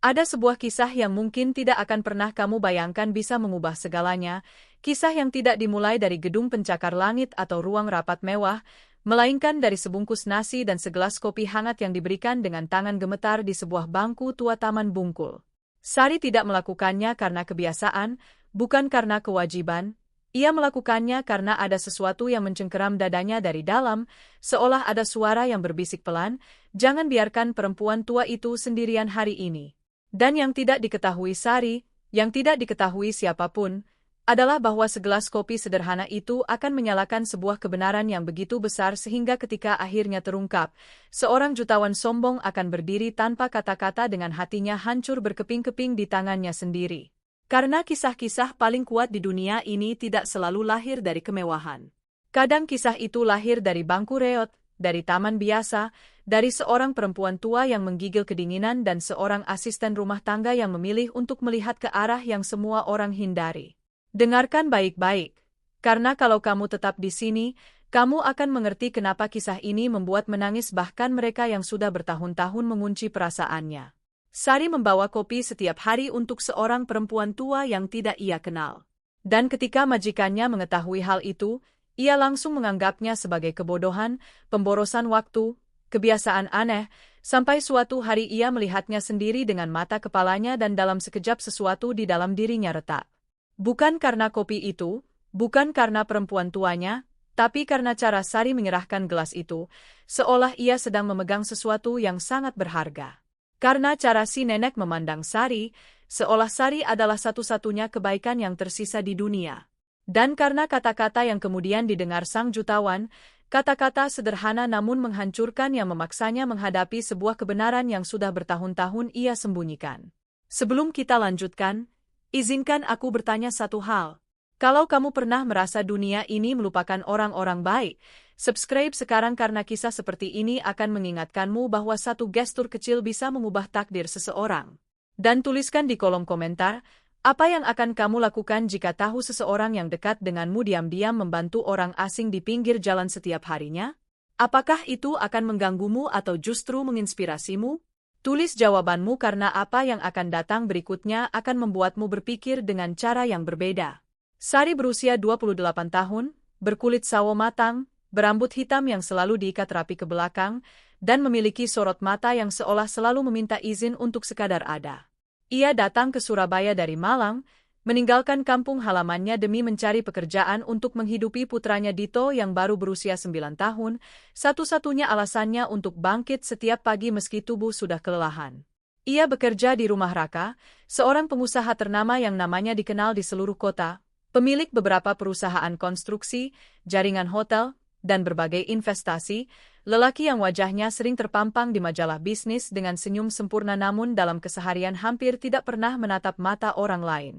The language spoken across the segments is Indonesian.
Ada sebuah kisah yang mungkin tidak akan pernah kamu bayangkan bisa mengubah segalanya, kisah yang tidak dimulai dari gedung pencakar langit atau ruang rapat mewah, melainkan dari sebungkus nasi dan segelas kopi hangat yang diberikan dengan tangan gemetar di sebuah bangku tua Taman Bungkul. Sari tidak melakukannya karena kebiasaan, bukan karena kewajiban. Ia melakukannya karena ada sesuatu yang mencengkeram dadanya dari dalam, seolah ada suara yang berbisik pelan, "Jangan biarkan perempuan tua itu sendirian hari ini." Dan yang tidak diketahui Sari, yang tidak diketahui siapapun, adalah bahwa segelas kopi sederhana itu akan menyalakan sebuah kebenaran yang begitu besar sehingga ketika akhirnya terungkap, seorang jutawan sombong akan berdiri tanpa kata-kata dengan hatinya hancur berkeping-keping di tangannya sendiri. Karena kisah-kisah paling kuat di dunia ini tidak selalu lahir dari kemewahan. Kadang kisah itu lahir dari bangku reot, dari taman biasa, dari seorang perempuan tua yang menggigil kedinginan dan seorang asisten rumah tangga yang memilih untuk melihat ke arah yang semua orang hindari. Dengarkan baik-baik, karena kalau kamu tetap di sini, kamu akan mengerti kenapa kisah ini membuat menangis bahkan mereka yang sudah bertahun-tahun mengunci perasaannya. Sari membawa kopi setiap hari untuk seorang perempuan tua yang tidak ia kenal. Dan ketika majikannya mengetahui hal itu, ia langsung menganggapnya sebagai kebodohan, pemborosan waktu, kebiasaan aneh, sampai suatu hari ia melihatnya sendiri dengan mata kepalanya dan dalam sekejap sesuatu di dalam dirinya retak. Bukan karena kopi itu, bukan karena perempuan tuanya, tapi karena cara Sari menyerahkan gelas itu, seolah ia sedang memegang sesuatu yang sangat berharga. Karena cara si nenek memandang Sari, seolah Sari adalah satu-satunya kebaikan yang tersisa di dunia. Dan karena kata-kata yang kemudian didengar sang jutawan, kata-kata sederhana namun menghancurkan yang memaksanya menghadapi sebuah kebenaran yang sudah bertahun-tahun ia sembunyikan. Sebelum kita lanjutkan, izinkan aku bertanya satu hal. Kalau kamu pernah merasa dunia ini melupakan orang-orang baik, subscribe sekarang karena kisah seperti ini akan mengingatkanmu bahwa satu gestur kecil bisa mengubah takdir seseorang. Dan tuliskan di kolom komentar, apa yang akan kamu lakukan jika tahu seseorang yang dekat denganmu diam-diam membantu orang asing di pinggir jalan setiap harinya? Apakah itu akan mengganggumu atau justru menginspirasimu? Tulis jawabanmu karena apa yang akan datang berikutnya akan membuatmu berpikir dengan cara yang berbeda. Sari berusia 28 tahun, berkulit sawo matang, berambut hitam yang selalu diikat rapi ke belakang, dan memiliki sorot mata yang seolah selalu meminta izin untuk sekadar ada. Ia datang ke Surabaya dari Malang, meninggalkan kampung halamannya demi mencari pekerjaan untuk menghidupi putranya Dito yang baru berusia 9 tahun, satu-satunya alasannya untuk bangkit setiap pagi meski tubuh sudah kelelahan. Ia bekerja di Rumah Raka, seorang pengusaha ternama yang namanya dikenal di seluruh kota, pemilik beberapa perusahaan konstruksi, jaringan hotel, dan berbagai investasi, lelaki yang wajahnya sering terpampang di majalah bisnis dengan senyum sempurna namun dalam keseharian hampir tidak pernah menatap mata orang lain.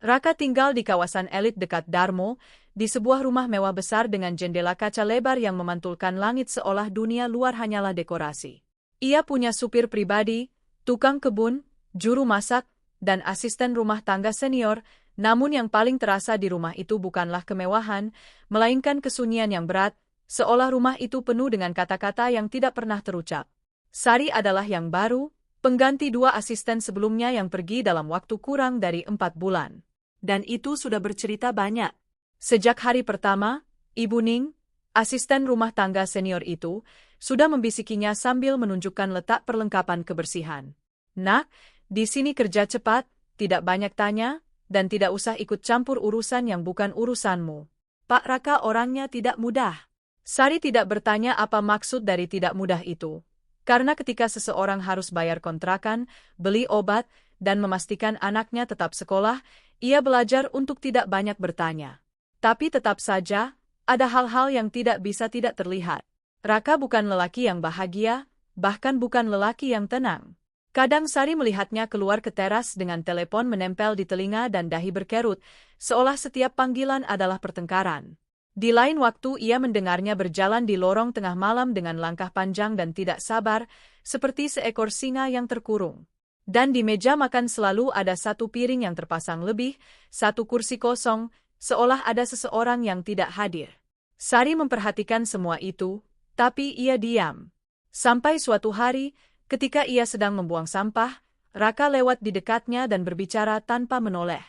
Raka tinggal di kawasan elit dekat Darmo, di sebuah rumah mewah besar dengan jendela kaca lebar yang memantulkan langit seolah dunia luar hanyalah dekorasi. Ia punya supir pribadi, tukang kebun, juru masak, dan asisten rumah tangga senior, namun yang paling terasa di rumah itu bukanlah kemewahan, melainkan kesunyian yang berat, seolah rumah itu penuh dengan kata-kata yang tidak pernah terucap. Sari adalah yang baru, pengganti 2 asisten sebelumnya yang pergi dalam waktu kurang dari 4 bulan. Dan itu sudah bercerita banyak. Sejak hari pertama, Ibu Ning, asisten rumah tangga senior itu, sudah membisikinya sambil menunjukkan letak perlengkapan kebersihan. "Nak, di sini kerja cepat, tidak banyak tanya, dan tidak usah ikut campur urusan yang bukan urusanmu. Pak Raka orangnya tidak mudah." Sari tidak bertanya apa maksud dari tidak mudah itu. Karena ketika seseorang harus bayar kontrakan, beli obat, dan memastikan anaknya tetap sekolah, ia belajar untuk tidak banyak bertanya. Tapi tetap saja, ada hal-hal yang tidak bisa tidak terlihat. Raka bukan lelaki yang bahagia, bahkan bukan lelaki yang tenang. Kadang Sari melihatnya keluar ke teras dengan telepon menempel di telinga dan dahi berkerut, seolah setiap panggilan adalah pertengkaran. Di lain waktu ia mendengarnya berjalan di lorong tengah malam dengan langkah panjang dan tidak sabar, seperti seekor singa yang terkurung. Dan di meja makan selalu ada satu piring yang terpasang lebih, satu kursi kosong, seolah ada seseorang yang tidak hadir. Sari memperhatikan semua itu, tapi ia diam. Sampai suatu hari, ketika ia sedang membuang sampah, Raka lewat di dekatnya dan berbicara tanpa menoleh.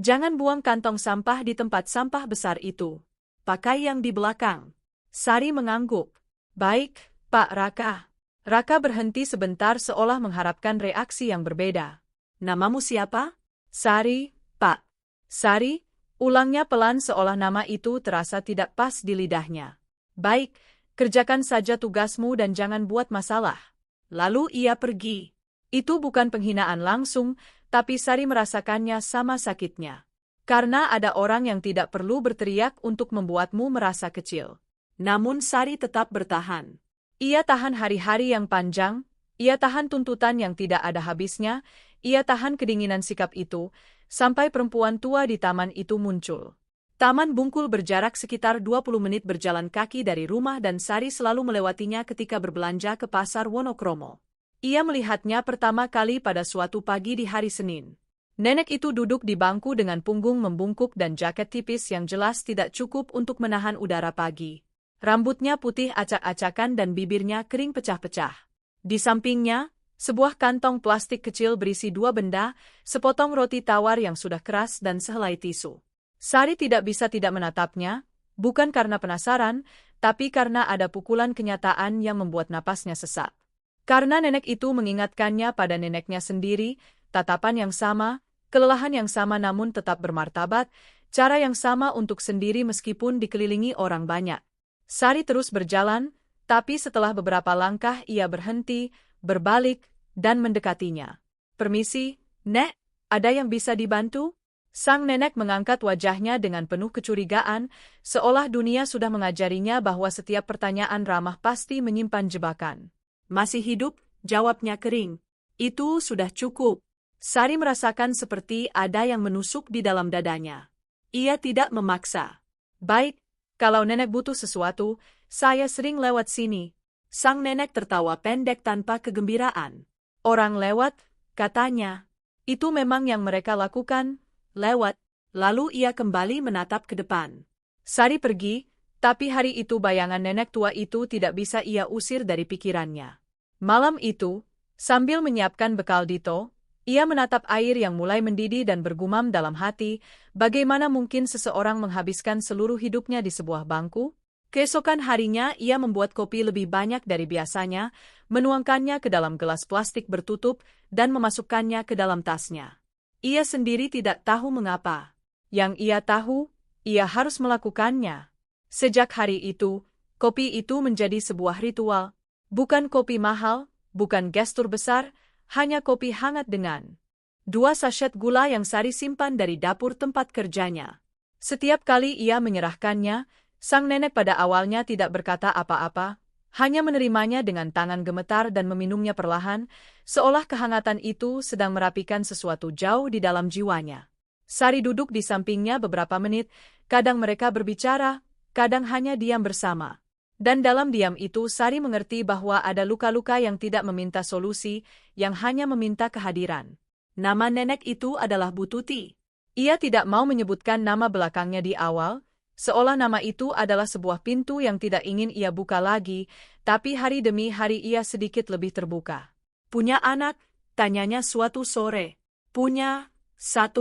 Jangan buang kantong sampah di tempat sampah besar itu. Pakai yang di belakang. Sari mengangguk. Baik, Pak Raka. Raka berhenti sebentar seolah mengharapkan reaksi yang berbeda. Namamu siapa? Sari, Pak. Sari, ulangnya pelan seolah nama itu terasa tidak pas di lidahnya. Baik, kerjakan saja tugasmu dan jangan buat masalah. Lalu ia pergi. Itu bukan penghinaan langsung, tapi Sari merasakannya sama sakitnya. Karena ada orang yang tidak perlu berteriak untuk membuatmu merasa kecil. Namun Sari tetap bertahan. Ia tahan hari-hari yang panjang, ia tahan tuntutan yang tidak ada habisnya, ia tahan kedinginan sikap itu, sampai perempuan tua di taman itu muncul. Taman Bungkul berjarak sekitar 20 menit berjalan kaki dari rumah dan Sari selalu melewatinya ketika berbelanja ke pasar Wonokromo. Ia melihatnya pertama kali pada suatu pagi di hari Senin. Nenek itu duduk di bangku dengan punggung membungkuk dan jaket tipis yang jelas tidak cukup untuk menahan udara pagi. Rambutnya putih acak-acakan dan bibirnya kering pecah-pecah. Di sampingnya, sebuah kantong plastik kecil berisi dua benda, sepotong roti tawar yang sudah keras dan sehelai tisu. Sari tidak bisa tidak menatapnya, bukan karena penasaran, tapi karena ada pukulan kenyataan yang membuat napasnya sesak. Karena nenek itu mengingatkannya pada neneknya sendiri, tatapan yang sama, kelelahan yang sama namun tetap bermartabat, cara yang sama untuk sendiri meskipun dikelilingi orang banyak. Sari terus berjalan, tapi setelah beberapa langkah ia berhenti, berbalik, dan mendekatinya. Permisi, Nek, ada yang bisa dibantu? Sang nenek mengangkat wajahnya dengan penuh kecurigaan, seolah dunia sudah mengajarinya bahwa setiap pertanyaan ramah pasti menyimpan jebakan. Masih hidup? Jawabnya kering. Itu sudah cukup. Sari merasakan seperti ada yang menusuk di dalam dadanya. Ia tidak memaksa. Baik, kalau nenek butuh sesuatu, saya sering lewat sini. Sang nenek tertawa pendek tanpa kegembiraan. Orang lewat, katanya. Itu memang yang mereka lakukan, lewat. Lalu ia kembali menatap ke depan. Sari pergi, tapi hari itu bayangan nenek tua itu tidak bisa ia usir dari pikirannya. Malam itu, sambil menyiapkan bekal Dito, ia menatap air yang mulai mendidih dan bergumam dalam hati, bagaimana mungkin seseorang menghabiskan seluruh hidupnya di sebuah bangku? Keesokan harinya ia membuat kopi lebih banyak dari biasanya, menuangkannya ke dalam gelas plastik bertutup, dan memasukkannya ke dalam tasnya. Ia sendiri tidak tahu mengapa. Yang ia tahu, ia harus melakukannya. Sejak hari itu, kopi itu menjadi sebuah ritual. Bukan kopi mahal, bukan gestur besar, hanya kopi hangat dengan 2 sachet gula yang Sari simpan dari dapur tempat kerjanya. Setiap kali ia menyerahkannya, sang nenek pada awalnya tidak berkata apa-apa, hanya menerimanya dengan tangan gemetar dan meminumnya perlahan, seolah kehangatan itu sedang merapikan sesuatu jauh di dalam jiwanya. Sari duduk di sampingnya beberapa menit, kadang mereka berbicara, kadang hanya diam bersama. Dan dalam diam itu Sari mengerti bahwa ada luka-luka yang tidak meminta solusi, yang hanya meminta kehadiran. Nama nenek itu adalah Bu Tuti. Ia tidak mau menyebutkan nama belakangnya di awal, seolah nama itu adalah sebuah pintu yang tidak ingin ia buka lagi, tapi hari demi hari ia sedikit lebih terbuka. Punya anak? Tanyanya suatu sore. Punya, 1.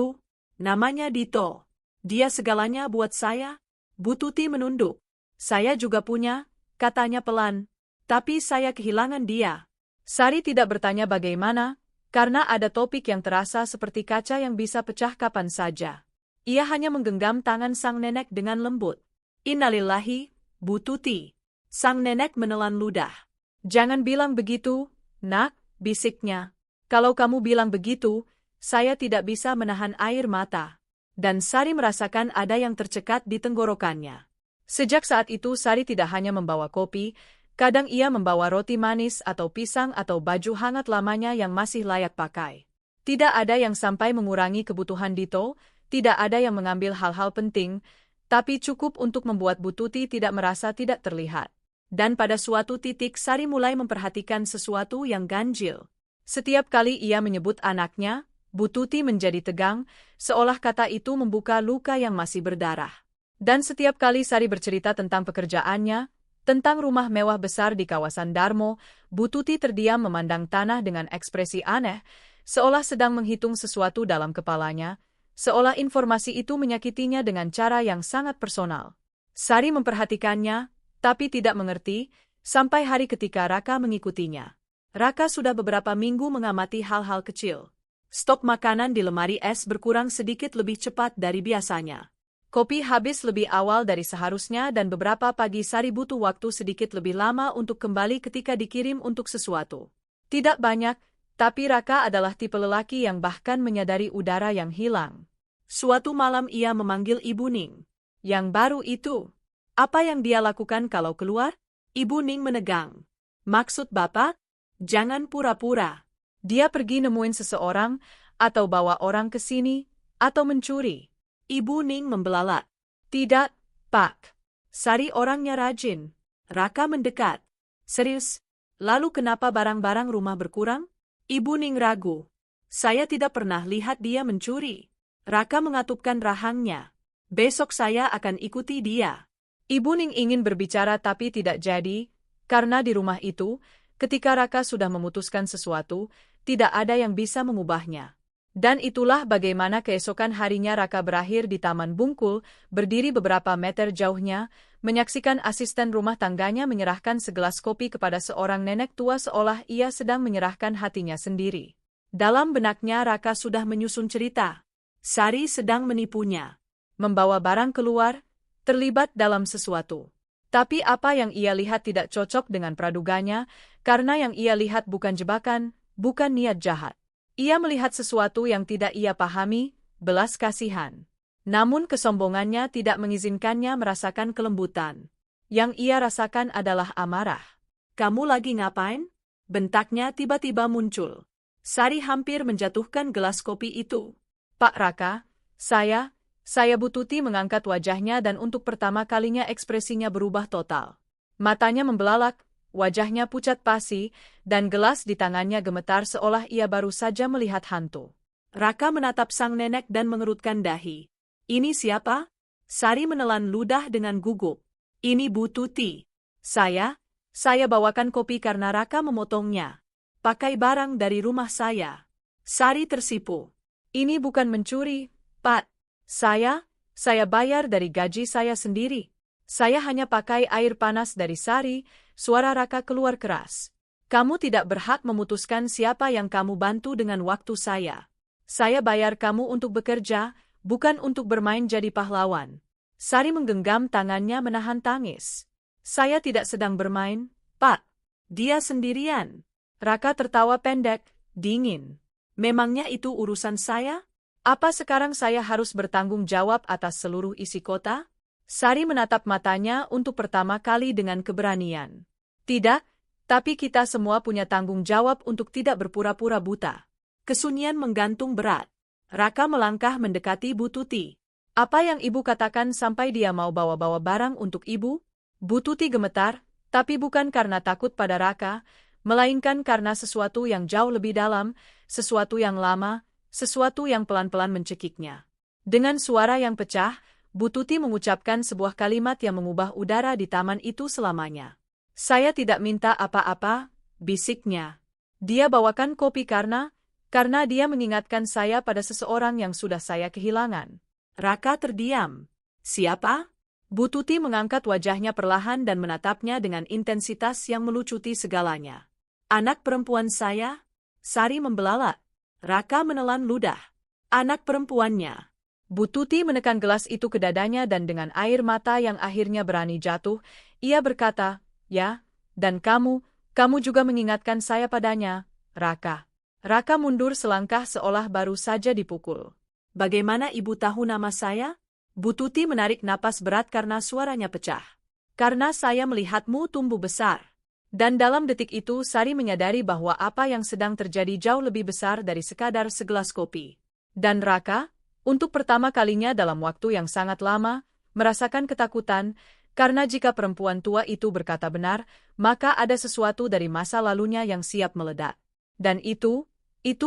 Namanya Dito. Dia segalanya buat saya? Bu Tuti menunduk. Saya juga punya, katanya pelan. Tapi saya kehilangan dia. Sari tidak bertanya bagaimana, karena ada topik yang terasa seperti kaca yang bisa pecah kapan saja. Ia hanya menggenggam tangan sang nenek dengan lembut. Innalillahi, Bu Tuti. Sang nenek menelan ludah. Jangan bilang begitu, nak, bisiknya. Kalau kamu bilang begitu, saya tidak bisa menahan air mata. Dan Sari merasakan ada yang tercekat di tenggorokannya. Sejak saat itu Sari tidak hanya membawa kopi, kadang ia membawa roti manis atau pisang atau baju hangat lamanya yang masih layak pakai. Tidak ada yang sampai mengurangi kebutuhan Dito, tidak ada yang mengambil hal-hal penting, tapi cukup untuk membuat Bu Tuti tidak merasa tidak terlihat. Dan pada suatu titik Sari mulai memperhatikan sesuatu yang ganjil. Setiap kali ia menyebut anaknya, Bu Tuti menjadi tegang, seolah kata itu membuka luka yang masih berdarah. Dan setiap kali Sari bercerita tentang pekerjaannya, tentang rumah mewah besar di kawasan Darmo, Bu Tuti terdiam memandang tanah dengan ekspresi aneh, seolah sedang menghitung sesuatu dalam kepalanya, seolah informasi itu menyakitinya dengan cara yang sangat personal. Sari memperhatikannya, tapi tidak mengerti, sampai hari ketika Raka mengikutinya. Raka sudah beberapa minggu mengamati hal-hal kecil. Stok makanan di lemari es berkurang sedikit lebih cepat dari biasanya. Kopi habis lebih awal dari seharusnya dan beberapa pagi Sari butuh waktu sedikit lebih lama untuk kembali ketika dikirim untuk sesuatu. Tidak banyak, tapi Raka adalah tipe lelaki yang bahkan menyadari udara yang hilang. Suatu malam ia memanggil Ibu Ning. Yang baru itu. Apa yang dia lakukan kalau keluar? Ibu Ning menegang. Maksud Bapak? Jangan pura-pura. Dia pergi nemuin seseorang, atau bawa orang ke sini, atau mencuri. Ibu Ning membelalak. Tidak, Pak. Sari orangnya rajin. Raka mendekat. Serius? Lalu kenapa barang-barang rumah berkurang? Ibu Ning ragu. Saya tidak pernah lihat dia mencuri. Raka mengatupkan rahangnya. Besok saya akan ikuti dia. Ibu Ning ingin berbicara tapi tidak jadi, karena di rumah itu, ketika Raka sudah memutuskan sesuatu, tidak ada yang bisa mengubahnya. Dan itulah bagaimana keesokan harinya Raka berakhir di Taman Bungkul, berdiri beberapa meter jauhnya, menyaksikan asisten rumah tangganya menyerahkan segelas kopi kepada seorang nenek tua seolah ia sedang menyerahkan hatinya sendiri. Dalam benaknya Raka sudah menyusun cerita. Sari sedang menipunya. Membawa barang keluar, terlibat dalam sesuatu. Tapi apa yang ia lihat tidak cocok dengan praduganya, karena yang ia lihat bukan jebakan, bukan niat jahat. Ia melihat sesuatu yang tidak ia pahami, belas kasihan. Namun kesombongannya tidak mengizinkannya merasakan kelembutan. Yang ia rasakan adalah amarah. Kamu lagi ngapain? Bentaknya tiba-tiba muncul. Sari hampir menjatuhkan gelas kopi itu. Pak Raka, saya Bu Tuti mengangkat wajahnya dan untuk pertama kalinya ekspresinya berubah total. Matanya membelalak, wajahnya pucat pasi, dan gelas di tangannya gemetar seolah ia baru saja melihat hantu. Raka menatap sang nenek dan mengerutkan dahi. Ini siapa? Sari menelan ludah dengan gugup. Ini Bu Tuti. Saya bawakan kopi karena Raka memotongnya. Pakai barang dari rumah saya. Sari tersipu. Ini bukan mencuri, Pak. Saya bayar dari gaji saya sendiri. Saya hanya pakai air panas dari Sari. Suara Raka keluar keras. Kamu tidak berhak memutuskan siapa yang kamu bantu dengan waktu saya. Saya bayar kamu untuk bekerja, bukan untuk bermain jadi pahlawan. Sari menggenggam tangannya menahan tangis. Saya tidak sedang bermain, Pak. Dia sendirian. Raka tertawa pendek, dingin. Memangnya itu urusan saya? Apa sekarang saya harus bertanggung jawab atas seluruh isi kota? Sari menatap matanya untuk pertama kali dengan keberanian. Tidak, tapi kita semua punya tanggung jawab untuk tidak berpura-pura buta. Kesunyian menggantung berat. Raka melangkah mendekati Bu Tuti. Apa yang ibu katakan sampai dia mau bawa-bawa barang untuk ibu? Bu Tuti gemetar, tapi bukan karena takut pada Raka, melainkan karena sesuatu yang jauh lebih dalam, sesuatu yang lama, sesuatu yang pelan-pelan mencekiknya. Dengan suara yang pecah, Bu Tuti mengucapkan sebuah kalimat yang mengubah udara di taman itu selamanya. Saya tidak minta apa-apa, bisiknya. Dia bawakan kopi karena dia mengingatkan saya pada seseorang yang sudah saya kehilangan. Raka terdiam. Siapa? Bu Tuti mengangkat wajahnya perlahan dan menatapnya dengan intensitas yang melucuti segalanya. Anak perempuan saya? Sari membelalak. Raka menelan ludah. Anak perempuannya. Bu Tuti menekan gelas itu ke dadanya dan dengan air mata yang akhirnya berani jatuh, ia berkata, ya, dan kamu juga mengingatkan saya padanya, Raka. Raka mundur selangkah seolah baru saja dipukul. Bagaimana ibu tahu nama saya? Bu Tuti menarik napas berat karena suaranya pecah. Karena saya melihatmu tumbuh besar. Dan dalam detik itu Sari menyadari bahwa apa yang sedang terjadi jauh lebih besar dari sekadar segelas kopi. Dan Raka, untuk pertama kalinya dalam waktu yang sangat lama, merasakan ketakutan, karena jika perempuan tua itu berkata benar, maka ada sesuatu dari masa lalunya yang siap meledak. Dan itu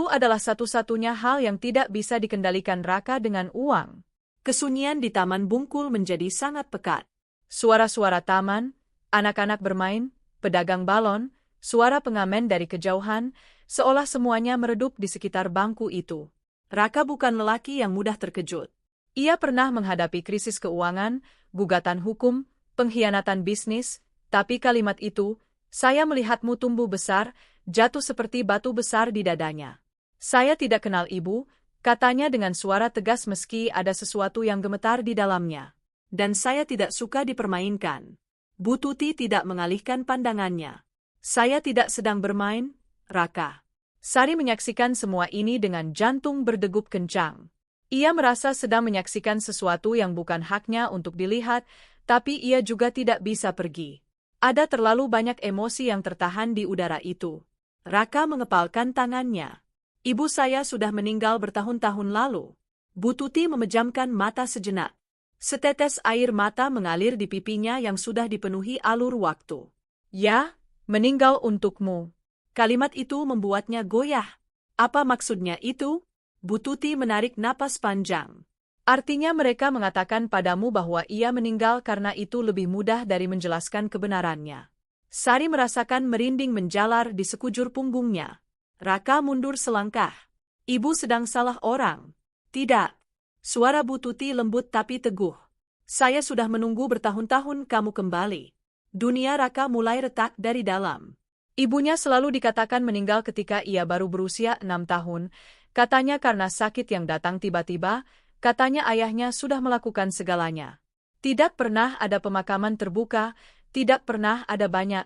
adalah satu-satunya hal yang tidak bisa dikendalikan Raka dengan uang. Kesunyian di Taman Bungkul menjadi sangat pekat. Suara-suara taman, anak-anak bermain, pedagang balon, suara pengamen dari kejauhan, seolah semuanya meredup di sekitar bangku itu. Raka bukan lelaki yang mudah terkejut. Ia pernah menghadapi krisis keuangan, gugatan hukum, pengkhianatan bisnis, tapi kalimat itu, "Saya melihatmu tumbuh besar," jatuh seperti batu besar di dadanya. "Saya tidak kenal ibu," katanya dengan suara tegas meski ada sesuatu yang gemetar di dalamnya. "Dan saya tidak suka dipermainkan." Bu Tuti tidak mengalihkan pandangannya. "Saya tidak sedang bermain, Raka." Sari menyaksikan semua ini dengan jantung berdegup kencang. Ia merasa sedang menyaksikan sesuatu yang bukan haknya untuk dilihat, tapi ia juga tidak bisa pergi. Ada terlalu banyak emosi yang tertahan di udara itu. Raka mengepalkan tangannya. "Ibu saya sudah meninggal bertahun-tahun lalu." Bu Tuti memejamkan mata sejenak. Setetes air mata mengalir di pipinya yang sudah dipenuhi alur waktu. "Ya, meninggal untukmu." Kalimat itu membuatnya goyah. "Apa maksudnya itu?" Bu Tuti menarik napas panjang. "Artinya mereka mengatakan padamu bahwa ia meninggal karena itu lebih mudah dari menjelaskan kebenarannya." Sari merasakan merinding menjalar di sekujur punggungnya. Raka mundur selangkah. "Ibu sedang salah orang." "Tidak." Suara Bu Tuti lembut tapi teguh. "Saya sudah menunggu bertahun-tahun kamu kembali." Dunia Raka mulai retak dari dalam. Ibunya selalu dikatakan meninggal ketika ia baru berusia 6 tahun, katanya karena sakit yang datang tiba-tiba, katanya ayahnya sudah melakukan segalanya. Tidak pernah ada pemakaman terbuka, tidak pernah ada banyak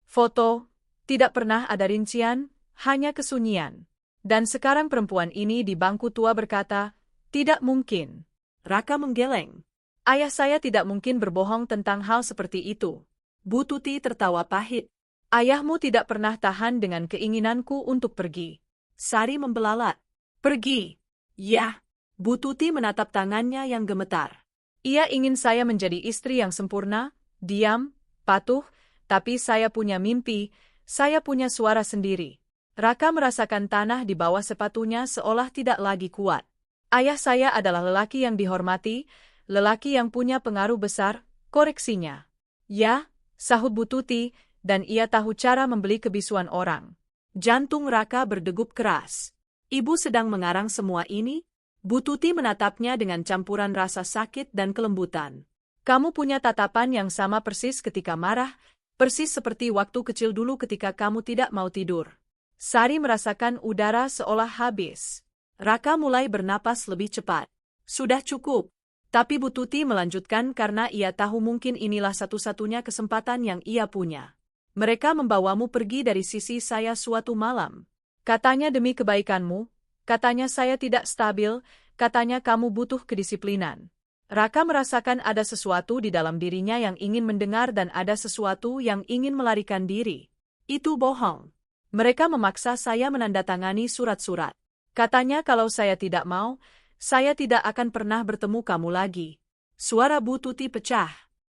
foto, tidak pernah ada rincian, hanya kesunyian. Dan sekarang perempuan ini di bangku tua berkata, "Tidak mungkin." Raka menggeleng. "Ayah saya tidak mungkin berbohong tentang hal seperti itu." Bu Tuti tertawa pahit. "Ayahmu tidak pernah tahan dengan keinginanku untuk pergi." Sari membelalat. "Pergi?" "Ya." Bu Tuti menatap tangannya yang gemetar. "Ia ingin saya menjadi istri yang sempurna, diam, patuh, tapi saya punya mimpi, saya punya suara sendiri." Raka merasakan tanah di bawah sepatunya seolah tidak lagi kuat. "Ayah saya adalah lelaki yang dihormati, lelaki yang punya pengaruh besar," koreksinya. "Ya," sahut Bu Tuti, "dan ia tahu cara membeli kebisuan orang." Jantung Raka berdegup keras. "Ibu sedang mengarang semua ini?" Bu Tuti menatapnya dengan campuran rasa sakit dan kelembutan. "Kamu punya tatapan yang sama persis ketika marah, persis seperti waktu kecil dulu ketika kamu tidak mau tidur." Sari merasakan udara seolah habis. Raka mulai bernapas lebih cepat. "Sudah cukup." Tapi Bu Tuti melanjutkan karena ia tahu mungkin inilah satu-satunya kesempatan yang ia punya. "Mereka membawamu pergi dari sisi saya suatu malam. Katanya demi kebaikanmu, katanya saya tidak stabil, katanya kamu butuh kedisiplinan." Raka merasakan ada sesuatu di dalam dirinya yang ingin mendengar dan ada sesuatu yang ingin melarikan diri. "Itu bohong. Mereka memaksa saya menandatangani surat-surat. Katanya kalau saya tidak mau, saya tidak akan pernah bertemu kamu lagi." Suara Bu Tuti pecah.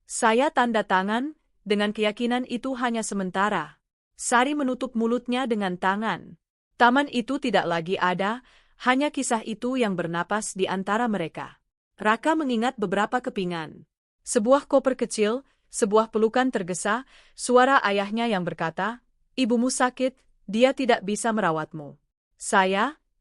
"Saya tanda tangan, dengan keyakinan itu hanya sementara." Sari menutup mulutnya dengan tangan. Taman itu tidak lagi ada, hanya kisah itu yang bernapas di antara mereka. Raka mengingat beberapa kepingan. Sebuah koper kecil, sebuah pelukan tergesa, suara ayahnya yang berkata, "Ibumu sakit, dia tidak bisa merawatmu."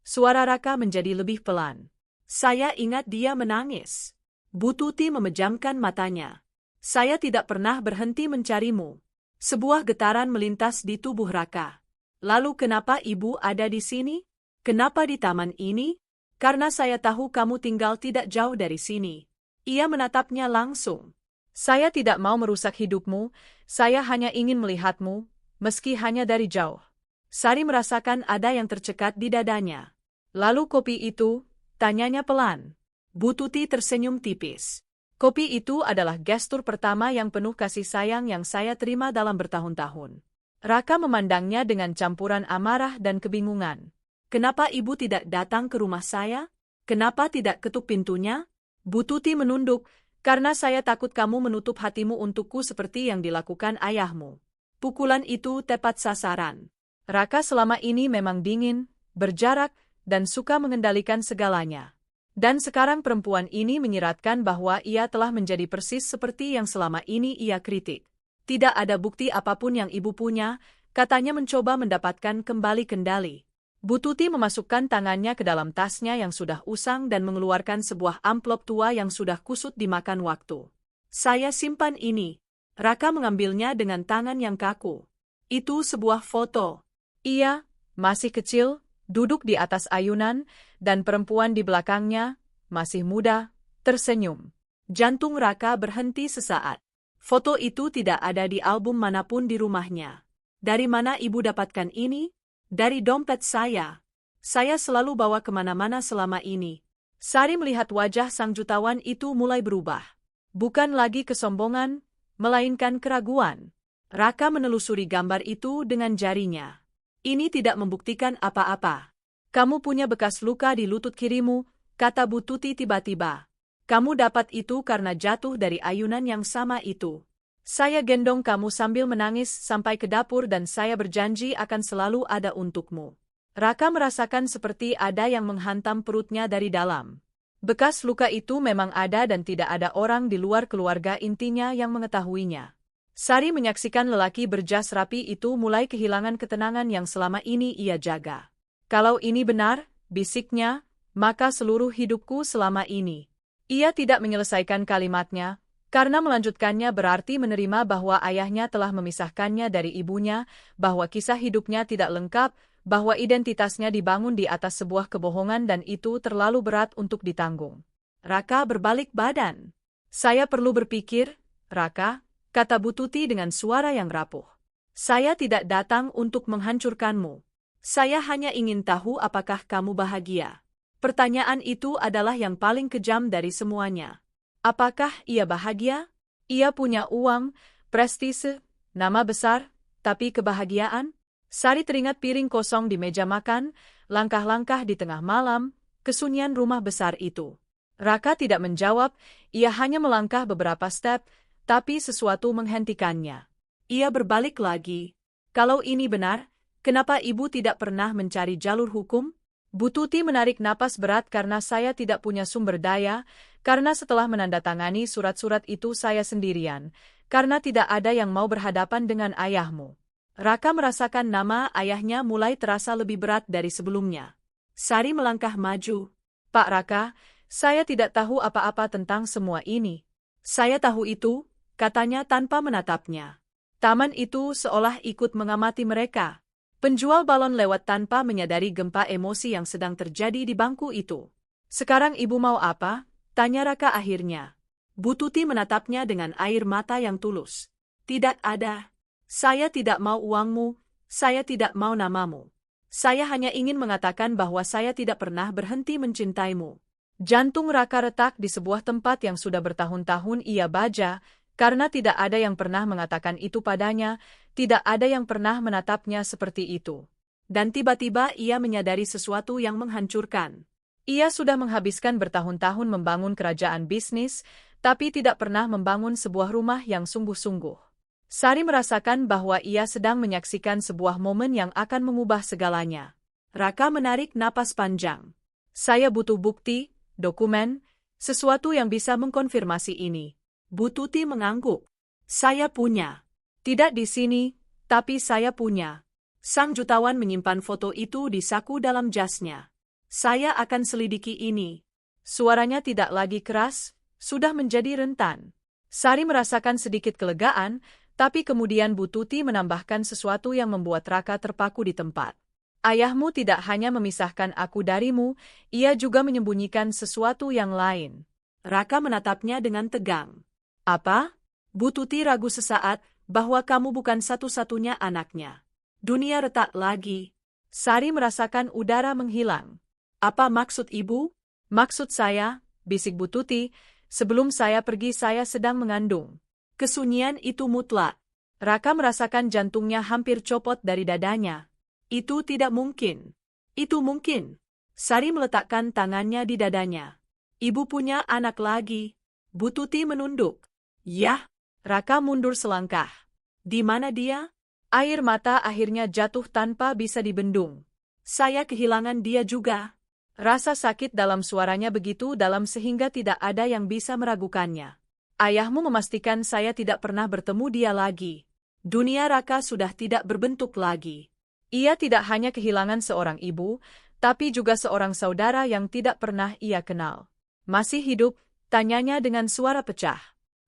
Suara Raka menjadi lebih pelan. "Saya ingat dia menangis." Bu Tuti memejamkan matanya. "Saya tidak pernah berhenti mencarimu." Sebuah getaran melintas di tubuh Raka. "Lalu kenapa ibu ada di sini? Kenapa di taman ini?" "Karena saya tahu kamu tinggal tidak jauh dari sini." Ia menatapnya langsung. "Saya tidak mau merusak hidupmu, saya hanya ingin melihatmu, meski hanya dari jauh." Sari merasakan ada yang tercekat di dadanya. "Lalu kopi itu?" tanyanya pelan. Bu Tuti tersenyum tipis. "Kopi itu adalah gestur pertama yang penuh kasih sayang yang saya terima dalam bertahun-tahun." Raka memandangnya dengan campuran amarah dan kebingungan. "Kenapa ibu tidak datang ke rumah saya? Kenapa tidak ketuk pintunya?" Bu Tuti menunduk, "Karena saya takut kamu menutup hatimu untukku seperti yang dilakukan ayahmu." Pukulan itu tepat sasaran. Raka selama ini memang dingin, berjarak, dan suka mengendalikan segalanya. Dan sekarang perempuan ini menyiratkan bahwa ia telah menjadi persis seperti yang selama ini ia kritik. "Tidak ada bukti apapun yang ibu punya, katanya mencoba mendapatkan kembali kendali. Bu Tuti memasukkan tangannya ke dalam tasnya yang sudah usang dan mengeluarkan sebuah amplop tua yang sudah kusut dimakan waktu. Saya simpan ini. Raka mengambilnya dengan tangan yang kaku. Itu sebuah foto. Ia, masih kecil, duduk di atas ayunan, dan perempuan di belakangnya, masih muda, tersenyum. Jantung Raka berhenti sesaat. Foto itu tidak ada di album manapun di rumahnya. Dari mana ibu dapatkan ini? Dari dompet saya. Saya selalu bawa kemana-mana selama ini. Sari melihat wajah sang jutawan itu mulai berubah. Bukan lagi kesombongan, melainkan keraguan. Raka menelusuri gambar itu dengan jarinya. Ini tidak membuktikan apa-apa. Kamu punya bekas luka di lutut kirimu, kata Bu Tuti tiba-tiba. Kamu dapat itu karena jatuh dari ayunan yang sama itu. Saya gendong kamu sambil menangis sampai ke dapur dan saya berjanji akan selalu ada untukmu. Raka merasakan seperti ada yang menghantam perutnya dari dalam. Bekas luka itu memang ada dan tidak ada orang di luar keluarga intinya yang mengetahuinya. Sari menyaksikan lelaki berjas rapi itu mulai kehilangan ketenangan yang selama ini ia jaga. Kalau ini benar, bisiknya, maka seluruh hidupku selama ini. Ia tidak menyelesaikan kalimatnya, karena melanjutkannya berarti menerima bahwa ayahnya telah memisahkannya dari ibunya, bahwa kisah hidupnya tidak lengkap, bahwa identitasnya dibangun di atas sebuah kebohongan dan itu terlalu berat untuk ditanggung. Raka berbalik badan. Saya perlu berpikir, Raka, kata Bu Tuti dengan suara yang rapuh. Saya tidak datang untuk menghancurkanmu. Saya hanya ingin tahu apakah kamu bahagia. Pertanyaan itu adalah yang paling kejam dari semuanya. Apakah ia bahagia? Ia punya uang, prestise, nama besar, tapi kebahagiaan? Sari teringat piring kosong di meja makan, langkah-langkah di tengah malam, kesunyian rumah besar itu. Raka tidak menjawab, ia hanya melangkah beberapa step, tapi sesuatu menghentikannya. Ia berbalik lagi. Kalau ini benar, kenapa ibu tidak pernah mencari jalur hukum? Bu Tuti menarik napas berat karena saya tidak punya sumber daya, karena setelah menandatangani surat-surat itu saya sendirian, karena tidak ada yang mau berhadapan dengan ayahmu. Raka merasakan nama ayahnya mulai terasa lebih berat dari sebelumnya. Sari melangkah maju. Pak Raka, saya tidak tahu apa-apa tentang semua ini. Saya tahu itu, katanya tanpa menatapnya. Taman itu seolah ikut mengamati mereka. Penjual balon lewat tanpa menyadari gempa emosi yang sedang terjadi di bangku itu. Sekarang ibu mau apa? Tanya Raka akhirnya. Bu Tuti menatapnya dengan air mata yang tulus. Tidak ada. Saya tidak mau uangmu, saya tidak mau namamu. Saya hanya ingin mengatakan bahwa saya tidak pernah berhenti mencintaimu. Jantung Raka retak di sebuah tempat yang sudah bertahun-tahun ia baja, karena tidak ada yang pernah mengatakan itu padanya, tidak ada yang pernah menatapnya seperti itu. Dan tiba-tiba ia menyadari sesuatu yang menghancurkan. Ia sudah menghabiskan bertahun-tahun membangun kerajaan bisnis, tapi tidak pernah membangun sebuah rumah yang sungguh-sungguh. Sari merasakan bahwa ia sedang menyaksikan sebuah momen yang akan mengubah segalanya. Raka menarik napas panjang. Saya butuh bukti, dokumen, sesuatu yang bisa mengkonfirmasi ini. Bu Tuti mengangguk. Saya punya. Tidak di sini, tapi saya punya. Sang jutawan menyimpan foto itu di saku dalam jasnya. Saya akan selidiki ini. Suaranya tidak lagi keras, sudah menjadi rentan. Sari merasakan sedikit kelegaan, tapi kemudian Bu Tuti menambahkan sesuatu yang membuat Raka terpaku di tempat. Ayahmu tidak hanya memisahkan aku darimu, ia juga menyembunyikan sesuatu yang lain. Raka menatapnya dengan tegang. Apa? Bu Tuti ragu sesaat bahwa kamu bukan satu-satunya anaknya. Dunia retak lagi. Sari merasakan udara menghilang. Apa maksud ibu? Maksud saya, bisik Bu Tuti, sebelum saya pergi saya sedang mengandung. Kesunyian itu mutlak. Raka merasakan jantungnya hampir copot dari dadanya. Itu tidak mungkin. Itu mungkin. Sari meletakkan tangannya di dadanya. Ibu punya anak lagi. Bu Tuti menunduk. Yah. Raka mundur selangkah. Di mana dia? Air mata akhirnya jatuh tanpa bisa dibendung. Saya kehilangan dia juga. Rasa sakit dalam suaranya begitu dalam sehingga tidak ada yang bisa meragukannya. Ayahmu memastikan saya tidak pernah bertemu dia lagi. Dunia Raka sudah tidak berbentuk lagi. Ia tidak hanya kehilangan seorang ibu, tapi juga seorang saudara yang tidak pernah ia kenal. Masih hidup? Tanyanya dengan suara pecah.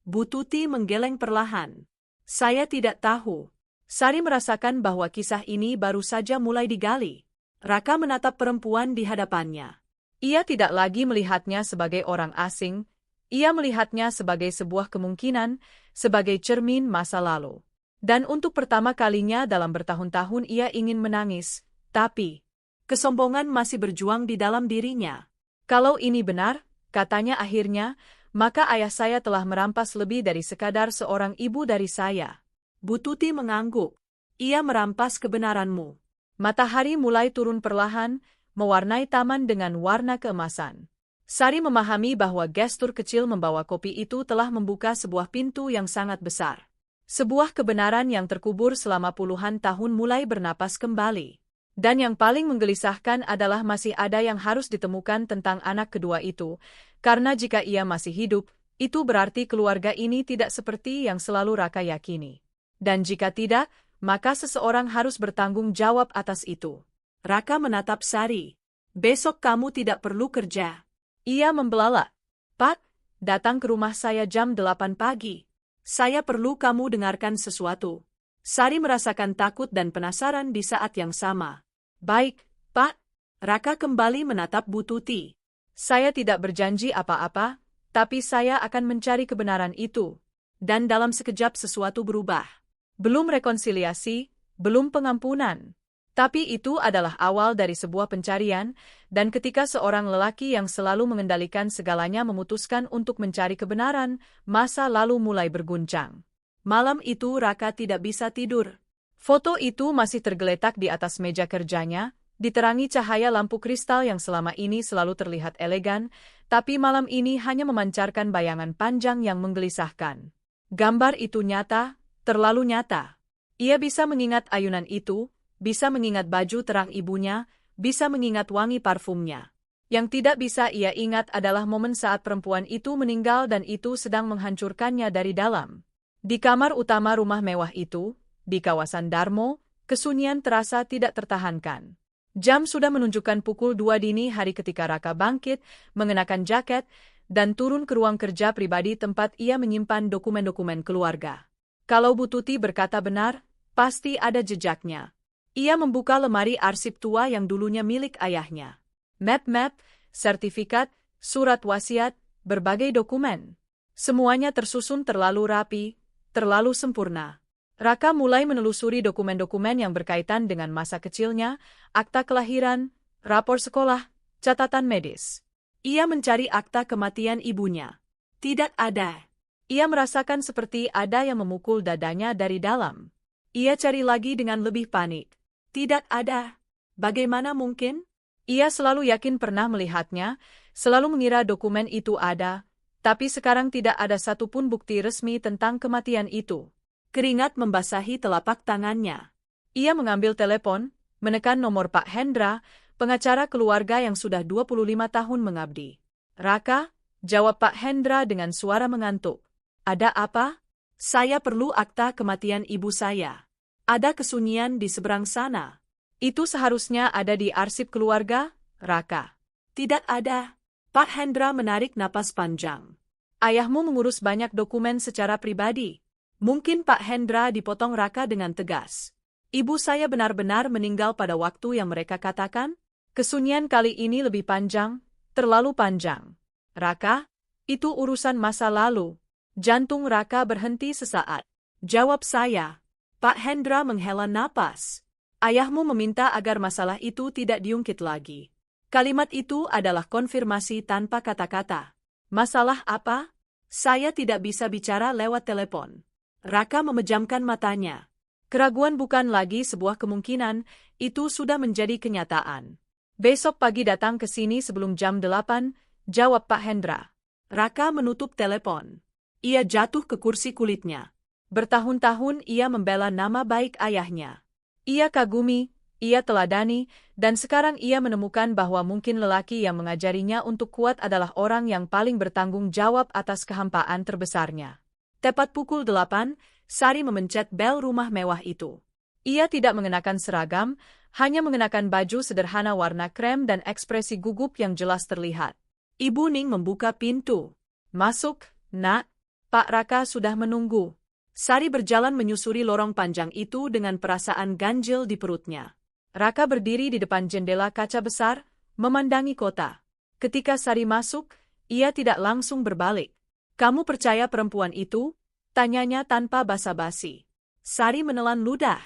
Bu Tuti menggeleng perlahan. Saya tidak tahu. Sari merasakan bahwa kisah ini baru saja mulai digali. Raka menatap perempuan di hadapannya. Ia tidak lagi melihatnya sebagai orang asing, ia melihatnya sebagai sebuah kemungkinan, sebagai cermin masa lalu. Dan untuk pertama kalinya dalam bertahun-tahun ia ingin menangis, tapi kesombongan masih berjuang di dalam dirinya. Kalau ini benar, katanya akhirnya, maka ayah saya telah merampas lebih dari sekadar seorang ibu dari saya. Bu Tuti mengangguk. Ia merampas kebenaranmu. Matahari mulai turun perlahan, mewarnai taman dengan warna keemasan. Sari memahami bahwa gestur kecil membawa kopi itu telah membuka sebuah pintu yang sangat besar. Sebuah kebenaran yang terkubur selama puluhan tahun mulai bernapas kembali. Dan yang paling menggelisahkan adalah masih ada yang harus ditemukan tentang anak kedua itu, karena jika ia masih hidup, itu berarti keluarga ini tidak seperti yang selalu Raka yakini. Dan jika tidak, maka seseorang harus bertanggung jawab atas itu. Raka menatap Sari. Besok kamu tidak perlu kerja. Ia membelalak. Pak, datang ke rumah saya jam 8 pagi. Saya perlu kamu dengarkan sesuatu. Sari merasakan takut dan penasaran di saat yang sama. Baik, Pak. Raka kembali menatap Bu Tuti. Saya tidak berjanji apa-apa, tapi saya akan mencari kebenaran itu. Dan dalam sekejap sesuatu berubah. Belum rekonsiliasi, belum pengampunan. Tapi itu adalah awal dari sebuah pencarian, dan ketika seorang lelaki yang selalu mengendalikan segalanya memutuskan untuk mencari kebenaran, masa lalu mulai berguncang. Malam itu Raka tidak bisa tidur. Foto itu masih tergeletak di atas meja kerjanya, diterangi cahaya lampu kristal yang selama ini selalu terlihat elegan, tapi malam ini hanya memancarkan bayangan panjang yang menggelisahkan. Gambar itu nyata, terlalu nyata. Ia bisa mengingat ayunan itu, bisa mengingat baju terang ibunya, bisa mengingat wangi parfumnya. Yang tidak bisa ia ingat adalah momen saat perempuan itu meninggal dan itu sedang menghancurkannya dari dalam. Di kamar utama rumah mewah itu, di kawasan Darmo, kesunyian terasa tidak tertahankan. Jam sudah menunjukkan pukul 2 dini hari ketika Raka bangkit, mengenakan jaket, dan turun ke ruang kerja pribadi tempat ia menyimpan dokumen-dokumen keluarga. Kalau Bu Tuti berkata benar, pasti ada jejaknya. Ia membuka lemari arsip tua yang dulunya milik ayahnya. Map-map, sertifikat, surat wasiat, berbagai dokumen. Semuanya tersusun terlalu rapi, terlalu sempurna. Raka mulai menelusuri dokumen-dokumen yang berkaitan dengan masa kecilnya, akta kelahiran, rapor sekolah, catatan medis. Ia mencari akta kematian ibunya. Tidak ada. Ia merasakan seperti ada yang memukul dadanya dari dalam. Ia cari lagi dengan lebih panik. Tidak ada. Bagaimana mungkin? Ia selalu yakin pernah melihatnya, selalu mengira dokumen itu ada, tapi sekarang tidak ada satupun bukti resmi tentang kematian itu. Keringat membasahi telapak tangannya. Ia mengambil telepon, menekan nomor Pak Hendra, pengacara keluarga yang sudah 25 tahun mengabdi. Raka, jawab Pak Hendra dengan suara mengantuk. Ada apa? Saya perlu akta kematian ibu saya. Ada kesunyian di seberang sana. Itu seharusnya ada di arsip keluarga, Raka. Tidak ada. Pak Hendra menarik napas panjang. Ayahmu mengurus banyak dokumen secara pribadi. Mungkin Pak Hendra dipotong Raka dengan tegas. Ibu saya benar-benar meninggal pada waktu yang mereka katakan? Kesunyian kali ini lebih panjang, terlalu panjang. Raka, itu urusan masa lalu. Jantung Raka berhenti sesaat. Jawab saya. Pak Hendra menghela napas. Ayahmu meminta agar masalah itu tidak diungkit lagi. Kalimat itu adalah konfirmasi tanpa kata-kata. Masalah apa? Saya tidak bisa bicara lewat telepon. Raka memejamkan matanya. Keraguan bukan lagi sebuah kemungkinan, itu sudah menjadi kenyataan. Besok pagi datang ke sini sebelum jam 8, jawab Pak Hendra. Raka menutup telepon. Ia jatuh ke kursi kulitnya. Bertahun-tahun ia membela nama baik ayahnya. Ia kagumi, ia teladani, dan sekarang ia menemukan bahwa mungkin lelaki yang mengajarinya untuk kuat adalah orang yang paling bertanggung jawab atas kehampaan terbesarnya. Tepat pukul 8, Sari memencet bel rumah mewah itu. Ia tidak mengenakan seragam, hanya mengenakan baju sederhana warna krem dan ekspresi gugup yang jelas terlihat. Ibu Ning membuka pintu. Masuk, Nak. Pak Raka sudah menunggu. Sari berjalan menyusuri lorong panjang itu dengan perasaan ganjil di perutnya. Raka berdiri di depan jendela kaca besar, memandangi kota. Ketika Sari masuk, ia tidak langsung berbalik. "Kamu percaya perempuan itu?" tanyanya tanpa basa-basi. Sari menelan ludah.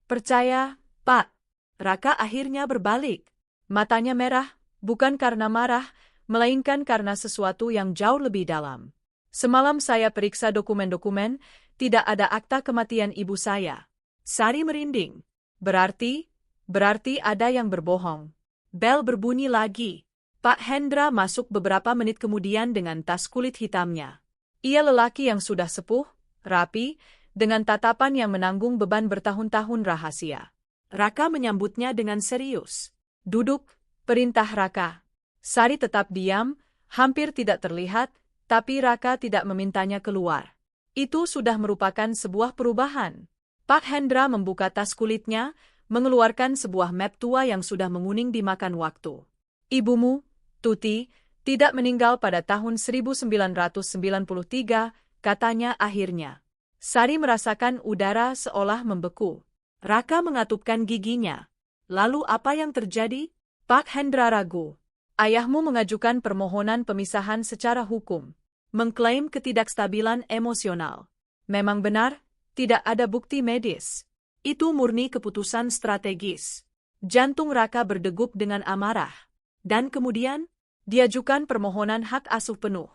"Percaya, Pak." Raka akhirnya berbalik. Matanya merah, bukan karena marah, melainkan karena sesuatu yang jauh lebih dalam. "Semalam saya periksa dokumen-dokumen, tidak ada akta kematian ibu saya." Sari merinding. Berarti ada yang berbohong. Bel berbunyi lagi. Pak Hendra masuk beberapa menit kemudian dengan tas kulit hitamnya. Ia lelaki yang sudah sepuh, rapi, dengan tatapan yang menanggung beban bertahun-tahun rahasia. Raka menyambutnya dengan serius. "Duduk," perintah Raka. Sari tetap diam, hampir tidak terlihat, tapi Raka tidak memintanya keluar. Itu sudah merupakan sebuah perubahan. Pak Hendra membuka tas kulitnya, mengeluarkan sebuah map tua yang sudah menguning dimakan waktu. "Ibumu, Tuti, tidak meninggal pada tahun 1993, katanya akhirnya." Sari merasakan udara seolah membeku. Raka mengatupkan giginya. "Lalu apa yang terjadi?" Pak Hendra ragu. "Ayahmu mengajukan permohonan pemisahan secara hukum. Mengklaim ketidakstabilan emosional. Memang benar, tidak ada bukti medis. Itu murni keputusan strategis." Jantung Raka berdegup dengan amarah. Dan kemudian, diajukan permohonan hak asuh penuh.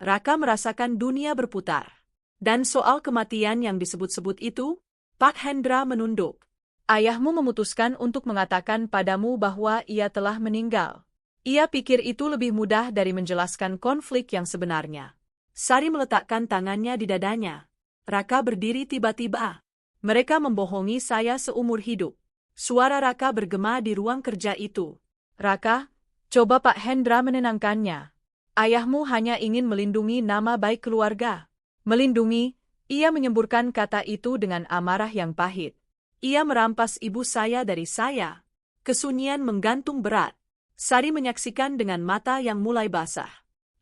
Raka merasakan dunia berputar. Dan soal kematian yang disebut-sebut itu, Pak Hendra menunduk. "Ayahmu memutuskan untuk mengatakan padamu bahwa ia telah meninggal. Ia pikir itu lebih mudah dari menjelaskan konflik yang sebenarnya." Sari meletakkan tangannya di dadanya. Raka berdiri tiba-tiba. "Mereka membohongi saya seumur hidup." Suara Raka bergema di ruang kerja itu. "Raka, coba." Pak Hendra menenangkannya. "Ayahmu hanya ingin melindungi nama baik keluarga." "Melindungi?" Ia menyemburkan kata itu dengan amarah yang pahit. "Ia merampas ibu saya dari saya." Kesunyian menggantung berat. Sari menyaksikan dengan mata yang mulai basah.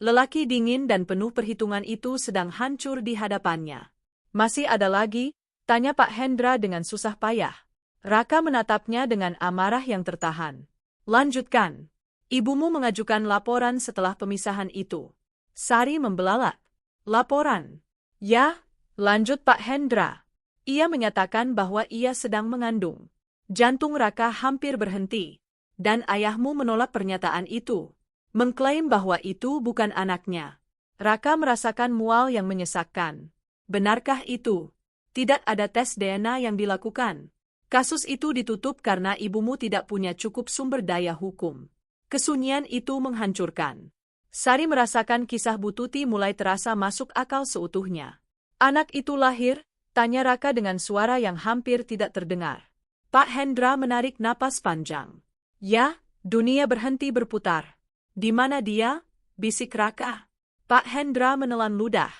Lelaki dingin dan penuh perhitungan itu sedang hancur di hadapannya. "Masih ada lagi?" tanya Pak Hendra dengan susah payah. Raka menatapnya dengan amarah yang tertahan. "Lanjutkan. Ibumu mengajukan laporan setelah pemisahan itu." Sari membelalak. "Laporan?" "Ya," lanjut Pak Hendra. Ia menyatakan bahwa ia sedang mengandung. Jantung Raka hampir berhenti. "Dan ayahmu menolak pernyataan itu. Mengklaim bahwa itu bukan anaknya." Raka merasakan mual yang menyesakkan. "Benarkah itu? Tidak ada tes DNA yang dilakukan. Kasus itu ditutup karena ibumu tidak punya cukup sumber daya hukum." Kesunyian itu menghancurkan. Sari merasakan kisah Bu Tuti mulai terasa masuk akal seutuhnya. "Anak itu lahir?" tanya Raka dengan suara yang hampir tidak terdengar. Pak Hendra menarik napas panjang. "Ya." Dunia berhenti berputar. "Di mana dia?" bisik Raka. Pak Hendra menelan ludah.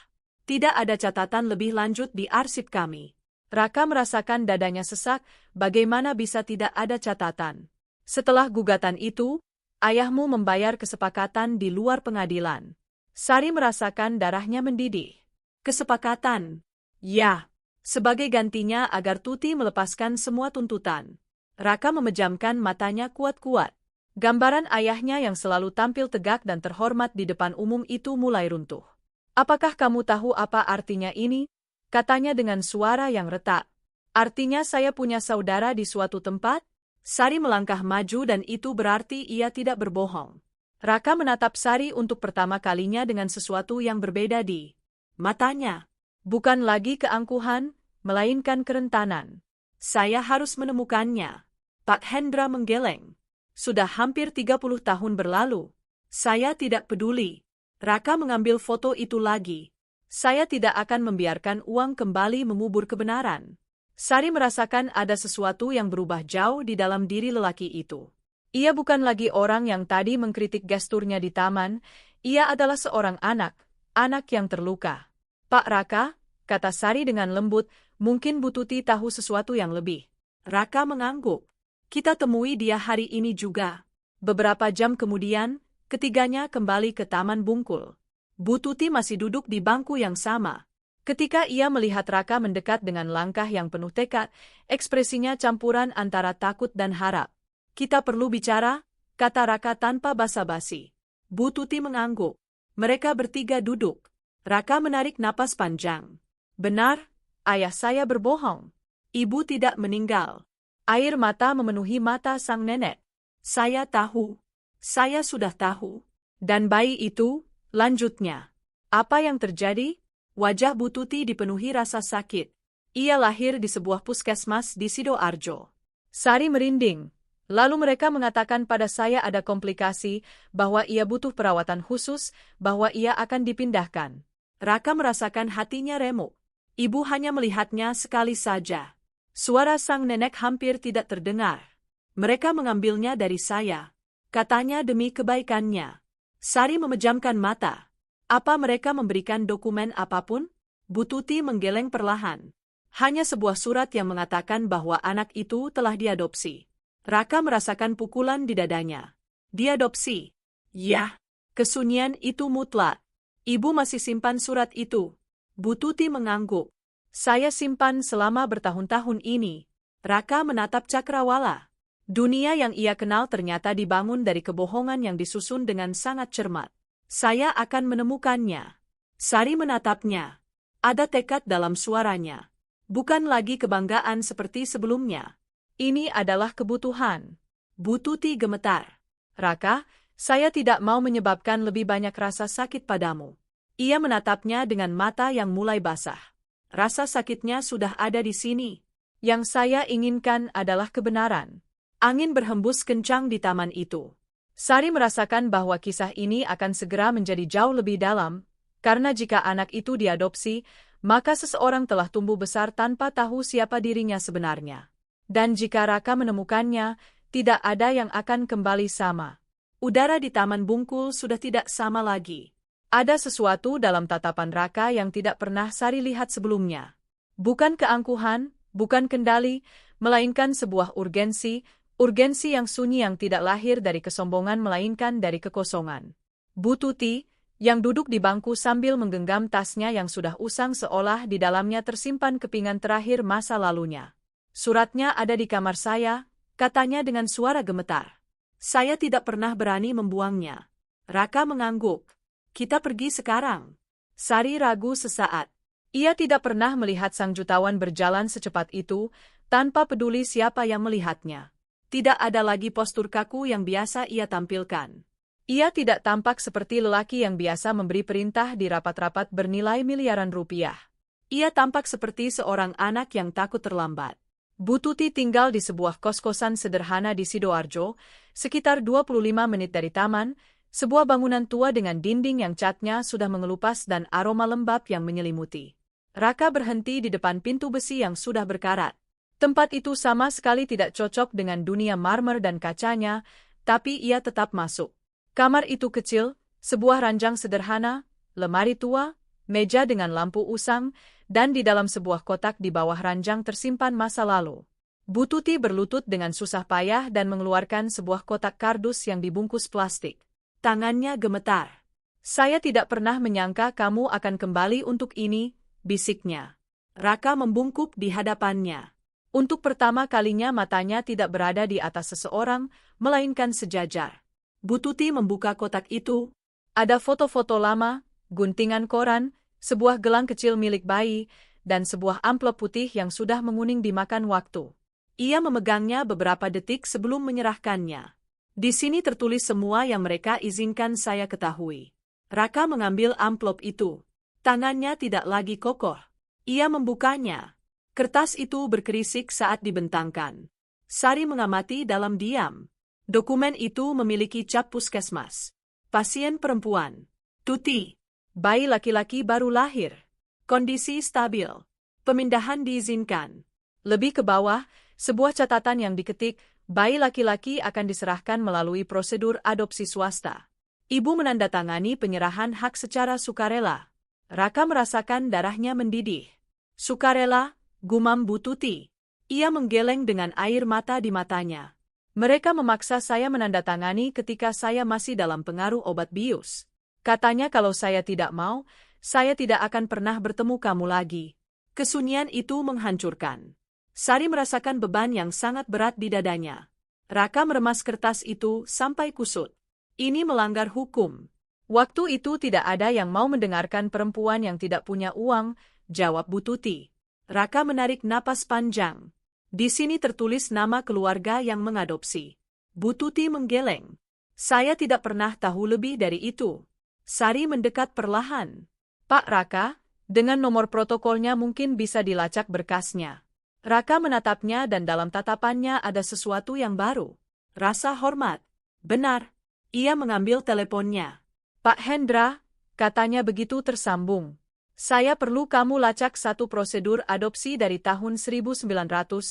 "Tidak ada catatan lebih lanjut di arsip kami." Raka merasakan dadanya sesak, bagaimana bisa tidak ada catatan? "Setelah gugatan itu, ayahmu membayar kesepakatan di luar pengadilan." Sari merasakan darahnya mendidih. "Kesepakatan?" "Ya. Sebagai gantinya agar Tuti melepaskan semua tuntutan." Raka memejamkan matanya kuat-kuat. Gambaran ayahnya yang selalu tampil tegak dan terhormat di depan umum itu mulai runtuh. "Apakah kamu tahu apa artinya ini?" katanya dengan suara yang retak. "Artinya saya punya saudara di suatu tempat?" Sari melangkah maju dan itu berarti ia tidak berbohong. Raka menatap Sari untuk pertama kalinya dengan sesuatu yang berbeda di matanya. Bukan lagi keangkuhan, melainkan kerentanan. "Saya harus menemukannya." Pak Hendra menggeleng. "Sudah hampir 30 tahun berlalu. Saya tidak peduli." Raka mengambil foto itu lagi. "Saya tidak akan membiarkan uang kembali mengubur kebenaran." Sari merasakan ada sesuatu yang berubah jauh di dalam diri lelaki itu. Ia bukan lagi orang yang tadi mengkritik gesturnya di taman, ia adalah seorang anak yang terluka. "Pak Raka," kata Sari dengan lembut, mungkin Bu Tuti tahu sesuatu yang lebih. Raka mengangguk. Kita temui dia hari ini juga. Beberapa jam kemudian, ketiganya kembali ke Taman Bungkul. Bu Tuti masih duduk di bangku yang sama. Ketika ia melihat Raka mendekat dengan langkah yang penuh tekad, ekspresinya campuran antara takut dan harap. Kita perlu bicara, kata Raka tanpa basa-basi. Bu Tuti mengangguk. Mereka bertiga duduk. Raka menarik napas panjang. Benar, ayah saya berbohong. Ibu tidak meninggal. Air mata memenuhi mata sang nenek. Saya tahu. Saya sudah tahu. Dan bayi itu, lanjutnya. Apa yang terjadi? Wajah Bu Tuti dipenuhi rasa sakit. Ia lahir di sebuah puskesmas di Sidoarjo. Sari merinding. Lalu mereka mengatakan pada saya ada komplikasi, bahwa ia butuh perawatan khusus, bahwa ia akan dipindahkan. Raka merasakan hatinya remuk. Ibu hanya melihatnya sekali saja. Suara sang nenek hampir tidak terdengar. Mereka mengambilnya dari saya. Katanya demi kebaikannya. Sari memejamkan mata. Apa mereka memberikan dokumen apapun? Bu Tuti menggeleng perlahan. Hanya sebuah surat yang mengatakan bahwa anak itu telah diadopsi. Raka merasakan pukulan di dadanya. Diadopsi. Ya, kesunyian itu mutlak. Ibu masih simpan surat itu. Bu Tuti mengangguk. Saya simpan selama bertahun-tahun ini. Raka menatap Cakrawala. Dunia yang ia kenal ternyata dibangun dari kebohongan yang disusun dengan sangat cermat. Saya akan menemukannya. Sari menatapnya. Ada tekad dalam suaranya. Bukan lagi kebanggaan seperti sebelumnya. Ini adalah kebutuhan. Bu Tuti gemetar. Raka, saya tidak mau menyebabkan lebih banyak rasa sakit padamu. Ia menatapnya dengan mata yang mulai basah. Rasa sakitnya sudah ada di sini. Yang saya inginkan adalah kebenaran. Angin berhembus kencang di taman itu. Sari merasakan bahwa kisah ini akan segera menjadi jauh lebih dalam, karena jika anak itu diadopsi, maka seseorang telah tumbuh besar tanpa tahu siapa dirinya sebenarnya. Dan jika Raka menemukannya, tidak ada yang akan kembali sama. Udara di Taman Bungkul sudah tidak sama lagi. Ada sesuatu dalam tatapan Raka yang tidak pernah Sari lihat sebelumnya. Bukan keangkuhan, bukan kendali, melainkan sebuah urgensi yang sunyi yang tidak lahir dari kesombongan melainkan dari kekosongan. Bu Tuti, yang duduk di bangku sambil menggenggam tasnya yang sudah usang seolah di dalamnya tersimpan kepingan terakhir masa lalunya. Suratnya ada di kamar saya, katanya dengan suara gemetar. Saya tidak pernah berani membuangnya. Raka mengangguk. Kita pergi sekarang. Sari ragu sesaat. Ia tidak pernah melihat sang jutawan berjalan secepat itu, tanpa peduli siapa yang melihatnya. Tidak ada lagi postur kaku yang biasa ia tampilkan. Ia tidak tampak seperti lelaki yang biasa memberi perintah di rapat-rapat bernilai miliaran rupiah. Ia tampak seperti seorang anak yang takut terlambat. Bu Tuti tinggal di sebuah kos-kosan sederhana di Sidoarjo, sekitar 25 menit dari taman, sebuah bangunan tua dengan dinding yang catnya sudah mengelupas dan aroma lembab yang menyelimuti. Raka berhenti di depan pintu besi yang sudah berkarat. Tempat itu sama sekali tidak cocok dengan dunia marmer dan kacanya, tapi ia tetap masuk. Kamar itu kecil, sebuah ranjang sederhana, lemari tua, meja dengan lampu usang, dan di dalam sebuah kotak di bawah ranjang tersimpan masa lalu. Bu Tuti berlutut dengan susah payah dan mengeluarkan sebuah kotak kardus yang dibungkus plastik. Tangannya gemetar. Saya tidak pernah menyangka kamu akan kembali untuk ini, bisiknya. Raka membungkuk di hadapannya. Untuk pertama kalinya matanya tidak berada di atas seseorang, melainkan sejajar. Bu Tuti membuka kotak itu. Ada foto-foto lama, guntingan koran, sebuah gelang kecil milik bayi, dan sebuah amplop putih yang sudah menguning dimakan waktu. Ia memegangnya beberapa detik sebelum menyerahkannya. Di sini tertulis semua yang mereka izinkan saya ketahui. Raka mengambil amplop itu. Tangannya tidak lagi kokoh. Ia membukanya. Kertas itu berkerisik saat dibentangkan. Sari mengamati dalam diam. Dokumen itu memiliki cap puskesmas. Pasien perempuan. Tuti. Bayi laki-laki baru lahir. Kondisi stabil. Pemindahan diizinkan. Lebih ke bawah, sebuah catatan yang diketik, bayi laki-laki akan diserahkan melalui prosedur adopsi swasta. Ibu menandatangani penyerahan hak secara sukarela. Raka merasakan darahnya mendidih. Sukarela, Gumam Bu Tuti. Ia menggeleng dengan air mata di matanya. Mereka memaksa saya menandatangani ketika saya masih dalam pengaruh obat bius. Katanya kalau saya tidak mau, saya tidak akan pernah bertemu kamu lagi. Kesunyian itu menghancurkan. Sari merasakan beban yang sangat berat di dadanya. Raka meremas kertas itu sampai kusut. Ini melanggar hukum. Waktu itu tidak ada yang mau mendengarkan perempuan yang tidak punya uang, jawab Bu Tuti. Raka menarik napas panjang. Di sini tertulis nama keluarga yang mengadopsi. Bu Tuti menggeleng. Saya tidak pernah tahu lebih dari itu. Sari mendekat perlahan. Pak Raka, dengan nomor protokolnya mungkin bisa dilacak berkasnya. Raka menatapnya dan dalam tatapannya ada sesuatu yang baru. Rasa hormat. Benar. Ia mengambil teleponnya. Pak Hendra, katanya begitu tersambung. Saya perlu kamu lacak satu prosedur adopsi dari tahun 1996.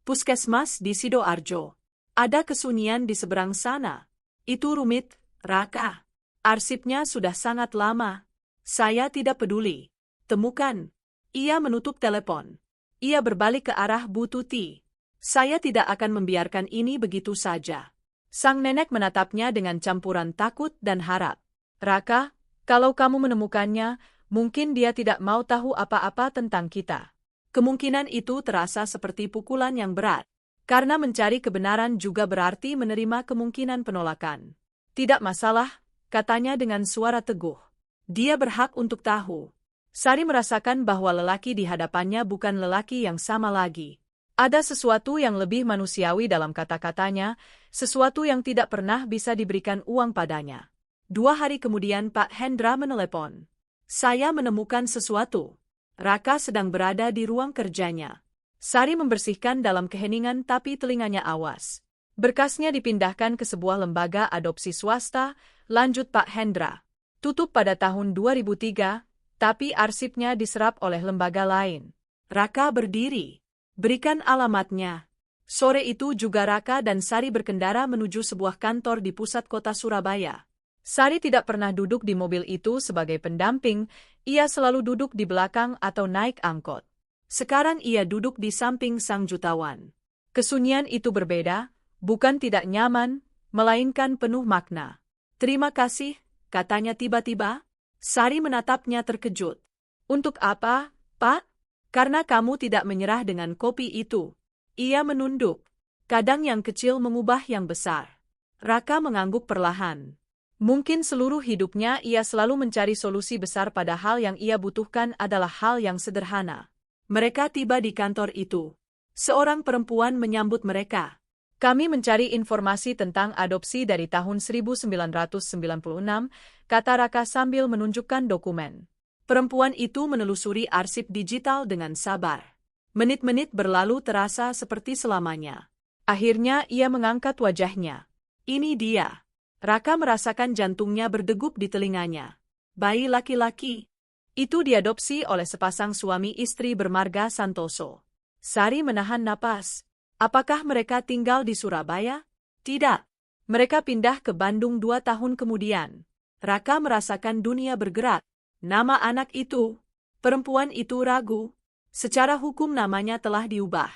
Puskesmas di Sidoarjo. Ada kesunyian di seberang sana. Itu rumit, Raka. Arsipnya sudah sangat lama. Saya tidak peduli. Temukan. Ia menutup telepon. Ia berbalik ke arah Bu Tuti. Saya tidak akan membiarkan ini begitu saja. Sang nenek menatapnya dengan campuran takut dan harap. Raka, kalau kamu menemukannya, mungkin dia tidak mau tahu apa-apa tentang kita. Kemungkinan itu terasa seperti pukulan yang berat. Karena mencari kebenaran juga berarti menerima kemungkinan penolakan. Tidak masalah, katanya dengan suara teguh. Dia berhak untuk tahu. Sari merasakan bahwa lelaki di hadapannya bukan lelaki yang sama lagi. Ada sesuatu yang lebih manusiawi dalam kata-katanya, sesuatu yang tidak pernah bisa diberikan uang padanya. 2 hari kemudian Pak Hendra menelepon. Saya menemukan sesuatu. Raka sedang berada di ruang kerjanya. Sari membersihkan dalam keheningan tapi telinganya awas. Berkasnya dipindahkan ke sebuah lembaga adopsi swasta, lanjut Pak Hendra. Tutup pada tahun 2003, tapi arsipnya diserap oleh lembaga lain. Raka berdiri. Berikan alamatnya. Sore itu juga Raka dan Sari berkendara menuju sebuah kantor di pusat kota Surabaya. Sari tidak pernah duduk di mobil itu sebagai pendamping, ia selalu duduk di belakang atau naik angkot. Sekarang ia duduk di samping sang jutawan. Kesunyian itu berbeda, bukan tidak nyaman, melainkan penuh makna. Terima kasih, katanya tiba-tiba. Sari menatapnya terkejut. Untuk apa, Pak? Karena kamu tidak menyerah dengan kopi itu. Ia menunduk. Kadang yang kecil mengubah yang besar. Raka mengangguk perlahan. Mungkin seluruh hidupnya ia selalu mencari solusi besar pada hal yang ia butuhkan adalah hal yang sederhana. Mereka tiba di kantor itu. Seorang perempuan menyambut mereka. Kami mencari informasi tentang adopsi dari tahun 1996, kata Raka sambil menunjukkan dokumen. Perempuan itu menelusuri arsip digital dengan sabar. Menit-menit berlalu terasa seperti selamanya. Akhirnya ia mengangkat wajahnya. Ini dia. Raka merasakan jantungnya berdegup di telinganya. Bayi laki-laki. Itu diadopsi oleh sepasang suami istri bermarga Santoso. Sari menahan napas. Apakah mereka tinggal di Surabaya? Tidak. Mereka pindah ke Bandung 2 tahun kemudian. Raka merasakan dunia bergerak. Nama anak itu. Perempuan itu ragu. Secara hukum namanya telah diubah.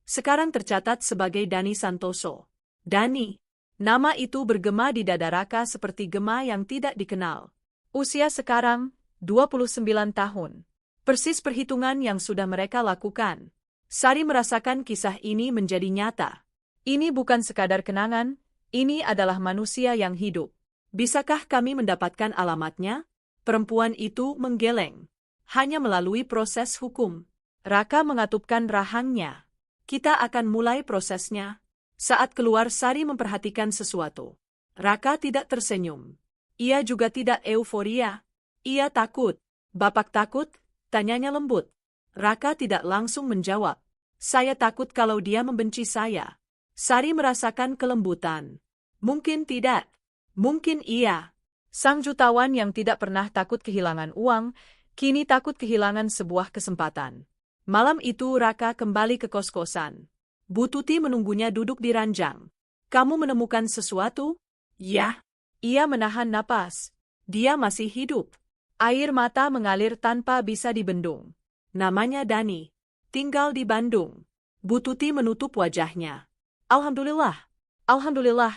Sekarang tercatat sebagai Dani Santoso. Dani. Nama itu bergema di dada Raka seperti gema yang tidak dikenal. Usia sekarang 29 tahun. Persis perhitungan yang sudah mereka lakukan. Sari merasakan kisah ini menjadi nyata. Ini bukan sekadar kenangan, ini adalah manusia yang hidup. Bisakah kami mendapatkan alamatnya? Perempuan itu menggeleng. Hanya melalui proses hukum. Raka mengatupkan rahangnya. Kita akan mulai prosesnya. Saat keluar Sari memperhatikan sesuatu. Raka tidak tersenyum. Ia juga tidak euforia. Ia takut. Bapak takut? Tanyanya lembut. Raka tidak langsung menjawab. Saya takut kalau dia membenci saya. Sari merasakan kelembutan. Mungkin tidak. Mungkin iya. Sang jutawan yang tidak pernah takut kehilangan uang, kini takut kehilangan sebuah kesempatan. Malam itu Raka kembali ke kos-kosan. Bu Tuti menunggunya duduk di ranjang. Kamu menemukan sesuatu? Ya. Ia menahan napas. Dia masih hidup. Air mata mengalir tanpa bisa dibendung. Namanya Dani. Tinggal di Bandung. Bu Tuti menutup wajahnya. Alhamdulillah. Alhamdulillah.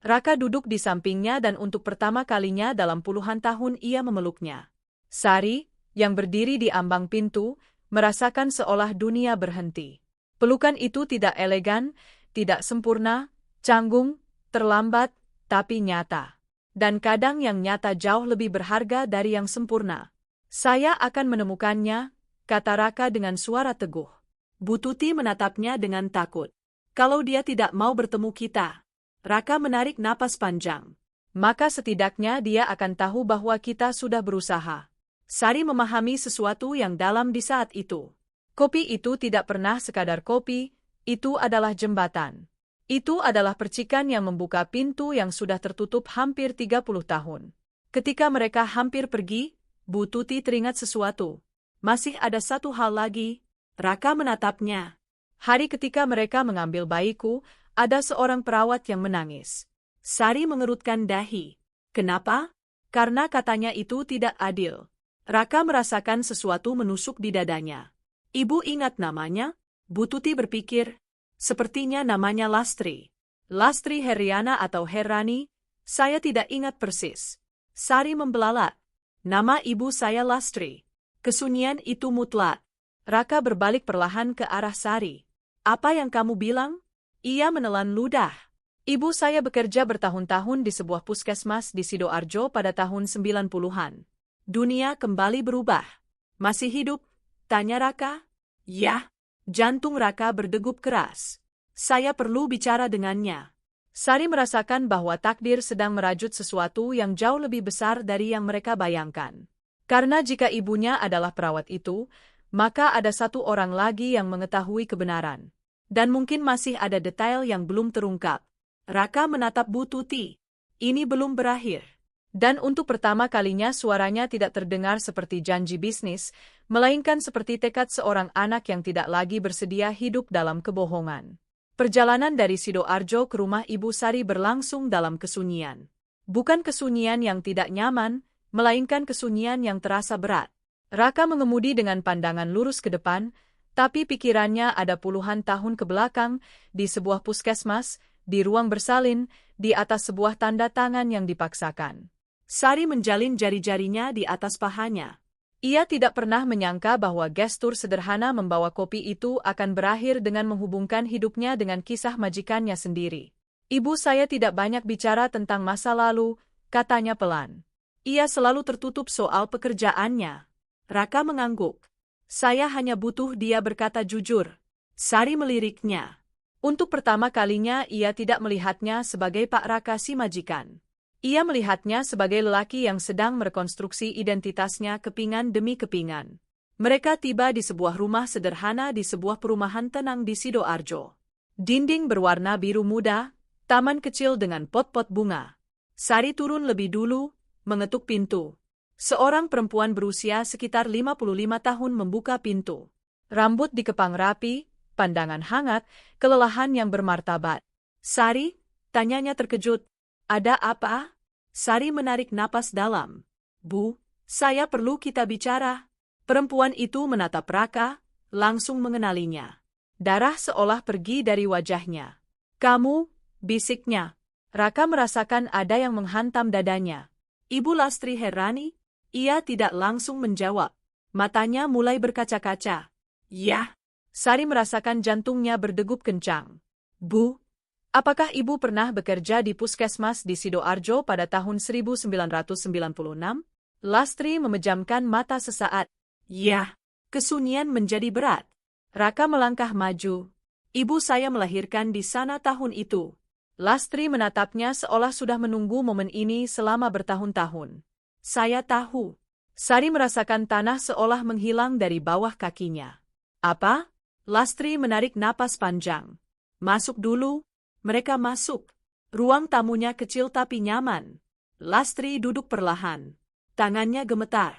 Raka duduk di sampingnya dan untuk pertama kalinya dalam puluhan tahun ia memeluknya. Sari, yang berdiri di ambang pintu, merasakan seolah dunia berhenti. Pelukan itu tidak elegan, tidak sempurna, canggung, terlambat, tapi nyata. Dan kadang yang nyata jauh lebih berharga dari yang sempurna. Saya akan menemukannya, kata Raka dengan suara teguh. Bu Tuti menatapnya dengan takut. Kalau dia tidak mau bertemu kita. Raka menarik napas panjang. Maka setidaknya dia akan tahu bahwa kita sudah berusaha. Sari memahami sesuatu yang dalam di saat itu. Kopi itu tidak pernah sekadar kopi, itu adalah jembatan. Itu adalah percikan yang membuka pintu yang sudah tertutup hampir 30 tahun. Ketika mereka hampir pergi, Bu Tuti teringat sesuatu. Masih ada satu hal lagi. Raka menatapnya. Hari ketika mereka mengambil bayiku, ada seorang perawat yang menangis. Sari mengerutkan dahi. Kenapa? Karena katanya itu tidak adil. Raka merasakan sesuatu menusuk di dadanya. Ibu ingat namanya? Bu Tuti berpikir. Sepertinya namanya Lastri. Lastri Heriana atau Herani? Saya tidak ingat persis. Sari membelalak. Nama ibu saya Lastri. Kesunyian itu mutlak. Raka berbalik perlahan ke arah Sari. Apa yang kamu bilang? Ia menelan ludah. Ibu saya bekerja bertahun-tahun di sebuah puskesmas di Sidoarjo pada tahun 90-an. Dunia kembali berubah. Masih hidup? Tanya Raka. Ya. Jantung Raka berdegup keras. Saya perlu bicara dengannya. Sari merasakan bahwa takdir sedang merajut sesuatu yang jauh lebih besar dari yang mereka bayangkan. Karena jika ibunya adalah perawat itu, maka ada satu orang lagi yang mengetahui kebenaran. Dan mungkin masih ada detail yang belum terungkap. Raka menatap Bu Tuti. Ini belum berakhir. Dan untuk pertama kalinya suaranya tidak terdengar seperti janji bisnis, melainkan seperti tekad seorang anak yang tidak lagi bersedia hidup dalam kebohongan. Perjalanan dari Sidoarjo ke rumah Ibu Sari berlangsung dalam kesunyian. Bukan kesunyian yang tidak nyaman, melainkan kesunyian yang terasa berat. Raka mengemudi dengan pandangan lurus ke depan, tapi pikirannya ada puluhan tahun ke belakang, di sebuah puskesmas, di ruang bersalin, di atas sebuah tanda tangan yang dipaksakan. Sari menjalin jari-jarinya di atas pahanya. Ia tidak pernah menyangka bahwa gestur sederhana membawa kopi itu akan berakhir dengan menghubungkan hidupnya dengan kisah majikannya sendiri. Ibu saya tidak banyak bicara tentang masa lalu, katanya pelan. Ia selalu tertutup soal pekerjaannya. Raka mengangguk. Saya hanya butuh dia berkata jujur. Sari meliriknya. Untuk pertama kalinya ia tidak melihatnya sebagai Pak Raka si majikan. Ia melihatnya sebagai lelaki yang sedang merekonstruksi identitasnya kepingan demi kepingan. Mereka tiba di sebuah rumah sederhana di sebuah perumahan tenang di Sidoarjo. Dinding berwarna biru muda, taman kecil dengan pot-pot bunga. Sari turun lebih dulu, mengetuk pintu. Seorang perempuan berusia sekitar 55 tahun membuka pintu. Rambut dikepang rapi, pandangan hangat, kelelahan yang bermartabat. Sari, tanyanya terkejut. Ada apa? Sari menarik napas dalam. Bu, saya perlu kita bicara. Perempuan itu menatap Raka, langsung mengenalinya. Darah seolah pergi dari wajahnya. Kamu, bisiknya. Raka merasakan ada yang menghantam dadanya. Ibu Lastri Herani? Ia tidak langsung menjawab. Matanya mulai berkaca-kaca. Ya. Sari merasakan jantungnya berdegup kencang. Bu, apakah ibu pernah bekerja di puskesmas di Sidoarjo pada tahun 1996? Lastri memejamkan mata sesaat. Ya. Kesunyian menjadi berat. Raka melangkah maju. Ibu saya melahirkan di sana tahun itu. Lastri menatapnya seolah sudah menunggu momen ini selama bertahun-tahun. Saya tahu. Sari merasakan tanah seolah menghilang dari bawah kakinya. Apa? Lastri menarik napas panjang. Masuk dulu. Mereka masuk. Ruang tamunya kecil tapi nyaman. Lastri duduk perlahan. Tangannya gemetar.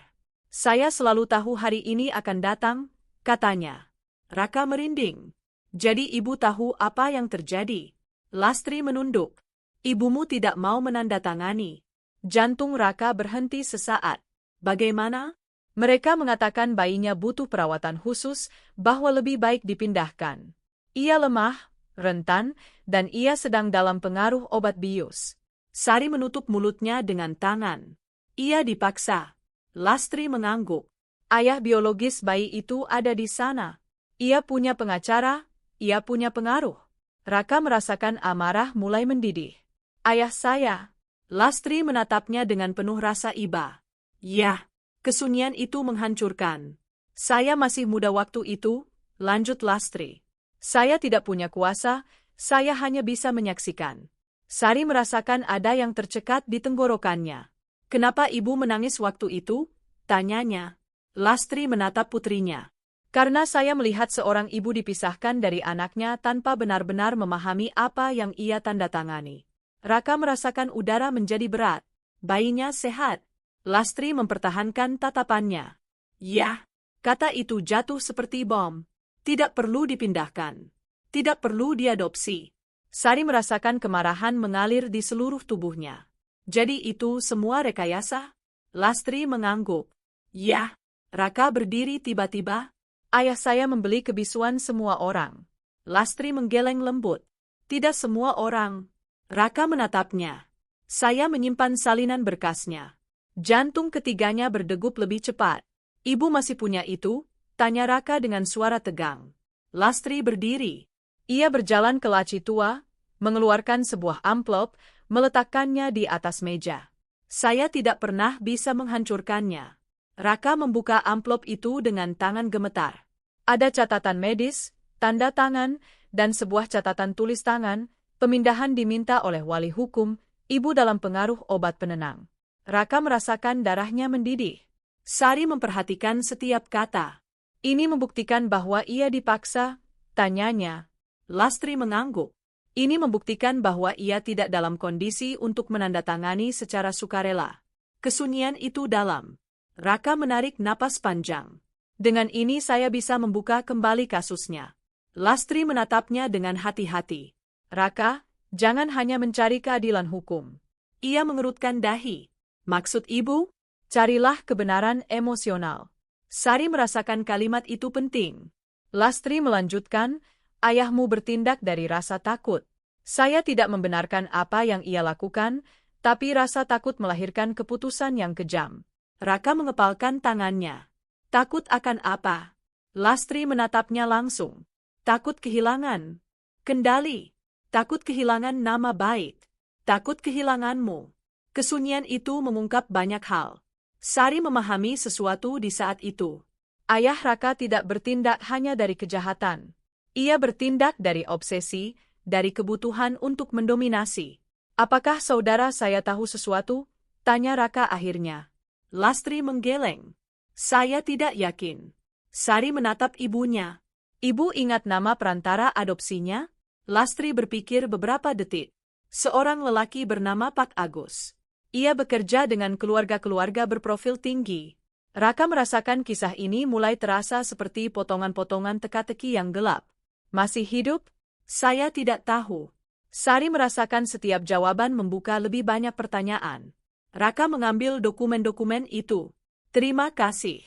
Saya selalu tahu hari ini akan datang, katanya. Raka merinding. Jadi ibu tahu apa yang terjadi? Lastri menunduk. Ibumu tidak mau menandatangani. Jantung Raka berhenti sesaat. Bagaimana? Mereka mengatakan bayinya butuh perawatan khusus, bahwa lebih baik dipindahkan. Ia lemah, rentan, dan ia sedang dalam pengaruh obat bius. Sari menutup mulutnya dengan tangan. Ia dipaksa. Lastri mengangguk. Ayah biologis bayi itu ada di sana. Ia punya pengacara, ia punya pengaruh. Raka merasakan amarah mulai mendidih. Ayah saya. Lastri menatapnya dengan penuh rasa iba. Ya, kesunyian itu menghancurkan. Saya masih muda waktu itu, lanjut Lastri. Saya tidak punya kuasa, saya hanya bisa menyaksikan. Sari merasakan ada yang tercekat di tenggorokannya. Kenapa ibu menangis waktu itu? Tanyanya. Lastri menatap putrinya. Karena saya melihat seorang ibu dipisahkan dari anaknya tanpa benar-benar memahami apa yang ia tanda tangani. Raka merasakan udara menjadi berat. Bayinya sehat. Lastri mempertahankan tatapannya. Ya, kata itu jatuh seperti bom. Tidak perlu dipindahkan. Tidak perlu diadopsi. Sari merasakan kemarahan mengalir di seluruh tubuhnya. Jadi itu semua rekayasa? Lastri mengangguk. Ya. Raka berdiri tiba-tiba. Ayah saya membeli kebisuan semua orang. Lastri menggeleng lembut. Tidak semua orang. Raka menatapnya. Saya menyimpan salinan berkasnya. Jantung ketiganya berdegup lebih cepat. Ibu masih punya itu? Tanya Raka dengan suara tegang. Lastri berdiri. Ia berjalan ke laci tua, mengeluarkan sebuah amplop, meletakkannya di atas meja. Saya tidak pernah bisa menghancurkannya. Raka membuka amplop itu dengan tangan gemetar. Ada catatan medis, tanda tangan, dan sebuah catatan tulis tangan. Pemindahan diminta oleh wali hukum, ibu dalam pengaruh obat penenang. Raka merasakan darahnya mendidih. Sari memperhatikan setiap kata. Ini membuktikan bahwa ia dipaksa, tanyanya. Lastri mengangguk. Ini membuktikan bahwa ia tidak dalam kondisi untuk menandatangani secara sukarela. Kesunyian itu dalam. Raka menarik napas panjang. Dengan ini saya bisa membuka kembali kasusnya. Lastri menatapnya dengan hati-hati. Raka, jangan hanya mencari keadilan hukum. Ia mengerutkan dahi. Maksud ibu? Carilah kebenaran emosional. Sari merasakan kalimat itu penting. Lastri melanjutkan, ayahmu bertindak dari rasa takut. Saya tidak membenarkan apa yang ia lakukan, tapi rasa takut melahirkan keputusan yang kejam. Raka mengepalkan tangannya. Takut akan apa? Lastri menatapnya langsung. Takut kehilangan kendali. Takut kehilangan nama baik. Takut kehilanganmu. Kesunyian itu mengungkap banyak hal. Sari memahami sesuatu di saat itu. Ayah Raka tidak bertindak hanya dari kejahatan. Ia bertindak dari obsesi, dari kebutuhan untuk mendominasi. Apakah saudara saya tahu sesuatu? Tanya Raka akhirnya. Lastri menggeleng. Saya tidak yakin. Sari menatap ibunya. Ibu ingat nama perantara adopsinya? Lastri berpikir beberapa detik. Seorang lelaki bernama Pak Agus. Ia bekerja dengan keluarga-keluarga berprofil tinggi. Raka merasakan kisah ini mulai terasa seperti potongan-potongan teka-teki yang gelap. Masih hidup? Saya tidak tahu. Sari merasakan setiap jawaban membuka lebih banyak pertanyaan. Raka mengambil dokumen-dokumen itu. Terima kasih.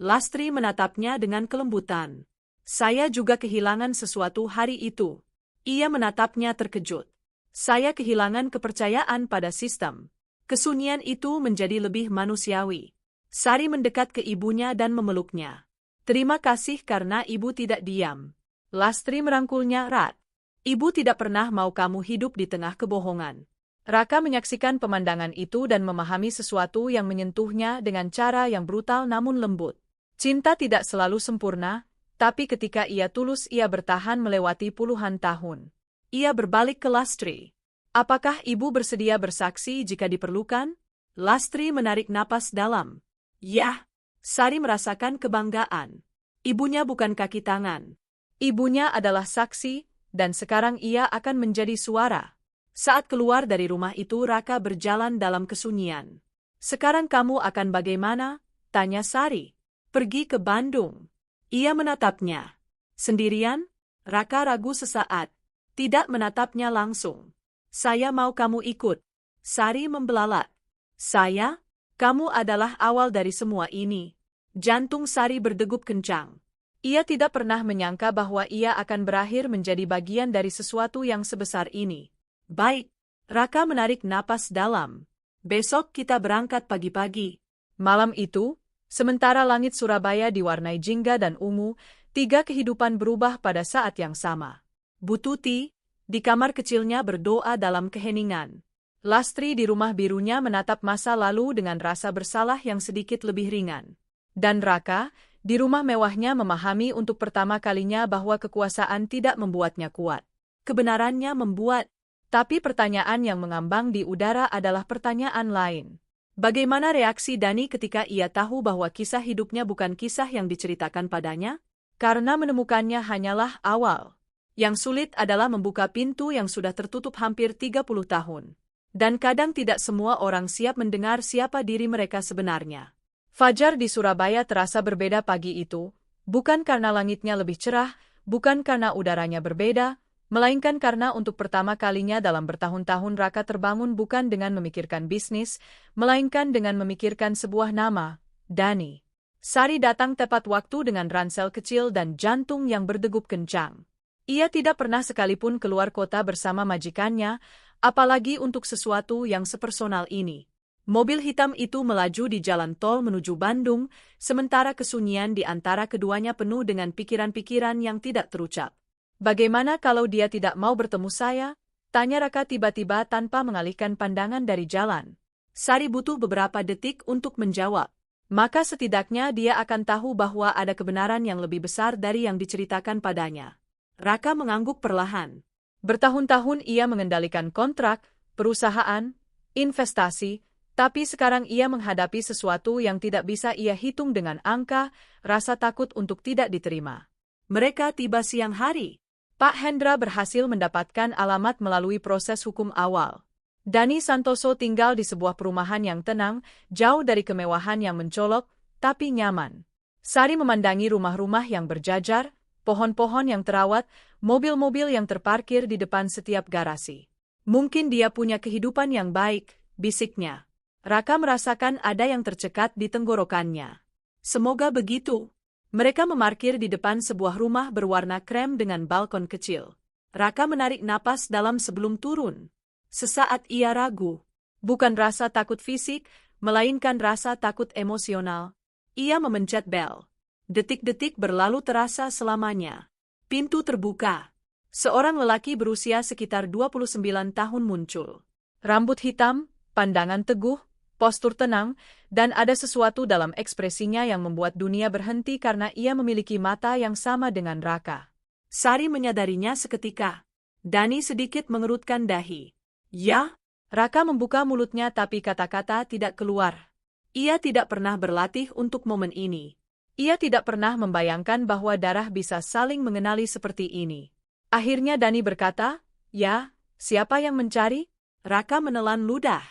Lastri menatapnya dengan kelembutan. Saya juga kehilangan sesuatu hari itu. Ia menatapnya terkejut. Saya kehilangan kepercayaan pada sistem. Kesunyian itu menjadi lebih manusiawi. Sari mendekat ke ibunya dan memeluknya. Terima kasih karena ibu tidak diam. Lastri merangkulnya erat. Ibu tidak pernah mau kamu hidup di tengah kebohongan. Raka menyaksikan pemandangan itu dan memahami sesuatu yang menyentuhnya dengan cara yang brutal namun lembut. Cinta tidak selalu sempurna, tapi ketika ia tulus ia bertahan melewati puluhan tahun. Ia berbalik ke Lastri. Apakah ibu bersedia bersaksi jika diperlukan? Lastri menarik napas dalam. Ya. Sari merasakan kebanggaan. Ibunya bukan kaki tangan. Ibunya adalah saksi, dan sekarang ia akan menjadi suara. Saat keluar dari rumah itu Raka berjalan dalam kesunyian. Sekarang kamu akan bagaimana? Tanya Sari. Pergi ke Bandung. Ia menatapnya. Sendirian? Raka ragu sesaat. Tidak menatapnya langsung. Saya mau kamu ikut. Sari membelalak. Saya? Kamu adalah awal dari semua ini. Jantung Sari berdegup kencang. Ia tidak pernah menyangka bahwa ia akan berakhir menjadi bagian dari sesuatu yang sebesar ini. Baik, Raka menarik napas dalam. Besok kita berangkat pagi-pagi. Malam itu, sementara langit Surabaya diwarnai jingga dan ungu, tiga kehidupan berubah pada saat yang sama. Bu Tuti, di kamar kecilnya berdoa dalam keheningan. Lastri di rumah birunya menatap masa lalu dengan rasa bersalah yang sedikit lebih ringan. Dan Raka, di rumah mewahnya memahami untuk pertama kalinya bahwa kekuasaan tidak membuatnya kuat. Kebenarannya membuat. Tapi pertanyaan yang mengambang di udara adalah pertanyaan lain. Bagaimana reaksi Dani ketika ia tahu bahwa kisah hidupnya bukan kisah yang diceritakan padanya? Karena menemukannya hanyalah awal. Yang sulit adalah membuka pintu yang sudah tertutup hampir 30 tahun. Dan kadang tidak semua orang siap mendengar siapa diri mereka sebenarnya. Fajar di Surabaya terasa berbeda pagi itu, bukan karena langitnya lebih cerah, bukan karena udaranya berbeda, melainkan karena untuk pertama kalinya dalam bertahun-tahun Raka terbangun bukan dengan memikirkan bisnis, melainkan dengan memikirkan sebuah nama, Dani. Sari datang tepat waktu dengan ransel kecil dan jantung yang berdegup kencang. Ia tidak pernah sekalipun keluar kota bersama majikannya, apalagi untuk sesuatu yang sepersonal ini. Mobil hitam itu melaju di jalan tol menuju Bandung, sementara kesunyian di antara keduanya penuh dengan pikiran-pikiran yang tidak terucap. Bagaimana kalau dia tidak mau bertemu saya? Tanya Raka tiba-tiba tanpa mengalihkan pandangan dari jalan. Sari butuh beberapa detik untuk menjawab. Maka setidaknya dia akan tahu bahwa ada kebenaran yang lebih besar dari yang diceritakan padanya. Raka mengangguk perlahan. Bertahun-tahun ia mengendalikan kontrak, perusahaan, investasi, tapi sekarang ia menghadapi sesuatu yang tidak bisa ia hitung dengan angka, rasa takut untuk tidak diterima. Mereka tiba siang hari. Pak Hendra berhasil mendapatkan alamat melalui proses hukum awal. Dani Santoso tinggal di sebuah perumahan yang tenang, jauh dari kemewahan yang mencolok, tapi nyaman. Sari memandangi rumah-rumah yang berjajar, pohon-pohon yang terawat, mobil-mobil yang terparkir di depan setiap garasi. Mungkin dia punya kehidupan yang baik, bisiknya. Raka merasakan ada yang tercekat di tenggorokannya. Semoga begitu. Mereka memarkir di depan sebuah rumah berwarna krem dengan balkon kecil. Raka menarik napas dalam sebelum turun. Sesaat ia ragu. Bukan rasa takut fisik, melainkan rasa takut emosional. Ia memencet bel. Detik-detik berlalu terasa selamanya. Pintu terbuka. Seorang lelaki berusia sekitar 29 tahun muncul. Rambut hitam, pandangan teguh, postur tenang, dan ada sesuatu dalam ekspresinya yang membuat dunia berhenti karena ia memiliki mata yang sama dengan Raka. Sari menyadarinya seketika. Dani sedikit mengerutkan dahi. Ya? Raka membuka mulutnya tapi kata-kata tidak keluar. Ia tidak pernah berlatih untuk momen ini. Ia tidak pernah membayangkan bahwa darah bisa saling mengenali seperti ini. Akhirnya Dani berkata, "Ya, siapa yang mencari?" Raka menelan ludah.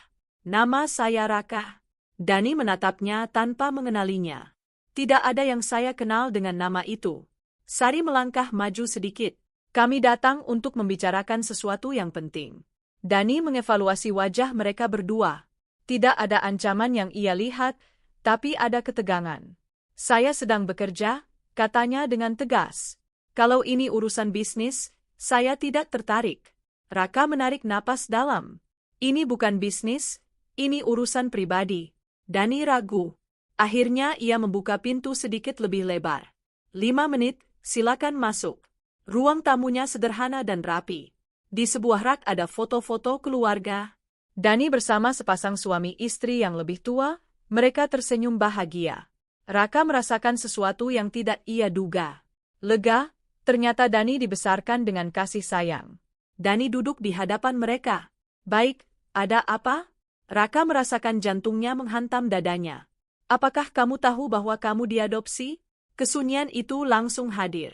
"Nama saya Raka." Dani menatapnya tanpa mengenalinya. "Tidak ada yang saya kenal dengan nama itu." Sari melangkah maju sedikit. "Kami datang untuk membicarakan sesuatu yang penting." Dani mengevaluasi wajah mereka berdua. Tidak ada ancaman yang ia lihat, tapi ada ketegangan. "Saya sedang bekerja," katanya dengan tegas. "Kalau ini urusan bisnis, saya tidak tertarik." Raka menarik napas dalam. "Ini bukan bisnis, ini urusan pribadi." Dani ragu. Akhirnya ia membuka pintu sedikit lebih lebar. 5 menit, silakan masuk. Ruang tamunya sederhana dan rapi. Di sebuah rak ada foto-foto keluarga. Dani bersama sepasang suami istri yang lebih tua, mereka tersenyum bahagia. Raka merasakan sesuatu yang tidak ia duga. Lega, ternyata Dani dibesarkan dengan kasih sayang. Dani duduk di hadapan mereka. "Baik, ada apa?" Raka merasakan jantungnya menghantam dadanya. "Apakah kamu tahu bahwa kamu diadopsi?" Kesunyian itu langsung hadir.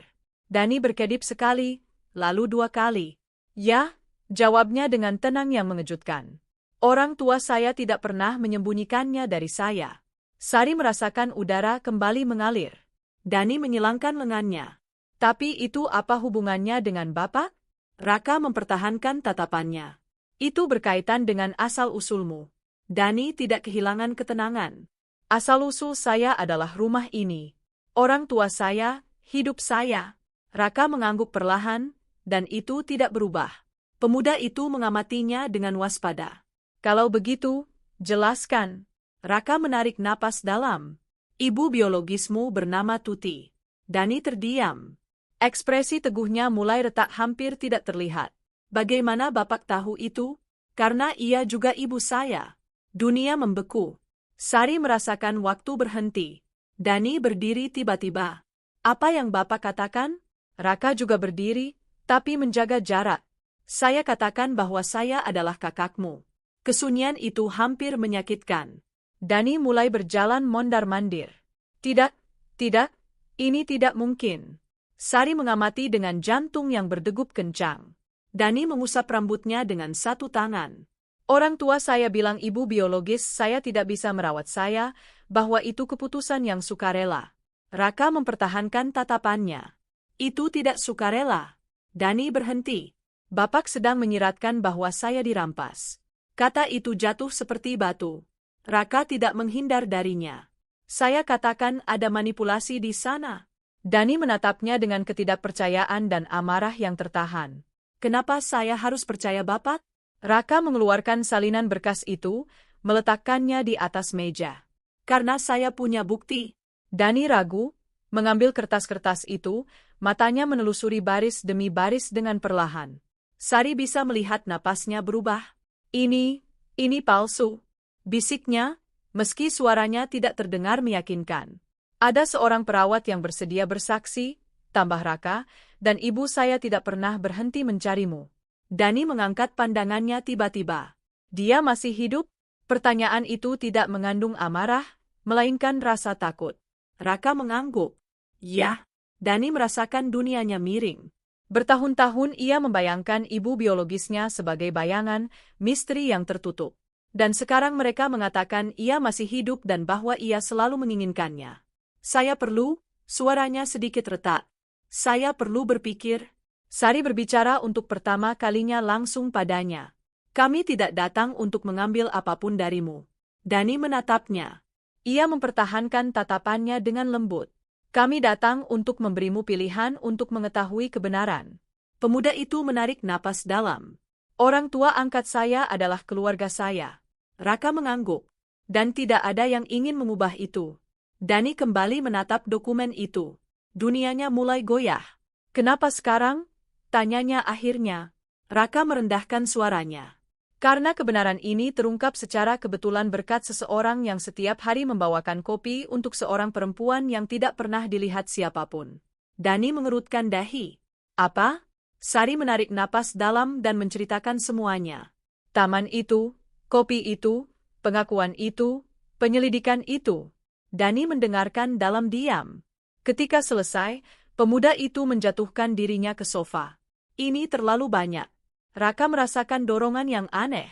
Dani berkedip sekali, lalu 2 kali. "Ya," jawabnya dengan tenang yang mengejutkan. "Orang tua saya tidak pernah menyembunyikannya dari saya." Sari merasakan udara kembali mengalir. Dani menyilangkan lengannya. "Tapi itu apa hubungannya dengan Bapak?" Raka mempertahankan tatapannya. "Itu berkaitan dengan asal-usulmu." Dani tidak kehilangan ketenangan. Asal-usul saya adalah rumah ini. Orang tua saya, hidup saya. Raka mengangguk perlahan, dan itu tidak berubah. Pemuda itu mengamatinya dengan waspada. Kalau begitu, jelaskan. Raka menarik napas dalam. Ibu biologismu bernama Tuti. Dani terdiam. Ekspresi teguhnya mulai retak hampir tidak terlihat. Bagaimana Bapak tahu itu? Karena ia juga ibu saya. Dunia membeku. Sari merasakan waktu berhenti. Dani berdiri tiba-tiba. Apa yang Bapak katakan? Raka juga berdiri, tapi menjaga jarak. Saya katakan bahwa saya adalah kakakmu. Kesunyian itu hampir menyakitkan. Dani mulai berjalan mondar-mandir. Tidak, tidak, ini tidak mungkin. Sari mengamati dengan jantung yang berdegup kencang. Dani mengusap rambutnya dengan satu tangan. Orang tua saya bilang ibu biologis saya tidak bisa merawat saya, bahwa itu keputusan yang sukarela. Raka mempertahankan tatapannya. Itu tidak sukarela. Dani berhenti. Bapak sedang menyiratkan bahwa saya dirampas. Kata itu jatuh seperti batu. Raka tidak menghindar darinya. Saya katakan ada manipulasi di sana. Dani menatapnya dengan ketidakpercayaan dan amarah yang tertahan. Kenapa saya harus percaya Bapak? Raka mengeluarkan salinan berkas itu, meletakkannya di atas meja. Karena saya punya bukti. Dani ragu, mengambil kertas-kertas itu, matanya menelusuri baris demi baris dengan perlahan. Sari bisa melihat napasnya berubah. Ini palsu. Bisiknya, meski suaranya tidak terdengar meyakinkan. Ada seorang perawat yang bersedia bersaksi, tambah Raka, dan ibu saya tidak pernah berhenti mencarimu. Dani mengangkat pandangannya tiba-tiba. Dia masih hidup? Pertanyaan itu tidak mengandung amarah, melainkan rasa takut. Raka mengangguk. Ya. Dani merasakan dunianya miring. Bertahun-tahun ia membayangkan ibu biologisnya sebagai bayangan, misteri yang tertutup. Dan sekarang mereka mengatakan ia masih hidup dan bahwa ia selalu menginginkannya. Saya perlu, suaranya sedikit retak. Saya perlu berpikir. Sari berbicara untuk pertama kalinya langsung padanya. Kami tidak datang untuk mengambil apapun darimu. Dani menatapnya. Ia mempertahankan tatapannya dengan lembut. Kami datang untuk memberimu pilihan untuk mengetahui kebenaran. Pemuda itu menarik napas dalam. Orang tua angkat saya adalah keluarga saya. Raka mengangguk. Dan tidak ada yang ingin mengubah itu. Dani kembali menatap dokumen itu. Dunianya mulai goyah. Kenapa sekarang? Tanyanya akhirnya. Raka merendahkan suaranya. Karena kebenaran ini terungkap secara kebetulan berkat seseorang yang setiap hari membawakan kopi untuk seorang perempuan yang tidak pernah dilihat siapapun. Dani mengerutkan dahi. Apa? Sari menarik napas dalam dan menceritakan semuanya. Taman itu, kopi itu, pengakuan itu, penyelidikan itu. Dani mendengarkan dalam diam. Ketika selesai, pemuda itu menjatuhkan dirinya ke sofa. Ini terlalu banyak. Raka merasakan dorongan yang aneh.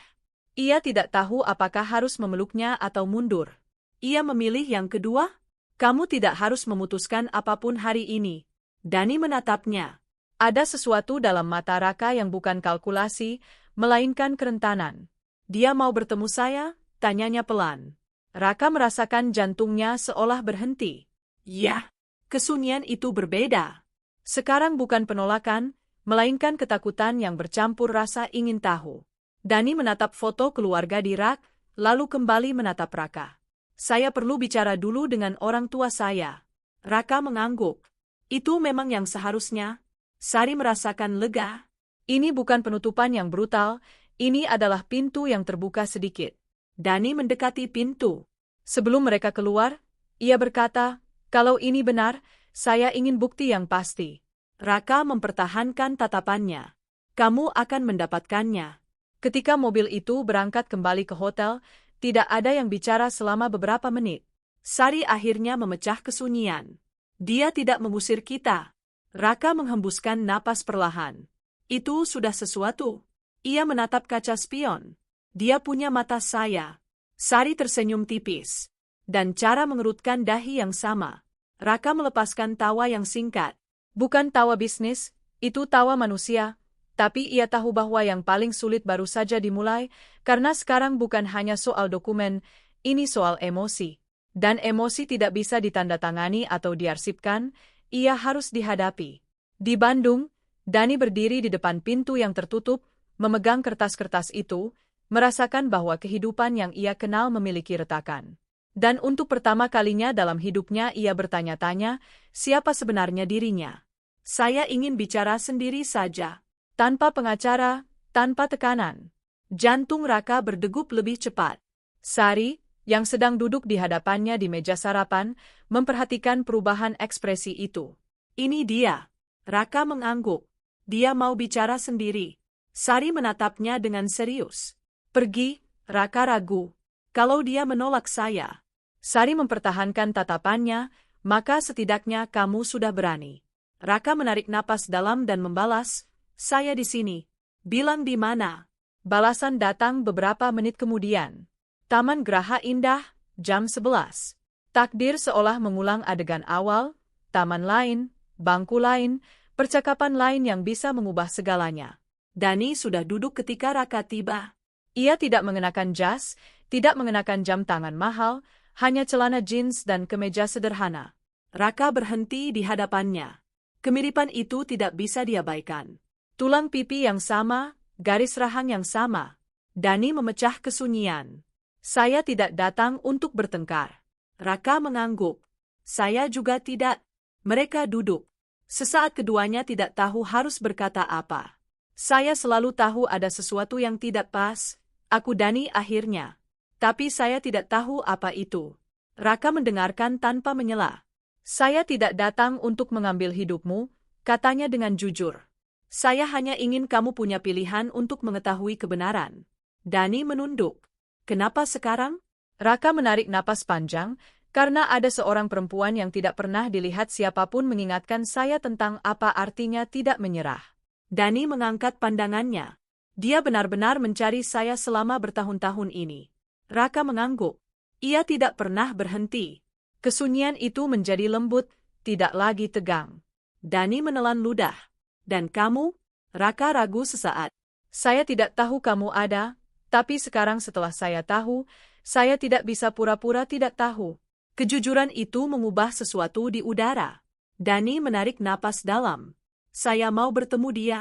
Ia tidak tahu apakah harus memeluknya atau mundur. Ia memilih yang kedua. Kamu tidak harus memutuskan apapun hari ini. Dani menatapnya. Ada sesuatu dalam mata Raka yang bukan kalkulasi, melainkan kerentanan. Dia mau bertemu saya? Tanyanya pelan. Raka merasakan jantungnya seolah berhenti. Ya. Kesunyian itu berbeda. Sekarang bukan penolakan, melainkan ketakutan yang bercampur rasa ingin tahu. Dani menatap foto keluarga di rak, lalu kembali menatap Raka. Saya perlu bicara dulu dengan orang tua saya. Raka mengangguk. Itu memang yang seharusnya. Sari merasakan lega. Ini bukan penutupan yang brutal, ini adalah pintu yang terbuka sedikit. Dani mendekati pintu. Sebelum mereka keluar, ia berkata, kalau ini benar, saya ingin bukti yang pasti. Raka mempertahankan tatapannya. Kamu akan mendapatkannya. Ketika mobil itu berangkat kembali ke hotel, tidak ada yang bicara selama beberapa menit. Sari akhirnya memecah kesunyian. Dia tidak mengusir kita. Raka menghembuskan napas perlahan. Itu sudah sesuatu. Ia menatap kaca spion. Dia punya mata saya. Sari tersenyum tipis. Dan cara mengerutkan dahi yang sama. Raka melepaskan tawa yang singkat. Bukan tawa bisnis, itu tawa manusia. Tapi ia tahu bahwa yang paling sulit baru saja dimulai, karena sekarang bukan hanya soal dokumen, ini soal emosi. Dan emosi tidak bisa ditandatangani atau diarsipkan, ia harus dihadapi. Di Bandung, Dani berdiri di depan pintu yang tertutup, memegang kertas-kertas itu, merasakan bahwa kehidupan yang ia kenal memiliki retakan. Dan untuk pertama kalinya dalam hidupnya ia bertanya-tanya, siapa sebenarnya dirinya? Saya ingin bicara sendiri saja, tanpa pengacara, tanpa tekanan. Jantung Raka berdegup lebih cepat. Sari, yang sedang duduk di hadapannya di meja sarapan, memperhatikan perubahan ekspresi itu. Ini dia. Raka mengangguk. Dia mau bicara sendiri. Sari menatapnya dengan serius. Pergi, Raka ragu. Kalau dia menolak saya. Sari mempertahankan tatapannya, maka setidaknya kamu sudah berani. Raka menarik napas dalam dan membalas, saya di sini. Bilang di mana? Balasan datang beberapa menit kemudian. Taman Graha Indah, jam 11. Takdir seolah mengulang adegan awal, taman lain, bangku lain, percakapan lain yang bisa mengubah segalanya. Dani sudah duduk ketika Raka tiba. Ia tidak mengenakan jas, tidak mengenakan jam tangan mahal, hanya celana jeans dan kemeja sederhana. Raka berhenti di hadapannya. Kemiripan itu tidak bisa diabaikan. Tulang pipi yang sama, garis rahang yang sama. Dani memecah kesunyian. Saya tidak datang untuk bertengkar. Raka mengangguk. Saya juga tidak. Mereka duduk. Sesaat keduanya tidak tahu harus berkata apa. Saya selalu tahu ada sesuatu yang tidak pas. Aku Dani akhirnya. Tapi saya tidak tahu apa itu. Raka mendengarkan tanpa menyela. Saya tidak datang untuk mengambil hidupmu, katanya dengan jujur. Saya hanya ingin kamu punya pilihan untuk mengetahui kebenaran. Dani menunduk. Kenapa sekarang? Raka menarik napas panjang, karena ada seorang perempuan yang tidak pernah dilihat siapapun mengingatkan saya tentang apa artinya tidak menyerah. Dani mengangkat pandangannya. Dia benar-benar mencari saya selama bertahun-tahun ini. Raka mengangguk. Ia tidak pernah berhenti. Kesunyian itu menjadi lembut, tidak lagi tegang. Dani menelan ludah. Dan kamu? Raka ragu sesaat. Saya tidak tahu kamu ada, tapi sekarang setelah saya tahu, saya tidak bisa pura-pura tidak tahu. Kejujuran itu mengubah sesuatu di udara. Dani menarik napas dalam. Saya mau bertemu dia.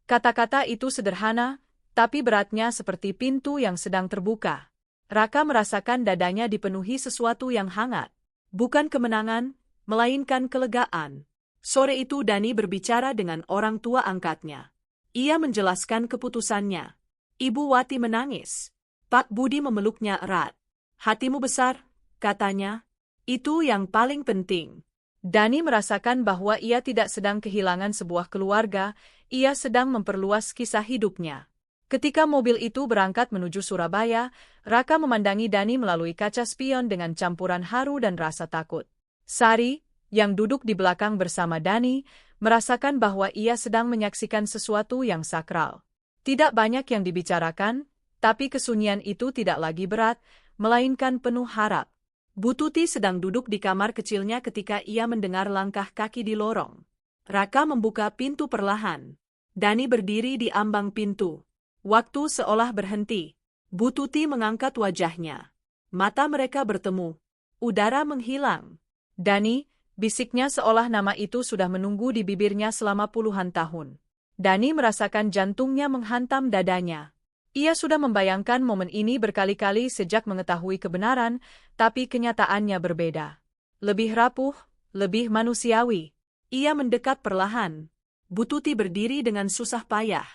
Kata-kata itu sederhana, tapi beratnya seperti pintu yang sedang terbuka. Raka merasakan dadanya dipenuhi sesuatu yang hangat. Bukan kemenangan, melainkan kelegaan. Sore itu Dani berbicara dengan orang tua angkatnya. Ia menjelaskan keputusannya. Ibu Wati menangis. Pak Budi memeluknya erat. Hatimu besar, katanya. Itu yang paling penting. Dani merasakan bahwa ia tidak sedang kehilangan sebuah keluarga, ia sedang memperluas kisah hidupnya. Ketika mobil itu berangkat menuju Surabaya, Raka memandangi Dani melalui kaca spion dengan campuran haru dan rasa takut. Sari, yang duduk di belakang bersama Dani, merasakan bahwa ia sedang menyaksikan sesuatu yang sakral. Tidak banyak yang dibicarakan, tapi kesunyian itu tidak lagi berat, melainkan penuh harap. Bu Tuti sedang duduk di kamar kecilnya ketika ia mendengar langkah kaki di lorong. Raka membuka pintu perlahan. Dani berdiri di ambang pintu. Waktu seolah berhenti. Bu Tuti mengangkat wajahnya. Mata mereka bertemu. Udara menghilang. Dani, bisiknya seolah nama itu sudah menunggu di bibirnya selama puluhan tahun. Dani merasakan jantungnya menghantam dadanya. Ia sudah membayangkan momen ini berkali-kali sejak mengetahui kebenaran, tapi kenyataannya berbeda. Lebih rapuh, lebih manusiawi. Ia mendekat perlahan. Bu Tuti berdiri dengan susah payah.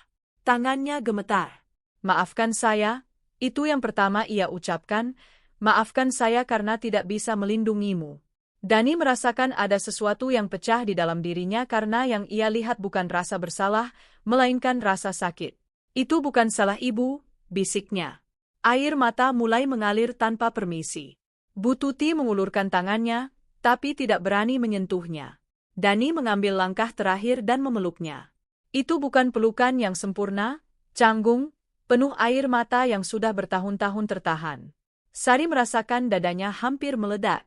Tangannya gemetar. Maafkan saya, itu yang pertama ia ucapkan, maafkan saya karena tidak bisa melindungimu. Dani merasakan ada sesuatu yang pecah di dalam dirinya karena yang ia lihat bukan rasa bersalah, melainkan rasa sakit. Itu bukan salah ibu, bisiknya. Air mata mulai mengalir tanpa permisi. Bu Tuti mengulurkan tangannya, tapi tidak berani menyentuhnya. Dani mengambil langkah terakhir dan memeluknya. Itu bukan pelukan yang sempurna, canggung, penuh air mata yang sudah bertahun-tahun tertahan. Sari merasakan dadanya hampir meledak.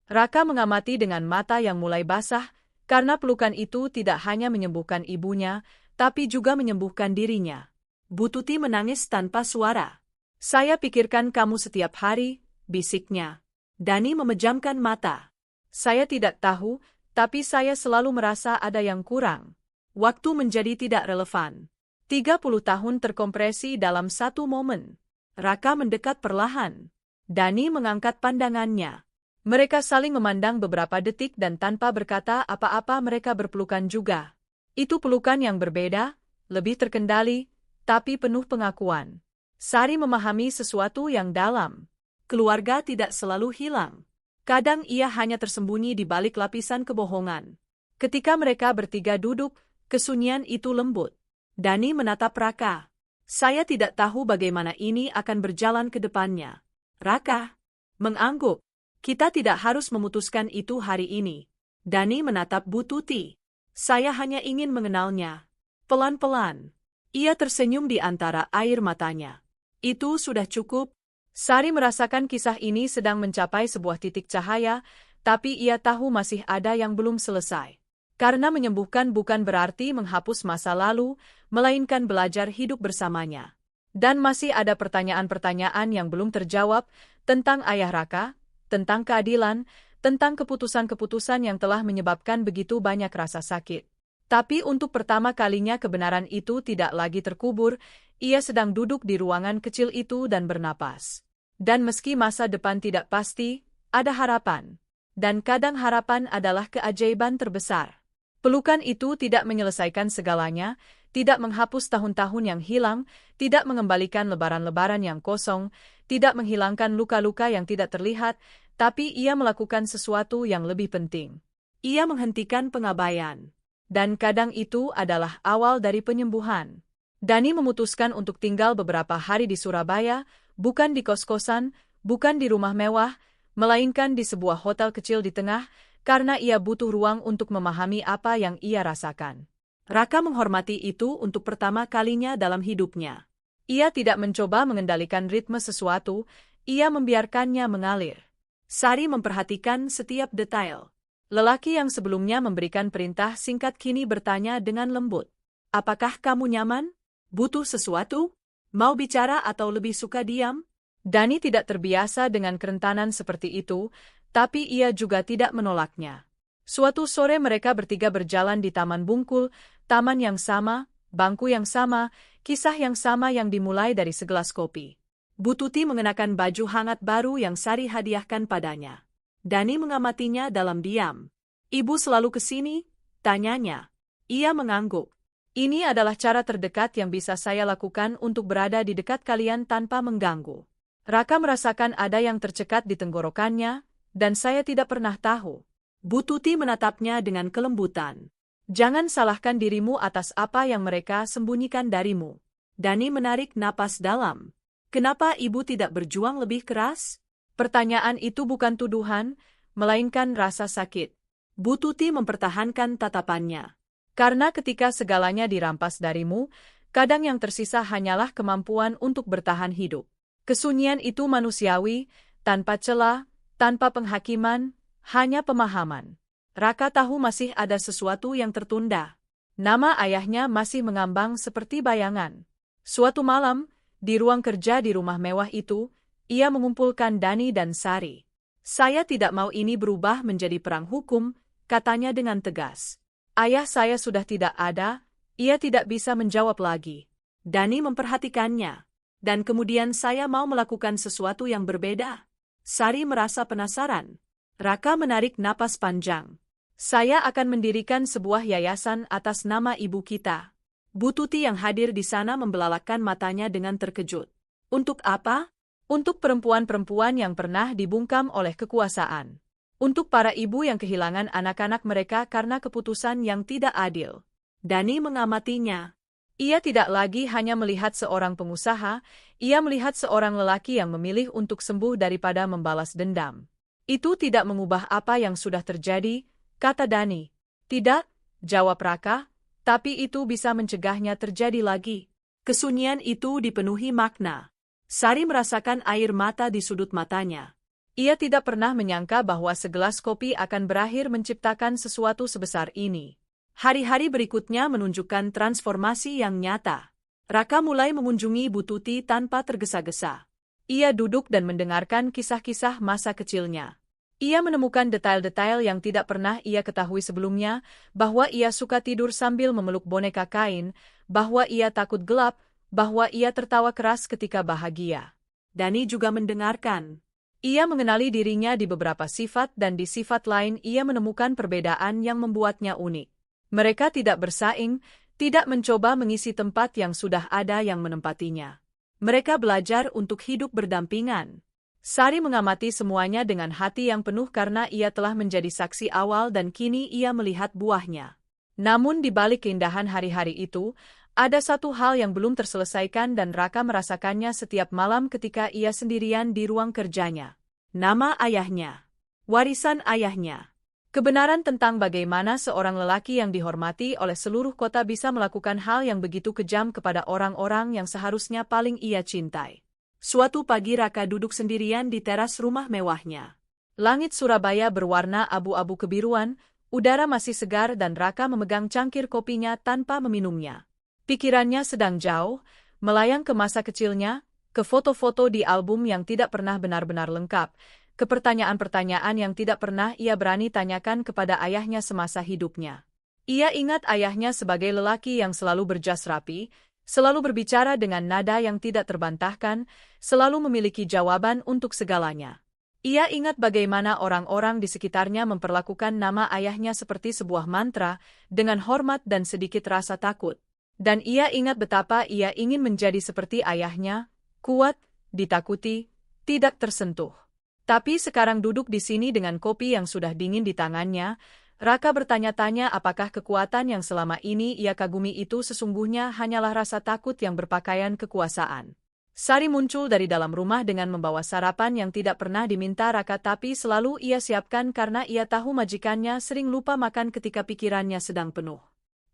Raka mengamati dengan mata yang mulai basah, karena pelukan itu tidak hanya menyembuhkan ibunya, tapi juga menyembuhkan dirinya. Bu Tuti menangis tanpa suara. Saya pikirkan kamu setiap hari, bisiknya. Dani memejamkan mata. Saya tidak tahu, tapi saya selalu merasa ada yang kurang. Waktu menjadi tidak relevan. 30 tahun terkompresi dalam satu momen. Raka mendekat perlahan. Dani mengangkat pandangannya. Mereka saling memandang beberapa detik dan tanpa berkata apa-apa mereka berpelukan juga. Itu pelukan yang berbeda, lebih terkendali, tapi penuh pengakuan. Sari memahami sesuatu yang dalam. Keluarga tidak selalu hilang. Kadang ia hanya tersembunyi di balik lapisan kebohongan. Ketika mereka bertiga duduk, kesunyian itu lembut. Dani menatap Raka. Saya tidak tahu bagaimana ini akan berjalan ke depannya. Raka mengangguk. Kita tidak harus memutuskan itu hari ini. Dani menatap Bu Tuti. Saya hanya ingin mengenalnya. Pelan-pelan. Ia tersenyum di antara air matanya. Itu sudah cukup. Sari merasakan kisah ini sedang mencapai sebuah titik cahaya, tapi ia tahu masih ada yang belum selesai. Karena menyembuhkan bukan berarti menghapus masa lalu, melainkan belajar hidup bersamanya. Dan masih ada pertanyaan-pertanyaan yang belum terjawab tentang ayah Raka, tentang keadilan, tentang keputusan-keputusan yang telah menyebabkan begitu banyak rasa sakit. Tapi untuk pertama kalinya kebenaran itu tidak lagi terkubur, ia sedang duduk di ruangan kecil itu dan bernapas. Dan meski masa depan tidak pasti, ada harapan. Dan kadang harapan adalah keajaiban terbesar. Pelukan itu tidak menyelesaikan segalanya, tidak menghapus tahun-tahun yang hilang, tidak mengembalikan lebaran-lebaran yang kosong, tidak menghilangkan luka-luka yang tidak terlihat, tapi ia melakukan sesuatu yang lebih penting. Ia menghentikan pengabaian. Dan kadang itu adalah awal dari penyembuhan. Dani memutuskan untuk tinggal beberapa hari di Surabaya, bukan di kos-kosan, bukan di rumah mewah, melainkan di sebuah hotel kecil di tengah, karena ia butuh ruang untuk memahami apa yang ia rasakan. Raka menghormati itu untuk pertama kalinya dalam hidupnya. Ia tidak mencoba mengendalikan ritme sesuatu, ia membiarkannya mengalir. Sari memperhatikan setiap detail. Lelaki yang sebelumnya memberikan perintah singkat kini bertanya dengan lembut. Apakah kamu nyaman? Butuh sesuatu? Mau bicara atau lebih suka diam? Dani tidak terbiasa dengan kerentanan seperti itu, tapi ia juga tidak menolaknya. Suatu sore mereka bertiga berjalan di Taman Bungkul, taman yang sama, bangku yang sama, kisah yang sama yang dimulai dari segelas kopi. Bu Tuti mengenakan baju hangat baru yang Sari hadiahkan padanya. Dani mengamatinya dalam diam. Ibu selalu ke sini? Tanyanya. Ia mengangguk. Ini adalah cara terdekat yang bisa saya lakukan untuk berada di dekat kalian tanpa mengganggu. Raka merasakan ada yang tercekat di tenggorokannya, dan saya tidak pernah tahu. Bu Tuti menatapnya dengan kelembutan. Jangan salahkan dirimu atas apa yang mereka sembunyikan darimu. Dani menarik napas dalam. Kenapa ibu tidak berjuang lebih keras? Pertanyaan itu bukan tuduhan, melainkan rasa sakit. Bu Tuti mempertahankan tatapannya. Karena ketika segalanya dirampas darimu, kadang yang tersisa hanyalah kemampuan untuk bertahan hidup. Kesunyian itu manusiawi, tanpa celah, tanpa penghakiman, hanya pemahaman. Raka tahu masih ada sesuatu yang tertunda. Nama ayahnya masih mengambang seperti bayangan. Suatu malam, di ruang kerja di rumah mewah itu, ia mengumpulkan Dani dan Sari. Saya tidak mau ini berubah menjadi perang hukum, katanya dengan tegas. Ayah saya sudah tidak ada, ia tidak bisa menjawab lagi. Dani memperhatikannya. Dan kemudian saya mau melakukan sesuatu yang berbeda. Sari merasa penasaran. Raka menarik napas panjang. Saya akan mendirikan sebuah yayasan atas nama ibu kita. Bu Tuti yang hadir di sana membelalakan matanya dengan terkejut. Untuk apa? Untuk perempuan-perempuan yang pernah dibungkam oleh kekuasaan. Untuk para ibu yang kehilangan anak-anak mereka karena keputusan yang tidak adil. Dani mengamatinya. Ia tidak lagi hanya melihat seorang pengusaha, ia melihat seorang lelaki yang memilih untuk sembuh daripada membalas dendam. Itu tidak mengubah apa yang sudah terjadi, kata Dani. Tidak, jawab Raka, tapi itu bisa mencegahnya terjadi lagi. Kesunyian itu dipenuhi makna. Sari merasakan air mata di sudut matanya. Ia tidak pernah menyangka bahwa segelas kopi akan berakhir menciptakan sesuatu sebesar ini. Hari-hari berikutnya menunjukkan transformasi yang nyata. Raka mulai mengunjungi Bu Tuti tanpa tergesa-gesa. Ia duduk dan mendengarkan kisah-kisah masa kecilnya. Ia menemukan detail-detail yang tidak pernah ia ketahui sebelumnya, bahwa ia suka tidur sambil memeluk boneka kain, bahwa ia takut gelap, bahwa ia tertawa keras ketika bahagia. Dani juga mendengarkan. Ia mengenali dirinya di beberapa sifat dan di sifat lain ia menemukan perbedaan yang membuatnya unik. Mereka tidak bersaing, tidak mencoba mengisi tempat yang sudah ada yang menempatinya. Mereka belajar untuk hidup berdampingan. Sari mengamati semuanya dengan hati yang penuh karena ia telah menjadi saksi awal dan kini ia melihat buahnya. Namun di balik keindahan hari-hari itu, ada satu hal yang belum terselesaikan dan Raka merasakannya setiap malam ketika ia sendirian di ruang kerjanya. Nama ayahnya. Warisan ayahnya. Kebenaran tentang bagaimana seorang lelaki yang dihormati oleh seluruh kota bisa melakukan hal yang begitu kejam kepada orang-orang yang seharusnya paling ia cintai. Suatu pagi Raka duduk sendirian di teras rumah mewahnya. Langit Surabaya berwarna abu-abu kebiruan, udara masih segar dan Raka memegang cangkir kopinya tanpa meminumnya. Pikirannya sedang jauh, melayang ke masa kecilnya, ke foto-foto di album yang tidak pernah benar-benar lengkap, ke pertanyaan-pertanyaan yang tidak pernah ia berani tanyakan kepada ayahnya semasa hidupnya. Ia ingat ayahnya sebagai lelaki yang selalu berjas rapi, selalu berbicara dengan nada yang tidak terbantahkan, selalu memiliki jawaban untuk segalanya. Ia ingat bagaimana orang-orang di sekitarnya memperlakukan nama ayahnya seperti sebuah mantra, dengan hormat dan sedikit rasa takut. Dan ia ingat betapa ia ingin menjadi seperti ayahnya, kuat, ditakuti, tidak tersentuh. Tapi sekarang duduk di sini dengan kopi yang sudah dingin di tangannya, Raka bertanya-tanya apakah kekuatan yang selama ini ia kagumi itu sesungguhnya hanyalah rasa takut yang berpakaian kekuasaan. Sari muncul dari dalam rumah dengan membawa sarapan yang tidak pernah diminta Raka tapi selalu ia siapkan karena ia tahu majikannya sering lupa makan ketika pikirannya sedang penuh.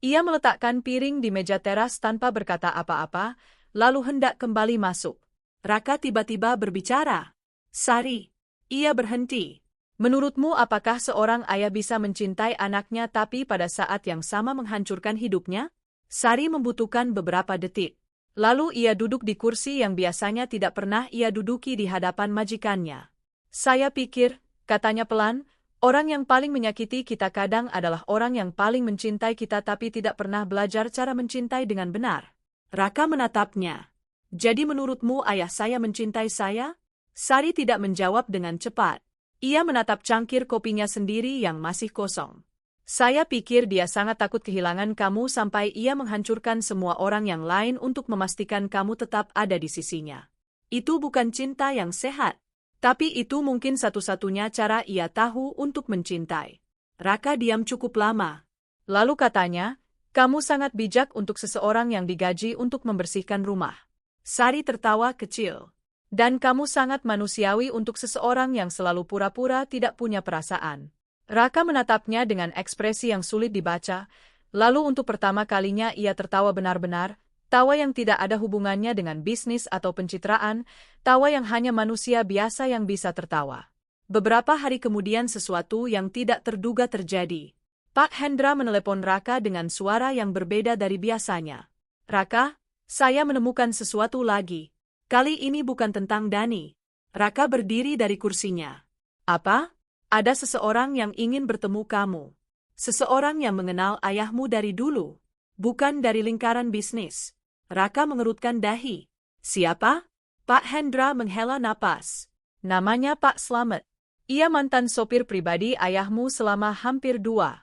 Ia meletakkan piring di meja teras tanpa berkata apa-apa, lalu hendak kembali masuk. Raka tiba-tiba berbicara. Sari. Ia berhenti. Menurutmu apakah seorang ayah bisa mencintai anaknya tapi pada saat yang sama menghancurkan hidupnya? Sari membutuhkan beberapa detik. Lalu ia duduk di kursi yang biasanya tidak pernah ia duduki di hadapan majikannya. Saya pikir, katanya pelan, orang yang paling menyakiti kita kadang adalah orang yang paling mencintai kita tapi tidak pernah belajar cara mencintai dengan benar. Raka menatapnya. Jadi menurutmu ayah saya mencintai saya? Sari tidak menjawab dengan cepat. Ia menatap cangkir kopinya sendiri yang masih kosong. Saya pikir dia sangat takut kehilangan kamu sampai ia menghancurkan semua orang yang lain untuk memastikan kamu tetap ada di sisinya. Itu bukan cinta yang sehat. Tapi itu mungkin satu-satunya cara ia tahu untuk mencintai. Raka diam cukup lama. Lalu katanya, kamu sangat bijak untuk seseorang yang digaji untuk membersihkan rumah. Sari tertawa kecil. Dan kamu sangat manusiawi untuk seseorang yang selalu pura-pura tidak punya perasaan. Raka menatapnya dengan ekspresi yang sulit dibaca, lalu untuk pertama kalinya ia tertawa benar-benar, tawa yang tidak ada hubungannya dengan bisnis atau pencitraan, tawa yang hanya manusia biasa yang bisa tertawa. Beberapa hari kemudian sesuatu yang tidak terduga terjadi. Pak Hendra menelepon Raka dengan suara yang berbeda dari biasanya. Raka, saya menemukan sesuatu lagi. Kali ini bukan tentang Dani. Raka berdiri dari kursinya. Apa? Ada seseorang yang ingin bertemu kamu. Seseorang yang mengenal ayahmu dari dulu. Bukan dari lingkaran bisnis. Raka mengerutkan dahi. Siapa? Pak Hendra menghela napas. Namanya Pak Slamet. Ia mantan sopir pribadi ayahmu selama hampir 20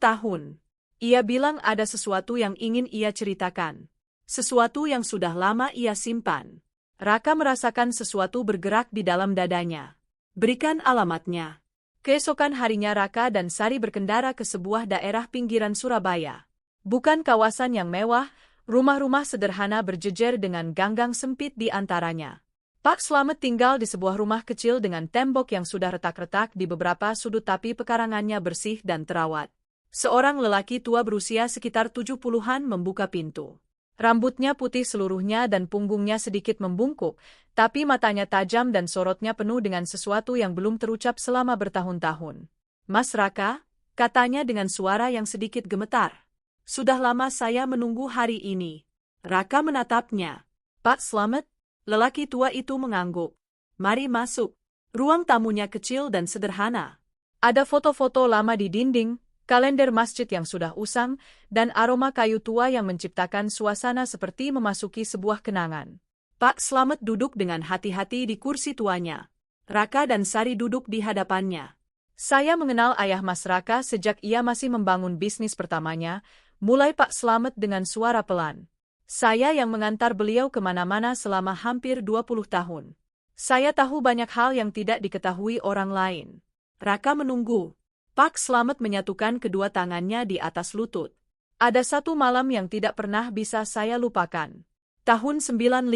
tahun. Ia bilang ada sesuatu yang ingin ia ceritakan. Sesuatu yang sudah lama ia simpan. Raka merasakan sesuatu bergerak di dalam dadanya. Berikan alamatnya. Keesokan harinya Raka dan Sari berkendara ke sebuah daerah pinggiran Surabaya. Bukan kawasan yang mewah, rumah-rumah sederhana berjejer dengan ganggang sempit di antaranya. Pak Slamet tinggal di sebuah rumah kecil dengan tembok yang sudah retak-retak di beberapa sudut tapi pekarangannya bersih dan terawat. Seorang lelaki tua berusia sekitar 70-an membuka pintu. Rambutnya putih seluruhnya dan punggungnya sedikit membungkuk, tapi matanya tajam dan sorotnya penuh dengan sesuatu yang belum terucap selama bertahun-tahun. Mas Raka, katanya dengan suara yang sedikit gemetar. Sudah lama saya menunggu hari ini. Raka menatapnya. Pak Slamet? Lelaki tua itu mengangguk. Mari masuk. Ruang tamunya kecil dan sederhana. Ada foto-foto lama di dinding, kalender masjid yang sudah usang, dan aroma kayu tua yang menciptakan suasana seperti memasuki sebuah kenangan. Pak Slamet duduk dengan hati-hati di kursi tuanya. Raka dan Sari duduk di hadapannya. Saya mengenal ayah Mas Raka sejak ia masih membangun bisnis pertamanya, mulai Pak Slamet dengan suara pelan. Saya yang mengantar beliau kemana-mana selama hampir 20 tahun. Saya tahu banyak hal yang tidak diketahui orang lain. Raka menunggu. Pak Slamet menyatukan kedua tangannya di atas lutut. Ada satu malam yang tidak pernah bisa saya lupakan. Tahun 95.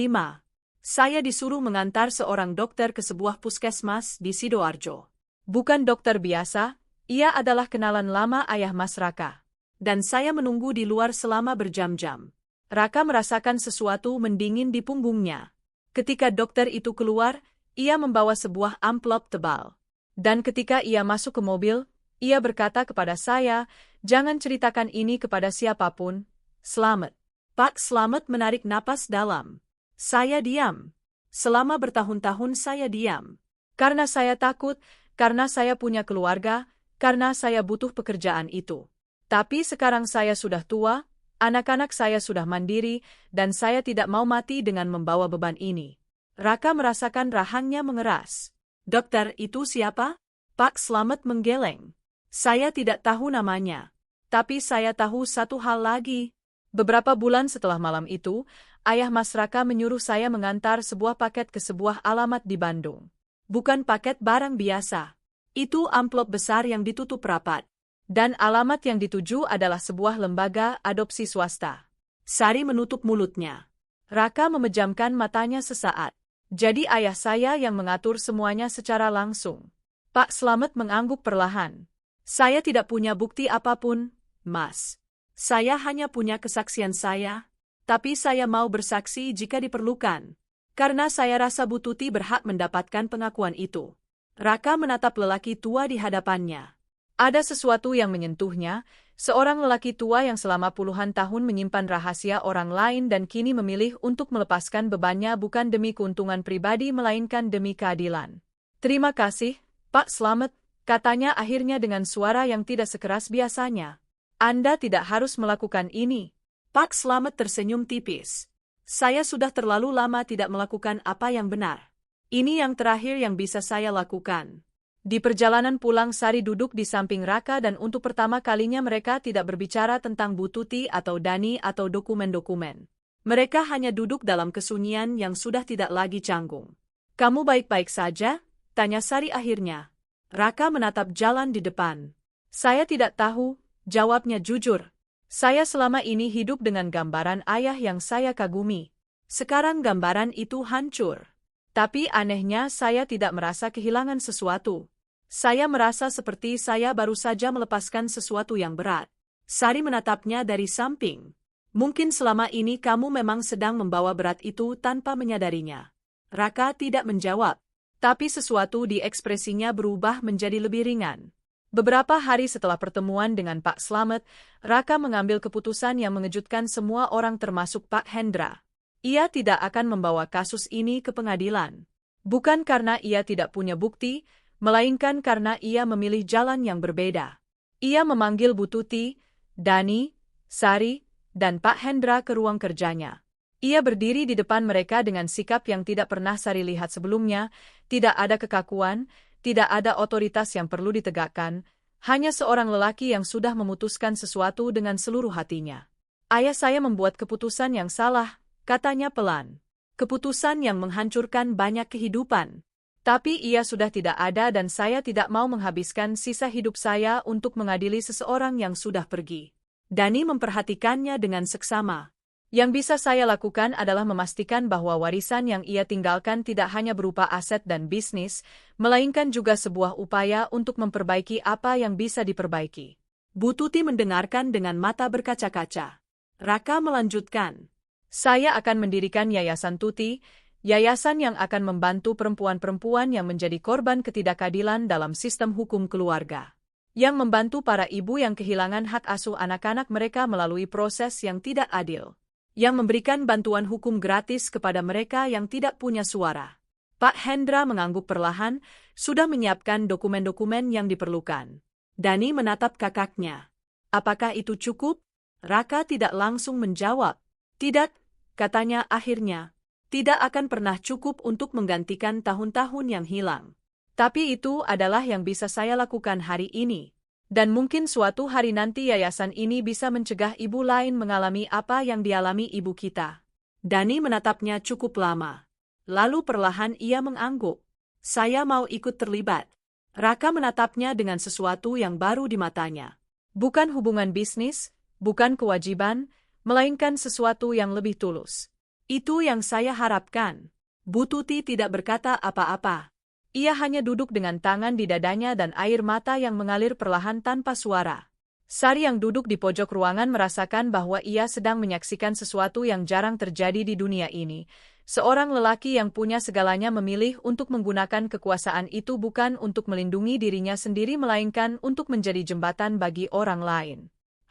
Saya disuruh mengantar seorang dokter ke sebuah puskesmas di Sidoarjo. Bukan dokter biasa, ia adalah kenalan lama ayah Mas Raka. Dan saya menunggu di luar selama berjam-jam. Raka merasakan sesuatu mendingin di punggungnya. Ketika dokter itu keluar, ia membawa sebuah amplop tebal. Dan ketika ia masuk ke mobil, ia berkata kepada saya, "Jangan ceritakan ini kepada siapapun, Slamet." Pak Slamet menarik napas dalam. Saya diam. Selama bertahun-tahun saya diam. Karena saya takut, karena saya punya keluarga, karena saya butuh pekerjaan itu. Tapi sekarang saya sudah tua, anak-anak saya sudah mandiri, dan saya tidak mau mati dengan membawa beban ini. Raka merasakan rahangnya mengeras. Dokter itu siapa? Pak Slamet menggeleng. Saya tidak tahu namanya. Tapi saya tahu satu hal lagi. Beberapa bulan setelah malam itu, ayah Mas Raka menyuruh saya mengantar sebuah paket ke sebuah alamat di Bandung. Bukan paket barang biasa. Itu amplop besar yang ditutup rapat. Dan alamat yang dituju adalah sebuah lembaga adopsi swasta. Sari menutup mulutnya. Raka memejamkan matanya sesaat. Jadi ayah saya yang mengatur semuanya secara langsung. Pak Slamet mengangguk perlahan. Saya tidak punya bukti apapun, Mas. Saya hanya punya kesaksian saya, tapi saya mau bersaksi jika diperlukan. Karena saya rasa Bu Tuti berhak mendapatkan pengakuan itu. Raka menatap lelaki tua di hadapannya. Ada sesuatu yang menyentuhnya, seorang lelaki tua yang selama puluhan tahun menyimpan rahasia orang lain dan kini memilih untuk melepaskan bebannya bukan demi keuntungan pribadi melainkan demi keadilan. "Terima kasih, Pak Slamet," katanya akhirnya dengan suara yang tidak sekeras biasanya. "Anda tidak harus melakukan ini." Pak Slamet tersenyum tipis. Saya sudah terlalu lama tidak melakukan apa yang benar. Ini yang terakhir yang bisa saya lakukan. Di perjalanan pulang Sari duduk di samping Raka dan untuk pertama kalinya mereka tidak berbicara tentang Bu Tuti atau Dani atau dokumen-dokumen. Mereka hanya duduk dalam kesunyian yang sudah tidak lagi canggung. "Kamu baik-baik saja?" tanya Sari akhirnya. Raka menatap jalan di depan. "Saya tidak tahu," jawabnya jujur. "Saya selama ini hidup dengan gambaran ayah yang saya kagumi. Sekarang gambaran itu hancur. Tapi anehnya saya tidak merasa kehilangan sesuatu. Saya merasa seperti saya baru saja melepaskan sesuatu yang berat." Sari menatapnya dari samping. Mungkin selama ini kamu memang sedang membawa berat itu tanpa menyadarinya. Raka tidak menjawab. Tapi sesuatu di ekspresinya berubah menjadi lebih ringan. Beberapa hari setelah pertemuan dengan Pak Slamet, Raka mengambil keputusan yang mengejutkan semua orang termasuk Pak Hendra. Ia tidak akan membawa kasus ini ke pengadilan. Bukan karena ia tidak punya bukti, melainkan karena ia memilih jalan yang berbeda. Ia memanggil Bu Tuti, Dani, Sari, dan Pak Hendra ke ruang kerjanya. Ia berdiri di depan mereka dengan sikap yang tidak pernah Sari lihat sebelumnya, tidak ada kekakuan, tidak ada otoritas yang perlu ditegakkan, hanya seorang lelaki yang sudah memutuskan sesuatu dengan seluruh hatinya. "Ayah saya membuat keputusan yang salah," katanya pelan. "Keputusan yang menghancurkan banyak kehidupan. Tapi ia sudah tidak ada dan saya tidak mau menghabiskan sisa hidup saya untuk mengadili seseorang yang sudah pergi." Dani memperhatikannya dengan seksama. "Yang bisa saya lakukan adalah memastikan bahwa warisan yang ia tinggalkan tidak hanya berupa aset dan bisnis, melainkan juga sebuah upaya untuk memperbaiki apa yang bisa diperbaiki." Bu Tuti mendengarkan dengan mata berkaca-kaca. Raka melanjutkan. "Saya akan mendirikan Yayasan Tuti, yayasan yang akan membantu perempuan-perempuan yang menjadi korban ketidakadilan dalam sistem hukum keluarga. Yang membantu para ibu yang kehilangan hak asuh anak-anak mereka melalui proses yang tidak adil. yang memberikan bantuan hukum gratis kepada mereka yang tidak punya suara. Pak Hendra mengangguk perlahan, sudah menyiapkan dokumen-dokumen yang diperlukan. Dani menatap kakaknya. Apakah itu cukup? Raka tidak langsung menjawab. Tidak, katanya akhirnya. Tidak akan pernah cukup untuk menggantikan tahun-tahun yang hilang. Tapi itu adalah yang bisa saya lakukan hari ini. Dan mungkin suatu hari nanti yayasan ini bisa mencegah ibu lain mengalami apa yang dialami ibu kita. Dani menatapnya cukup lama. Lalu perlahan ia mengangguk. Saya mau ikut terlibat. Raka menatapnya dengan sesuatu yang baru di matanya. Bukan hubungan bisnis, bukan kewajiban, melainkan sesuatu yang lebih tulus. Itu yang saya harapkan. Bu Tuti tidak berkata apa-apa. Ia hanya duduk dengan tangan di dadanya dan air mata yang mengalir perlahan tanpa suara. Sari yang duduk di pojok ruangan merasakan bahwa ia sedang menyaksikan sesuatu yang jarang terjadi di dunia ini. Seorang lelaki yang punya segalanya memilih untuk menggunakan kekuasaan itu bukan untuk melindungi dirinya sendiri melainkan untuk menjadi jembatan bagi orang lain.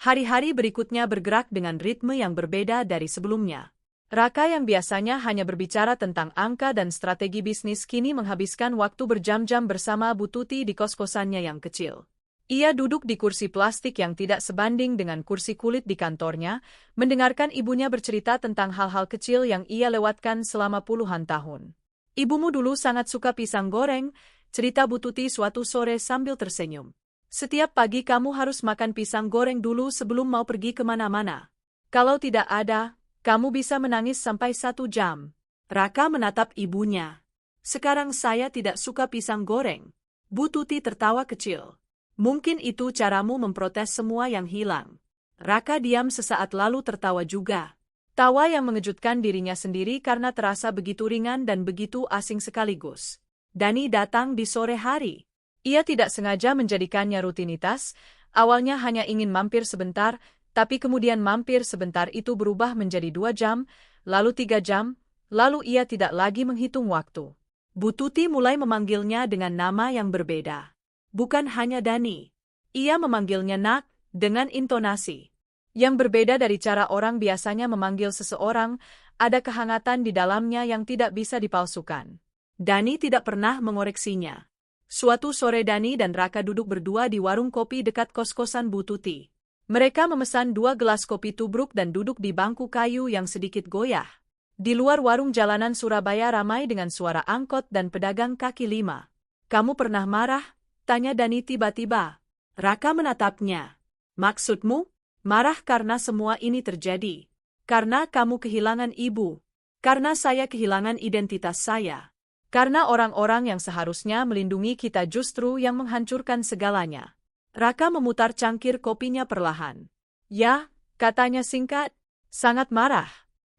Hari-hari berikutnya bergerak dengan ritme yang berbeda dari sebelumnya. Raka yang biasanya hanya berbicara tentang angka dan strategi bisnis kini menghabiskan waktu berjam-jam bersama Bu Tuti di kos-kosannya yang kecil. Ia duduk di kursi plastik yang tidak sebanding dengan kursi kulit di kantornya, mendengarkan ibunya bercerita tentang hal-hal kecil yang ia lewatkan selama puluhan tahun. Ibumu dulu sangat suka pisang goreng, cerita Bu Tuti suatu sore sambil tersenyum. Setiap pagi kamu harus makan pisang goreng dulu sebelum mau pergi kemana-mana. Kalau tidak ada, kamu bisa menangis sampai 1 jam. Raka menatap ibunya. Sekarang saya tidak suka pisang goreng. Bu Tuti tertawa kecil. Mungkin itu caramu memprotes semua yang hilang. Raka diam sesaat lalu tertawa juga. Tawa yang mengejutkan dirinya sendiri karena terasa begitu ringan dan begitu asing sekaligus. Dani datang di sore hari. Ia tidak sengaja menjadikannya rutinitas, awalnya hanya ingin mampir sebentar, tapi kemudian mampir sebentar itu berubah menjadi 2 jam, lalu 3 jam, lalu ia tidak lagi menghitung waktu. Bu Tuti mulai memanggilnya dengan nama yang berbeda. Bukan hanya Dani. Ia memanggilnya Nak, dengan intonasi yang berbeda dari cara orang biasanya memanggil seseorang, ada kehangatan di dalamnya yang tidak bisa dipalsukan. Dani tidak pernah mengoreksinya. Suatu sore Dani dan Raka duduk berdua di warung kopi dekat kos-kosan Bu Tuti. Mereka memesan 2 gelas kopi tubruk dan duduk di bangku kayu yang sedikit goyah. Di luar warung jalanan Surabaya ramai dengan suara angkot dan pedagang kaki lima. Kamu pernah marah? Tanya Dani tiba-tiba. Raka menatapnya. Maksudmu? Marah karena semua ini terjadi. Karena kamu kehilangan ibu. Karena saya kehilangan identitas saya. Karena orang-orang yang seharusnya melindungi kita justru yang menghancurkan segalanya. Raka memutar cangkir kopinya perlahan. Ya, katanya singkat, sangat marah.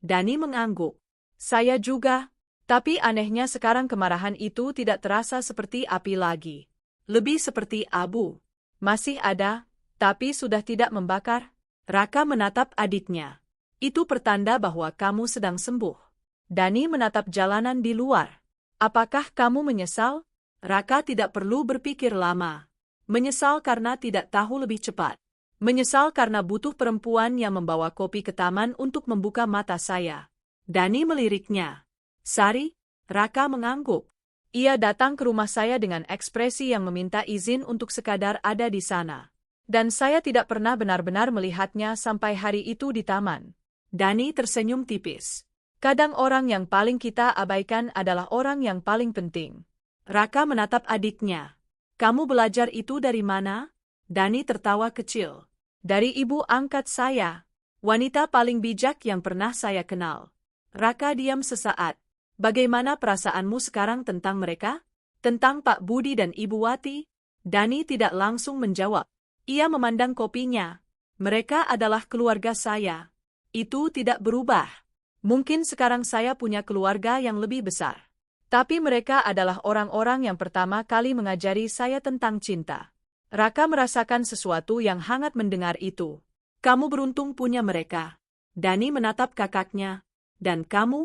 Dani mengangguk. Saya juga, tapi anehnya sekarang kemarahan itu tidak terasa seperti api lagi. Lebih seperti abu. Masih ada, tapi sudah tidak membakar. Raka menatap adiknya. Itu pertanda bahwa kamu sedang sembuh. Dani menatap jalanan di luar. Apakah kamu menyesal? Raka tidak perlu berpikir lama. Menyesal karena tidak tahu lebih cepat. Menyesal karena butuh perempuan yang membawa kopi ke taman untuk membuka mata saya. Dani meliriknya. Sari, Raka mengangguk. Ia datang ke rumah saya dengan ekspresi yang meminta izin untuk sekadar ada di sana. Dan saya tidak pernah benar-benar melihatnya sampai hari itu di taman. Dani tersenyum tipis. Kadang orang yang paling kita abaikan adalah orang yang paling penting. Raka menatap adiknya. Kamu belajar itu dari mana? Dani tertawa kecil. Dari ibu angkat saya. Wanita paling bijak yang pernah saya kenal. Raka diam sesaat. Bagaimana perasaanmu sekarang tentang mereka? Tentang Pak Budi dan Ibu Wati? Dani tidak langsung menjawab. Ia memandang kopinya. Mereka adalah keluarga saya. Itu tidak berubah. Mungkin sekarang saya punya keluarga yang lebih besar. Tapi mereka adalah orang-orang yang pertama kali mengajari saya tentang cinta. Raka merasakan sesuatu yang hangat mendengar itu. Kamu beruntung punya mereka. Dani menatap kakaknya. Dan kamu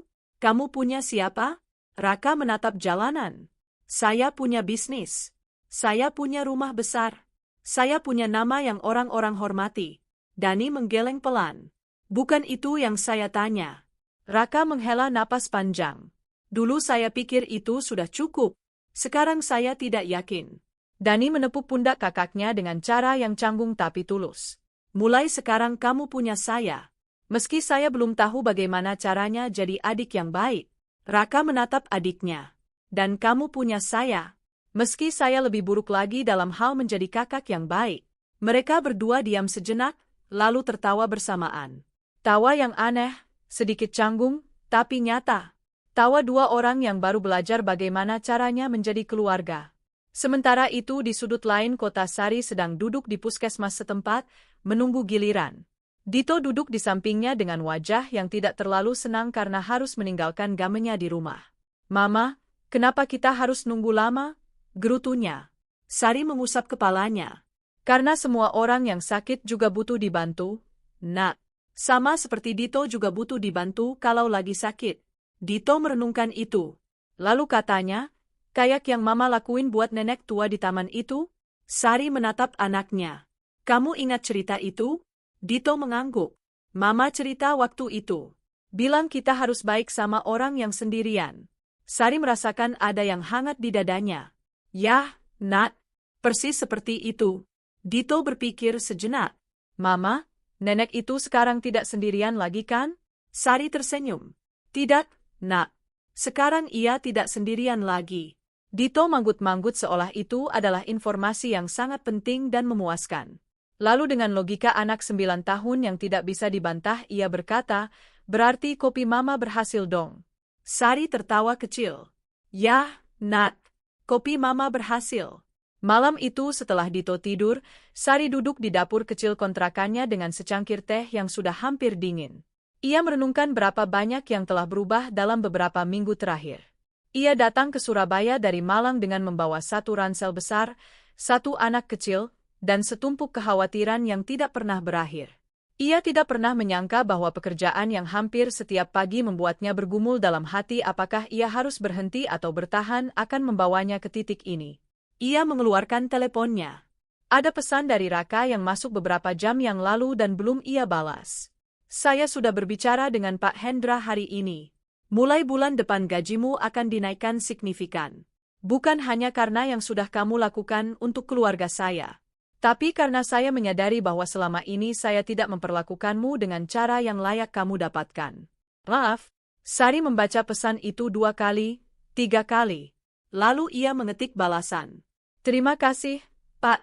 punya siapa? Raka menatap jalanan. Saya punya bisnis. Saya punya rumah besar. Saya punya nama yang orang-orang hormati. Dani menggeleng pelan. Bukan itu yang saya tanya. Raka menghela napas panjang. Dulu saya pikir itu sudah cukup. Sekarang saya tidak yakin. Dani menepuk pundak kakaknya dengan cara yang canggung tapi tulus. Mulai sekarang kamu punya saya. Meski saya belum tahu bagaimana caranya jadi adik yang baik. Raka menatap adiknya. Dan kamu punya saya. Meski saya lebih buruk lagi dalam hal menjadi kakak yang baik. Mereka berdua diam sejenak, lalu tertawa bersamaan. Tawa yang aneh, sedikit canggung, tapi nyata. Tawa dua orang yang baru belajar bagaimana caranya menjadi keluarga. Sementara itu di sudut lain kota Sari sedang duduk di puskesmas setempat, menunggu giliran. Dito duduk di sampingnya dengan wajah yang tidak terlalu senang karena harus meninggalkan gamenya di rumah. Mama, kenapa kita harus nunggu lama? Gerutunya. Sari mengusap kepalanya. Karena semua orang yang sakit juga butuh dibantu, Nak. Sama seperti Dito juga butuh dibantu kalau lagi sakit. Dito merenungkan itu. Lalu katanya, kayak yang Mama lakuin buat nenek tua di taman itu? Sari menatap anaknya. Kamu ingat cerita itu? Dito mengangguk. Mama cerita waktu itu. Bilang kita harus baik sama orang yang sendirian. Sari merasakan ada yang hangat di dadanya. Yah, Nak. Persis seperti itu. Dito berpikir sejenak. Mama, nenek itu sekarang tidak sendirian lagi kan? Sari tersenyum. Tidak, Nak. Sekarang ia tidak sendirian lagi. Dito manggut-manggut seolah itu adalah informasi yang sangat penting dan memuaskan. Lalu dengan logika anak 9 tahun yang tidak bisa dibantah ia berkata, berarti kopi Mama berhasil dong. Sari tertawa kecil. Yah, Nak. Kopi Mama berhasil. Malam itu setelah Dito tidur, Sari duduk di dapur kecil kontrakannya dengan secangkir teh yang sudah hampir dingin. Ia merenungkan berapa banyak yang telah berubah dalam beberapa minggu terakhir. Ia datang ke Surabaya dari Malang dengan membawa satu ransel besar, satu anak kecil, dan setumpuk kekhawatiran yang tidak pernah berakhir. Ia tidak pernah menyangka bahwa pekerjaan yang hampir setiap pagi membuatnya bergumul dalam hati apakah ia harus berhenti atau bertahan akan membawanya ke titik ini. Ia mengeluarkan teleponnya. Ada pesan dari Raka yang masuk beberapa jam yang lalu dan belum ia balas. Saya sudah berbicara dengan Pak Hendra hari ini. Mulai bulan depan gajimu akan dinaikkan signifikan. Bukan hanya karena yang sudah kamu lakukan untuk keluarga saya. Tapi karena saya menyadari bahwa selama ini saya tidak memperlakukanmu dengan cara yang layak kamu dapatkan. Maaf. Sari membaca pesan itu 2 kali, 3 kali. Lalu ia mengetik balasan. Terima kasih, Pak.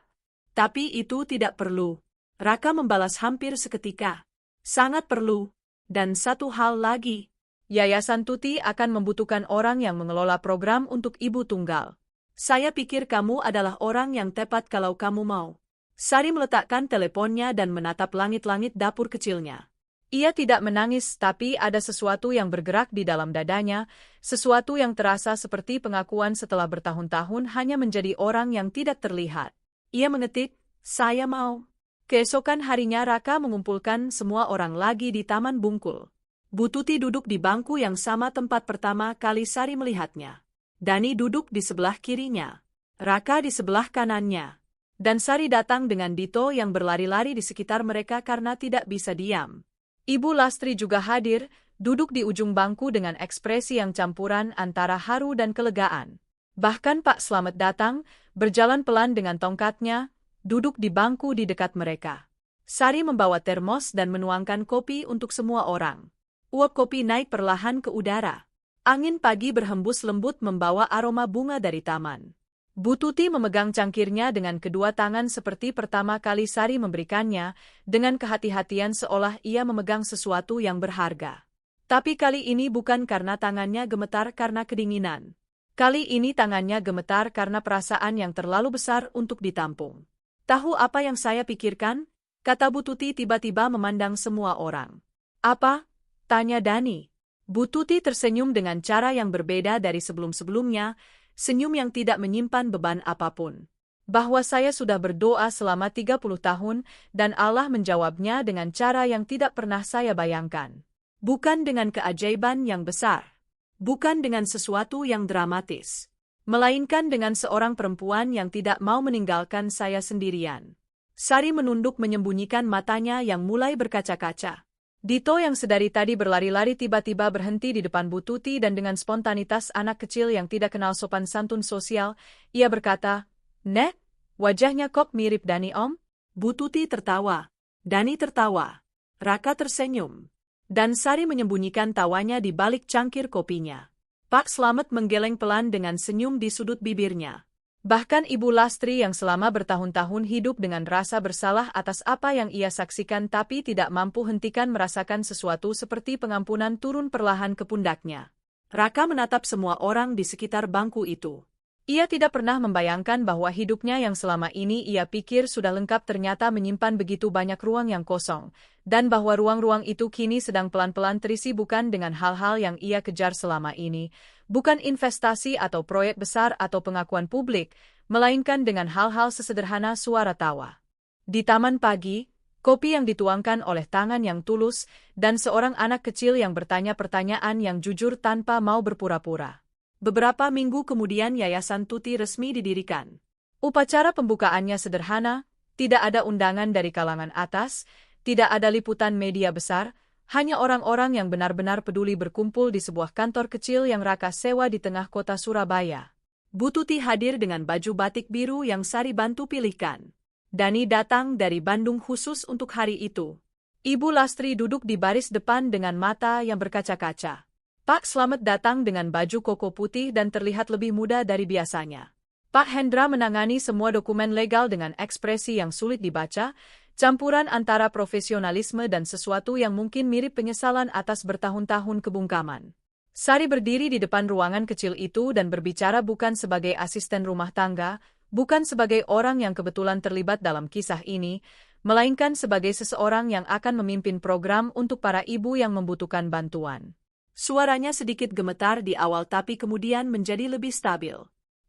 Tapi itu tidak perlu. Raka membalas hampir seketika. Sangat perlu. Dan satu hal lagi. Yayasan Tuti akan membutuhkan orang yang mengelola program untuk ibu tunggal. Saya pikir kamu adalah orang yang tepat kalau kamu mau. Sari meletakkan teleponnya dan menatap langit-langit dapur kecilnya. Ia tidak menangis tapi ada sesuatu yang bergerak di dalam dadanya, sesuatu yang terasa seperti pengakuan setelah bertahun-tahun hanya menjadi orang yang tidak terlihat. Ia mengetik, saya mau. Keesokan harinya Raka mengumpulkan semua orang lagi di Taman Bungkul. Bu Tuti duduk di bangku yang sama tempat pertama kali Sari melihatnya. Dani duduk di sebelah kirinya. Raka di sebelah kanannya. Dan Sari datang dengan Dito yang berlari-lari di sekitar mereka karena tidak bisa diam. Ibu Lastri juga hadir, duduk di ujung bangku dengan ekspresi yang campuran antara haru dan kelegaan. Bahkan Pak Slamet datang, berjalan pelan dengan tongkatnya, duduk di bangku di dekat mereka. Sari membawa termos dan menuangkan kopi untuk semua orang. Uap kopi naik perlahan ke udara. Angin pagi berhembus lembut membawa aroma bunga dari taman. Bu Tuti memegang cangkirnya dengan kedua tangan seperti pertama kali Sari memberikannya, dengan kehati-hatian seolah ia memegang sesuatu yang berharga. Tapi kali ini bukan karena tangannya gemetar karena kedinginan. Kali ini tangannya gemetar karena perasaan yang terlalu besar untuk ditampung. Tahu apa yang saya pikirkan? Kata Bu Tuti tiba-tiba memandang semua orang. Apa? Tanya Dani. Bu Tuti tersenyum dengan cara yang berbeda dari sebelum-sebelumnya, senyum yang tidak menyimpan beban apapun. Bahwa saya sudah berdoa selama 30 tahun dan Allah menjawabnya dengan cara yang tidak pernah saya bayangkan. Bukan dengan keajaiban yang besar. Bukan dengan sesuatu yang dramatis. Melainkan dengan seorang perempuan yang tidak mau meninggalkan saya sendirian. Sari menunduk menyembunyikan matanya yang mulai berkaca-kaca. Dito yang sedari tadi berlari-lari tiba-tiba berhenti di depan Bu Tuti dan dengan spontanitas anak kecil yang tidak kenal sopan santun sosial, ia berkata, "Nek, wajahnya kok mirip Dani Om?" Bu Tuti tertawa. Dani tertawa. Raka tersenyum. Dan Sari menyembunyikan tawanya di balik cangkir kopinya. Pak Slamet menggeleng pelan dengan senyum di sudut bibirnya. Bahkan Ibu Lastri yang selama bertahun-tahun hidup dengan rasa bersalah atas apa yang ia saksikan tapi tidak mampu hentikan merasakan sesuatu seperti pengampunan turun perlahan ke pundaknya. Raka menatap semua orang di sekitar bangku itu. Ia tidak pernah membayangkan bahwa hidupnya yang selama ini ia pikir sudah lengkap ternyata menyimpan begitu banyak ruang yang kosong, dan bahwa ruang-ruang itu kini sedang pelan-pelan terisi bukan dengan hal-hal yang ia kejar selama ini, bukan investasi atau proyek besar atau pengakuan publik, melainkan dengan hal-hal sesederhana suara tawa. Di taman pagi, kopi yang dituangkan oleh tangan yang tulus, dan seorang anak kecil yang bertanya pertanyaan yang jujur tanpa mau berpura-pura. Beberapa minggu kemudian Yayasan Tuti resmi didirikan. Upacara pembukaannya sederhana, tidak ada undangan dari kalangan atas, tidak ada liputan media besar, hanya orang-orang yang benar-benar peduli berkumpul di sebuah kantor kecil yang Raka sewa di tengah kota Surabaya. Bu Tuti hadir dengan baju batik biru yang Sari bantu pilihkan. Dani datang dari Bandung khusus untuk hari itu. Ibu Lastri duduk di baris depan dengan mata yang berkaca-kaca. Pak Slamet datang dengan baju koko putih dan terlihat lebih muda dari biasanya. Pak Hendra menangani semua dokumen legal dengan ekspresi yang sulit dibaca, campuran antara profesionalisme dan sesuatu yang mungkin mirip penyesalan atas bertahun-tahun kebungkaman. Sari berdiri di depan ruangan kecil itu dan berbicara bukan sebagai asisten rumah tangga, bukan sebagai orang yang kebetulan terlibat dalam kisah ini, melainkan sebagai seseorang yang akan memimpin program untuk para ibu yang membutuhkan bantuan. Suaranya sedikit gemetar di awal tapi kemudian menjadi lebih stabil.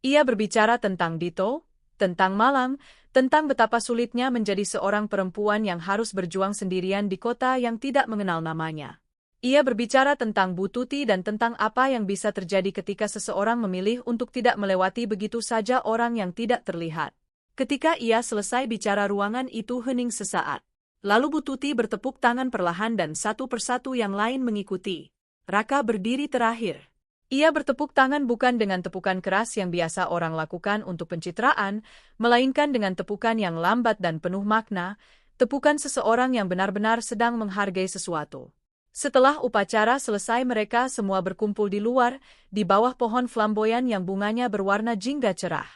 Ia berbicara tentang Dito, tentang Malang, tentang betapa sulitnya menjadi seorang perempuan yang harus berjuang sendirian di kota yang tidak mengenal namanya. Ia berbicara tentang Bu Tuti dan tentang apa yang bisa terjadi ketika seseorang memilih untuk tidak melewati begitu saja orang yang tidak terlihat. Ketika ia selesai bicara ruangan itu hening sesaat. Lalu Bu Tuti bertepuk tangan perlahan dan satu persatu yang lain mengikuti. Raka berdiri terakhir. Ia bertepuk tangan bukan dengan tepukan keras yang biasa orang lakukan untuk pencitraan, melainkan dengan tepukan yang lambat dan penuh makna, tepukan seseorang yang benar-benar sedang menghargai sesuatu. Setelah upacara selesai mereka semua berkumpul di luar, di bawah pohon flamboyan yang bunganya berwarna jingga cerah.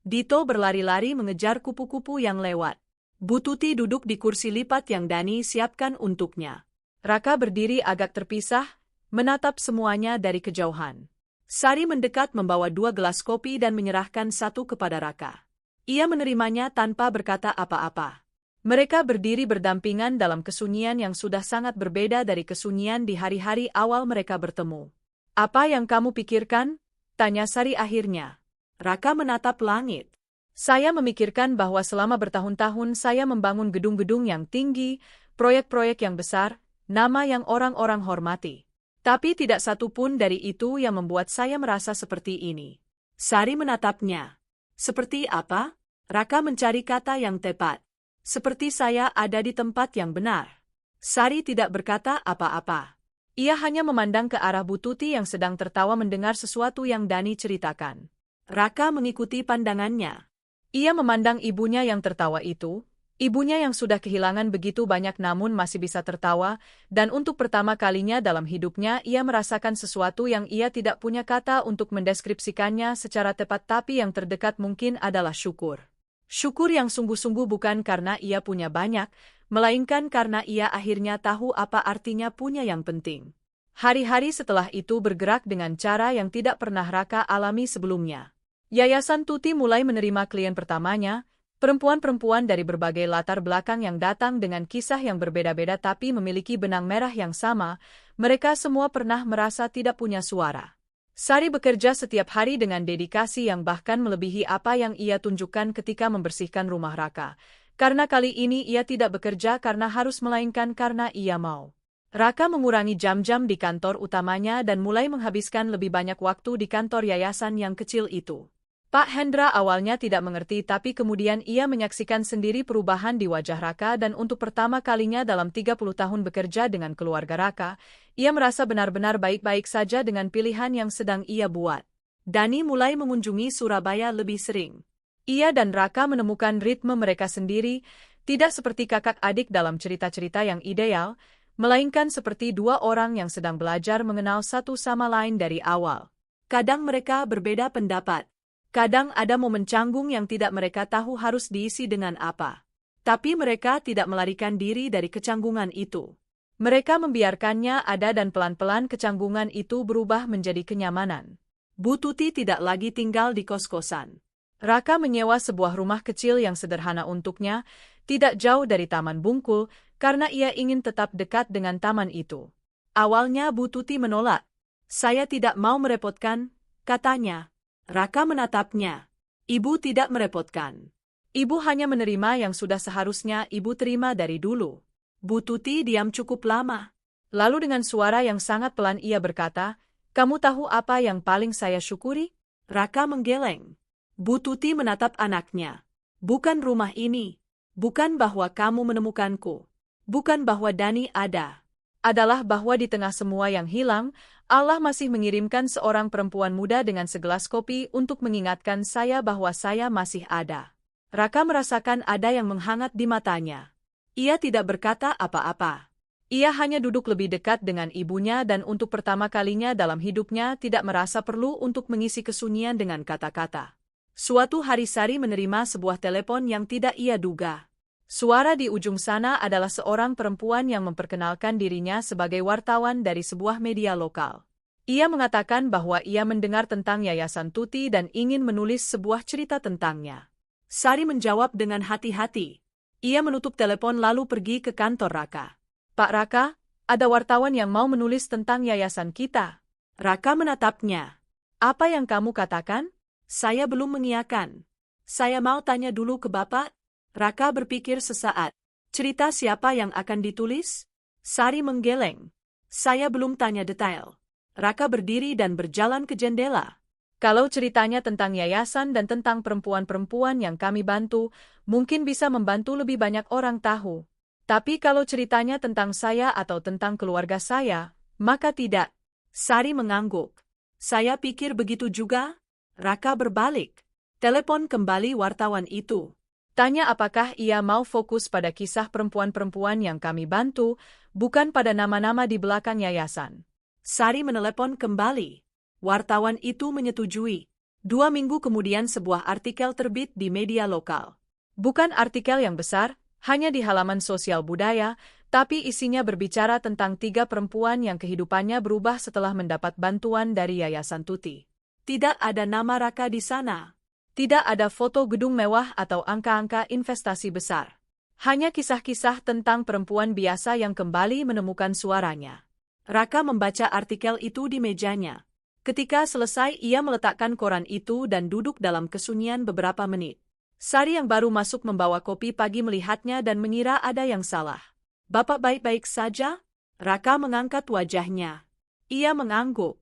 Dito berlari-lari mengejar kupu-kupu yang lewat. Bu Tuti duduk di kursi lipat yang Dani siapkan untuknya. Raka berdiri agak terpisah, menatap semuanya dari kejauhan. Sari mendekat membawa 2 gelas kopi dan menyerahkan satu kepada Raka. Ia menerimanya tanpa berkata apa-apa. Mereka berdiri berdampingan dalam kesunyian yang sudah sangat berbeda dari kesunyian di hari-hari awal mereka bertemu. "Apa yang kamu pikirkan?" tanya Sari akhirnya. Raka menatap langit. "Saya memikirkan bahwa selama bertahun-tahun saya membangun gedung-gedung yang tinggi, proyek-proyek yang besar, nama yang orang-orang hormati. Tapi tidak satu pun dari itu yang membuat saya merasa seperti ini." Sari menatapnya. "Seperti apa?" Raka mencari kata yang tepat. "Seperti saya ada di tempat yang benar." Sari tidak berkata apa-apa. Ia hanya memandang ke arah Bu Tuti yang sedang tertawa mendengar sesuatu yang Dani ceritakan. Raka mengikuti pandangannya. Ia memandang ibunya yang tertawa itu, ibunya yang sudah kehilangan begitu banyak namun masih bisa tertawa, dan untuk pertama kalinya dalam hidupnya ia merasakan sesuatu yang ia tidak punya kata untuk mendeskripsikannya secara tepat tapi yang terdekat mungkin adalah syukur. Syukur yang sungguh-sungguh bukan karena ia punya banyak, melainkan karena ia akhirnya tahu apa artinya punya yang penting. Hari-hari setelah itu bergerak dengan cara yang tidak pernah Raka alami sebelumnya. Yayasan Tuti mulai menerima klien pertamanya, perempuan-perempuan dari berbagai latar belakang yang datang dengan kisah yang berbeda-beda tapi memiliki benang merah yang sama, mereka semua pernah merasa tidak punya suara. Sari bekerja setiap hari dengan dedikasi yang bahkan melebihi apa yang ia tunjukkan ketika membersihkan rumah Raka. Karena kali ini ia tidak bekerja karena harus melainkan karena ia mau. Raka mengurangi jam-jam di kantor utamanya dan mulai menghabiskan lebih banyak waktu di kantor yayasan yang kecil itu. Pak Hendra awalnya tidak mengerti tapi kemudian ia menyaksikan sendiri perubahan di wajah Raka dan untuk pertama kalinya dalam 30 tahun bekerja dengan keluarga Raka, ia merasa benar-benar baik-baik saja dengan pilihan yang sedang ia buat. Dani mulai mengunjungi Surabaya lebih sering. Ia dan Raka menemukan ritme mereka sendiri, tidak seperti kakak adik dalam cerita-cerita yang ideal, melainkan seperti dua orang yang sedang belajar mengenal satu sama lain dari awal. Kadang mereka berbeda pendapat. Kadang ada momen canggung yang tidak mereka tahu harus diisi dengan apa. Tapi mereka tidak melarikan diri dari kecanggungan itu. Mereka membiarkannya ada dan pelan-pelan kecanggungan itu berubah menjadi kenyamanan. Bu Tuti tidak lagi tinggal di kos-kosan. Raka menyewa sebuah rumah kecil yang sederhana untuknya, tidak jauh dari Taman Bungkul, karena ia ingin tetap dekat dengan taman itu. Awalnya Bu Tuti menolak. "Saya tidak mau merepotkan," katanya. Raka menatapnya. "Ibu tidak merepotkan. Ibu hanya menerima yang sudah seharusnya ibu terima dari dulu." Bu Tuti diam cukup lama. Lalu dengan suara yang sangat pelan ia berkata, "Kamu tahu apa yang paling saya syukuri?" Raka menggeleng. Bu Tuti menatap anaknya. "Bukan rumah ini. Bukan bahwa kamu menemukanku. Bukan bahwa Dani ada. Adalah bahwa di tengah semua yang hilang, Allah masih mengirimkan seorang perempuan muda dengan segelas kopi untuk mengingatkan saya bahwa saya masih ada." Raka merasakan ada yang menghangat di matanya. Ia tidak berkata apa-apa. Ia hanya duduk lebih dekat dengan ibunya dan untuk pertama kalinya dalam hidupnya tidak merasa perlu untuk mengisi kesunyian dengan kata-kata. Suatu hari Sari menerima sebuah telepon yang tidak ia duga. Suara di ujung sana adalah seorang perempuan yang memperkenalkan dirinya sebagai wartawan dari sebuah media lokal. Ia mengatakan bahwa ia mendengar tentang Yayasan Tuti dan ingin menulis sebuah cerita tentangnya. Sari menjawab dengan hati-hati. Ia menutup telepon lalu pergi ke kantor Raka. "Pak Raka, ada wartawan yang mau menulis tentang yayasan kita." Raka menatapnya. "Apa yang kamu katakan?" "Saya belum mengiyakan. Saya mau tanya dulu ke Bapak." Raka berpikir sesaat. "Cerita siapa yang akan ditulis?" Sari menggeleng. "Saya belum tanya detail." Raka berdiri dan berjalan ke jendela. "Kalau ceritanya tentang yayasan dan tentang perempuan-perempuan yang kami bantu, mungkin bisa membantu lebih banyak orang tahu. Tapi kalau ceritanya tentang saya atau tentang keluarga saya, maka tidak." Sari mengangguk. "Saya pikir begitu juga." Raka berbalik. Telepon kembali wartawan itu. Tanya apakah ia mau fokus pada kisah perempuan-perempuan yang kami bantu, bukan pada nama-nama di belakang yayasan. Sari menelepon kembali. Wartawan itu menyetujui. 2 minggu kemudian sebuah artikel terbit di media lokal. Bukan artikel yang besar, hanya di halaman sosial budaya, tapi isinya berbicara tentang 3 perempuan yang kehidupannya berubah setelah mendapat bantuan dari Yayasan Tuti. Tidak ada nama Raka di sana. Tidak ada foto gedung mewah atau angka-angka investasi besar. Hanya kisah-kisah tentang perempuan biasa yang kembali menemukan suaranya. Raka membaca artikel itu di mejanya. Ketika selesai ia meletakkan koran itu dan duduk dalam kesunyian beberapa menit. Sari yang baru masuk membawa kopi pagi melihatnya dan mengira ada yang salah. "Bapak baik-baik saja?" Raka mengangkat wajahnya. Ia mengangguk.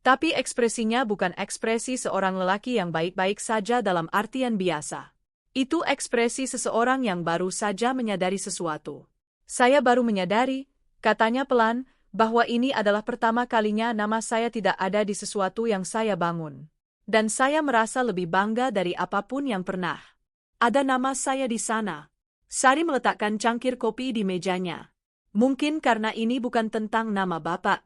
Tapi ekspresinya bukan ekspresi seorang lelaki yang baik-baik saja dalam artian biasa. Itu ekspresi seseorang yang baru saja menyadari sesuatu. "Saya baru menyadari," katanya pelan, "bahwa ini adalah pertama kalinya nama saya tidak ada di sesuatu yang saya bangun. Dan saya merasa lebih bangga dari apapun yang pernah ada nama saya di sana." Sari meletakkan cangkir kopi di mejanya. "Mungkin karena ini bukan tentang nama Bapak.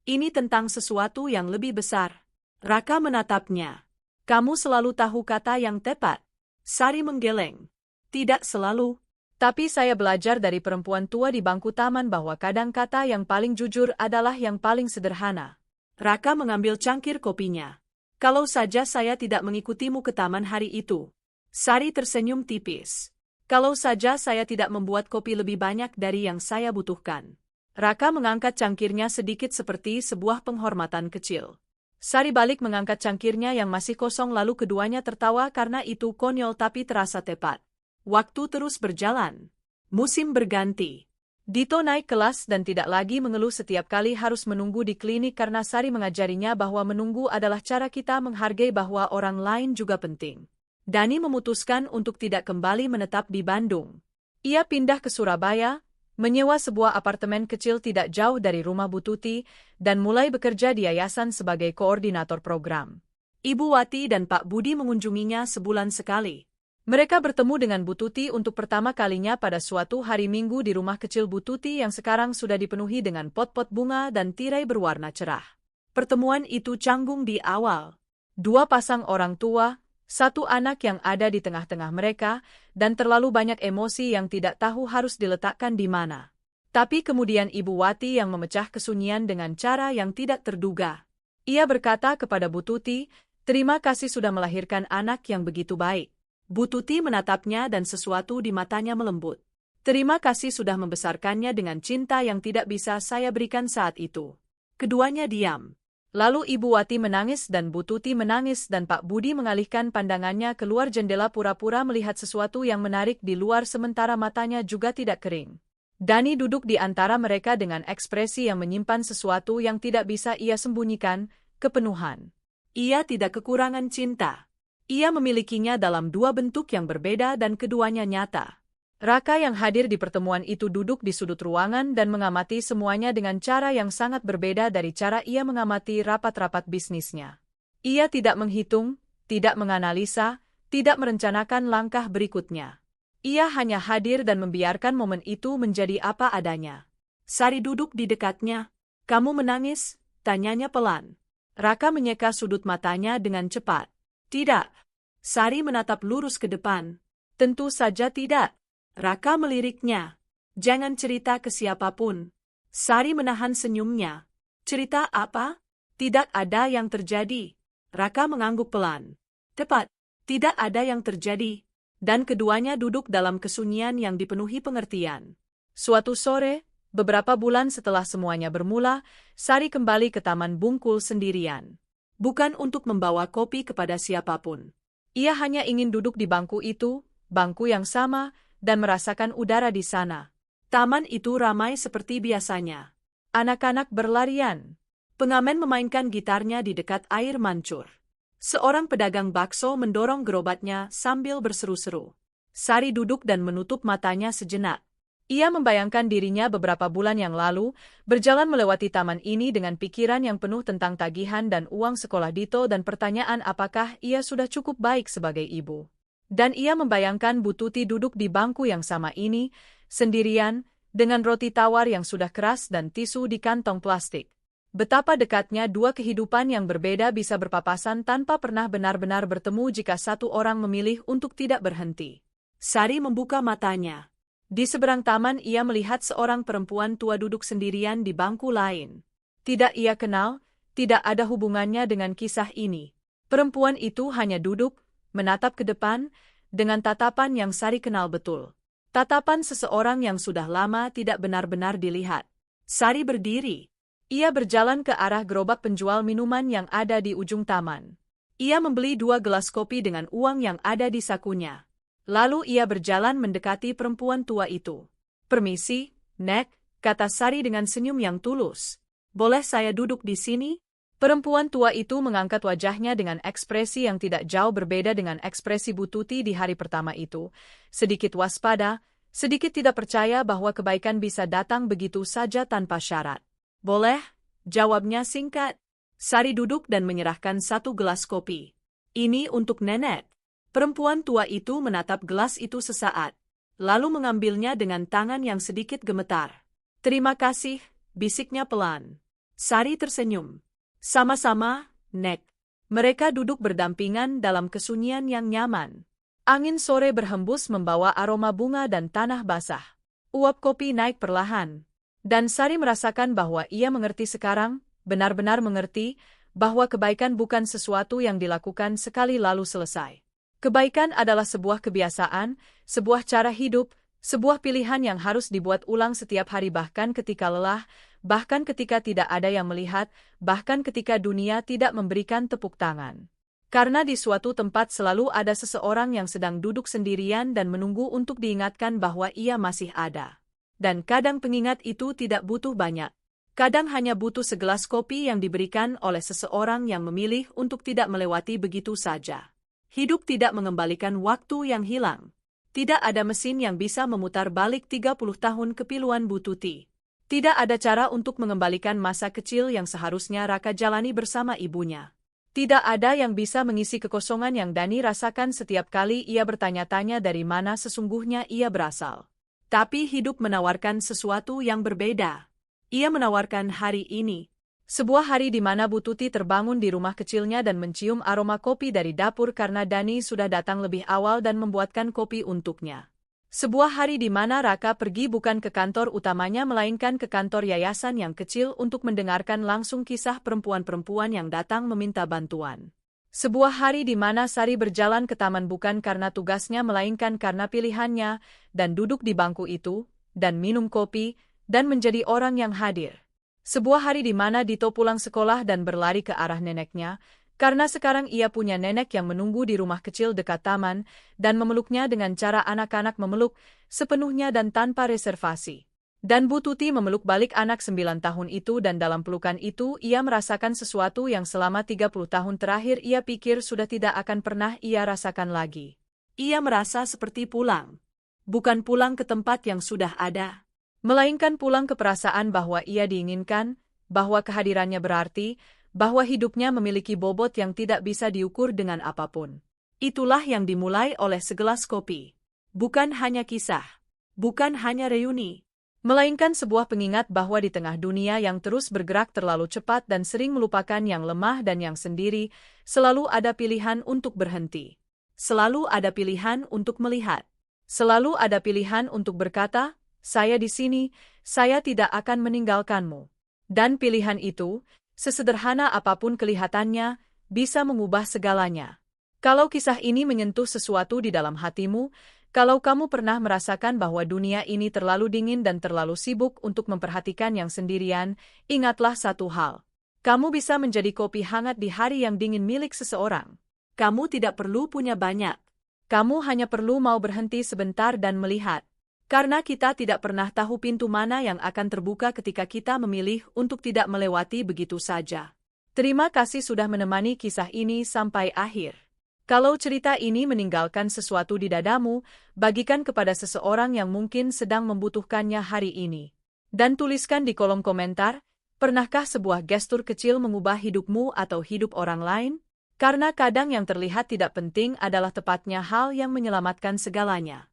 Ini tentang sesuatu yang lebih besar." Raka menatapnya. "Kamu selalu tahu kata yang tepat." Sari menggeleng. "Tidak selalu. Tapi saya belajar dari perempuan tua di bangku taman bahwa kadang kata yang paling jujur adalah yang paling sederhana." Raka mengambil cangkir kopinya. "Kalau saja saya tidak mengikutimu ke taman hari itu." Sari tersenyum tipis. "Kalau saja saya tidak membuat kopi lebih banyak dari yang saya butuhkan." Raka mengangkat cangkirnya sedikit seperti sebuah penghormatan kecil. Sari balik mengangkat cangkirnya yang masih kosong lalu keduanya tertawa karena itu konyol tapi terasa tepat. Waktu terus berjalan. Musim berganti. Dito naik kelas dan tidak lagi mengeluh setiap kali harus menunggu di klinik karena Sari mengajarinya bahwa menunggu adalah cara kita menghargai bahwa orang lain juga penting. Dani memutuskan untuk tidak kembali menetap di Bandung. Ia pindah ke Surabaya, menyewa sebuah apartemen kecil tidak jauh dari rumah Bu Tuti, dan mulai bekerja di yayasan sebagai koordinator program. Ibu Wati dan Pak Budi mengunjunginya sebulan sekali. Mereka bertemu dengan Bu Tuti untuk pertama kalinya pada suatu hari Minggu di rumah kecil Bu Tuti yang sekarang sudah dipenuhi dengan pot-pot bunga dan tirai berwarna cerah. Pertemuan itu canggung di awal. Dua pasang orang tua, satu anak yang ada di tengah-tengah mereka, dan terlalu banyak emosi yang tidak tahu harus diletakkan di mana. Tapi kemudian Ibu Wati yang memecah kesunyian dengan cara yang tidak terduga. Ia berkata kepada Bu Tuti, "Terima kasih sudah melahirkan anak yang begitu baik." Bu Tuti menatapnya dan sesuatu di matanya melembut. "Terima kasih sudah membesarkannya dengan cinta yang tidak bisa saya berikan saat itu." Keduanya diam. Lalu Ibu Wati menangis dan Bu Tuti menangis dan Pak Budi mengalihkan pandangannya keluar jendela pura-pura melihat sesuatu yang menarik di luar sementara matanya juga tidak kering. Dani duduk di antara mereka dengan ekspresi yang menyimpan sesuatu yang tidak bisa ia sembunyikan, kepenuhan. Ia tidak kekurangan cinta. Ia memilikinya dalam dua bentuk yang berbeda dan keduanya nyata. Raka yang hadir di pertemuan itu duduk di sudut ruangan dan mengamati semuanya dengan cara yang sangat berbeda dari cara ia mengamati rapat-rapat bisnisnya. Ia tidak menghitung, tidak menganalisa, tidak merencanakan langkah berikutnya. Ia hanya hadir dan membiarkan momen itu menjadi apa adanya. Sari duduk di dekatnya. "Kamu menangis?" tanyanya pelan. Raka menyeka sudut matanya dengan cepat. "Tidak." Sari menatap lurus ke depan. "Tentu saja tidak." Raka meliriknya. "Jangan cerita ke siapapun." Sari menahan senyumnya. "Cerita apa?" "Tidak ada yang terjadi." Raka mengangguk pelan. "Tepat, tidak ada yang terjadi." Dan keduanya duduk dalam kesunyian yang dipenuhi pengertian. Suatu sore, beberapa bulan setelah semuanya bermula, Sari kembali ke Taman Bungkul sendirian. Bukan untuk membawa kopi kepada siapapun. Ia hanya ingin duduk di bangku itu, bangku yang sama, dan merasakan udara di sana. Taman itu ramai seperti biasanya. Anak-anak berlarian. Pengamen memainkan gitarnya di dekat air mancur. Seorang pedagang bakso mendorong gerobaknya sambil berseru-seru. Sari duduk dan menutup matanya sejenak. Ia membayangkan dirinya beberapa bulan yang lalu, berjalan melewati taman ini dengan pikiran yang penuh tentang tagihan dan uang sekolah Dito dan pertanyaan apakah ia sudah cukup baik sebagai ibu. Dan ia membayangkan Bu Tuti duduk di bangku yang sama ini, sendirian, dengan roti tawar yang sudah keras dan tisu di kantong plastik. Betapa dekatnya dua kehidupan yang berbeda bisa berpapasan tanpa pernah benar-benar bertemu jika satu orang memilih untuk tidak berhenti. Sari membuka matanya. Di seberang taman ia melihat seorang perempuan tua duduk sendirian di bangku lain. Tidak ia kenal, tidak ada hubungannya dengan kisah ini. Perempuan itu hanya duduk, menatap ke depan, dengan tatapan yang Sari kenal betul. Tatapan seseorang yang sudah lama tidak benar-benar dilihat. Sari berdiri. Ia berjalan ke arah gerobak penjual minuman yang ada di ujung taman. Ia membeli 2 gelas kopi dengan uang yang ada di sakunya. Lalu ia berjalan mendekati perempuan tua itu. "Permisi, Nek," kata Sari dengan senyum yang tulus. "Boleh saya duduk di sini?" Perempuan tua itu mengangkat wajahnya dengan ekspresi yang tidak jauh berbeda dengan ekspresi Bu Tuti di hari pertama itu. Sedikit waspada, sedikit tidak percaya bahwa kebaikan bisa datang begitu saja tanpa syarat. "Boleh," jawabnya singkat. Sari duduk dan menyerahkan 1 gelas kopi. "Ini untuk Nenek." Perempuan tua itu menatap gelas itu sesaat, lalu mengambilnya dengan tangan yang sedikit gemetar. "Terima kasih," bisiknya pelan. Sari tersenyum. "Sama-sama, Nek." Mereka duduk berdampingan dalam kesunyian yang nyaman. Angin sore berhembus membawa aroma bunga dan tanah basah. Uap kopi naik perlahan. Dan Sari merasakan bahwa ia mengerti sekarang, benar-benar mengerti, bahwa kebaikan bukan sesuatu yang dilakukan sekali lalu selesai. Kebaikan adalah sebuah kebiasaan, sebuah cara hidup, sebuah pilihan yang harus dibuat ulang setiap hari bahkan ketika lelah, bahkan ketika tidak ada yang melihat, bahkan ketika dunia tidak memberikan tepuk tangan. Karena di suatu tempat selalu ada seseorang yang sedang duduk sendirian dan menunggu untuk diingatkan bahwa ia masih ada. Dan kadang pengingat itu tidak butuh banyak. Kadang hanya butuh segelas kopi yang diberikan oleh seseorang yang memilih untuk tidak melewati begitu saja. Hidup tidak mengembalikan waktu yang hilang. Tidak ada mesin yang bisa memutar balik 30 tahun kepiluan Bu Tuti. Tidak ada cara untuk mengembalikan masa kecil yang seharusnya Raka jalani bersama ibunya. Tidak ada yang bisa mengisi kekosongan yang Dani rasakan setiap kali ia bertanya-tanya dari mana sesungguhnya ia berasal. Tapi hidup menawarkan sesuatu yang berbeda. Ia menawarkan hari ini. Sebuah hari di mana Bu Tuti terbangun di rumah kecilnya dan mencium aroma kopi dari dapur karena Dani sudah datang lebih awal dan membuatkan kopi untuknya. Sebuah hari di mana Raka pergi bukan ke kantor utamanya melainkan ke kantor yayasan yang kecil untuk mendengarkan langsung kisah perempuan-perempuan yang datang meminta bantuan. Sebuah hari di mana Sari berjalan ke taman bukan karena tugasnya melainkan karena pilihannya, dan duduk di bangku itu, dan minum kopi, dan menjadi orang yang hadir. Sebuah hari di mana Dito pulang sekolah dan berlari ke arah neneknya, karena sekarang ia punya nenek yang menunggu di rumah kecil dekat taman, dan memeluknya dengan cara anak-anak memeluk, sepenuhnya dan tanpa reservasi. Dan Bu Tuti memeluk balik anak 9 tahun itu dan dalam pelukan itu ia merasakan sesuatu yang selama 30 tahun terakhir ia pikir sudah tidak akan pernah ia rasakan lagi. Ia merasa seperti pulang. Bukan pulang ke tempat yang sudah ada, melainkan pulang ke perasaan bahwa ia diinginkan, bahwa kehadirannya berarti, bahwa hidupnya memiliki bobot yang tidak bisa diukur dengan apapun. Itulah yang dimulai oleh segelas kopi. Bukan hanya kisah, bukan hanya reuni, melainkan sebuah pengingat bahwa di tengah dunia yang terus bergerak terlalu cepat dan sering melupakan yang lemah dan yang sendiri, selalu ada pilihan untuk berhenti. Selalu ada pilihan untuk melihat. Selalu ada pilihan untuk berkata, "Saya di sini, saya tidak akan meninggalkanmu." Dan pilihan itu, sesederhana apapun kelihatannya, bisa mengubah segalanya. Kalau kisah ini menyentuh sesuatu di dalam hatimu, kalau kamu pernah merasakan bahwa dunia ini terlalu dingin dan terlalu sibuk untuk memperhatikan yang sendirian, ingatlah satu hal. Kamu bisa menjadi kopi hangat di hari yang dingin milik seseorang. Kamu tidak perlu punya banyak. Kamu hanya perlu mau berhenti sebentar dan melihat. Karena kita tidak pernah tahu pintu mana yang akan terbuka ketika kita memilih untuk tidak melewati begitu saja. Terima kasih sudah menemani kisah ini sampai akhir. Kalau cerita ini meninggalkan sesuatu di dadamu, bagikan kepada seseorang yang mungkin sedang membutuhkannya hari ini. Dan tuliskan di kolom komentar, pernahkah sebuah gestur kecil mengubah hidupmu atau hidup orang lain? Karena kadang yang terlihat tidak penting adalah tepatnya hal yang menyelamatkan segalanya.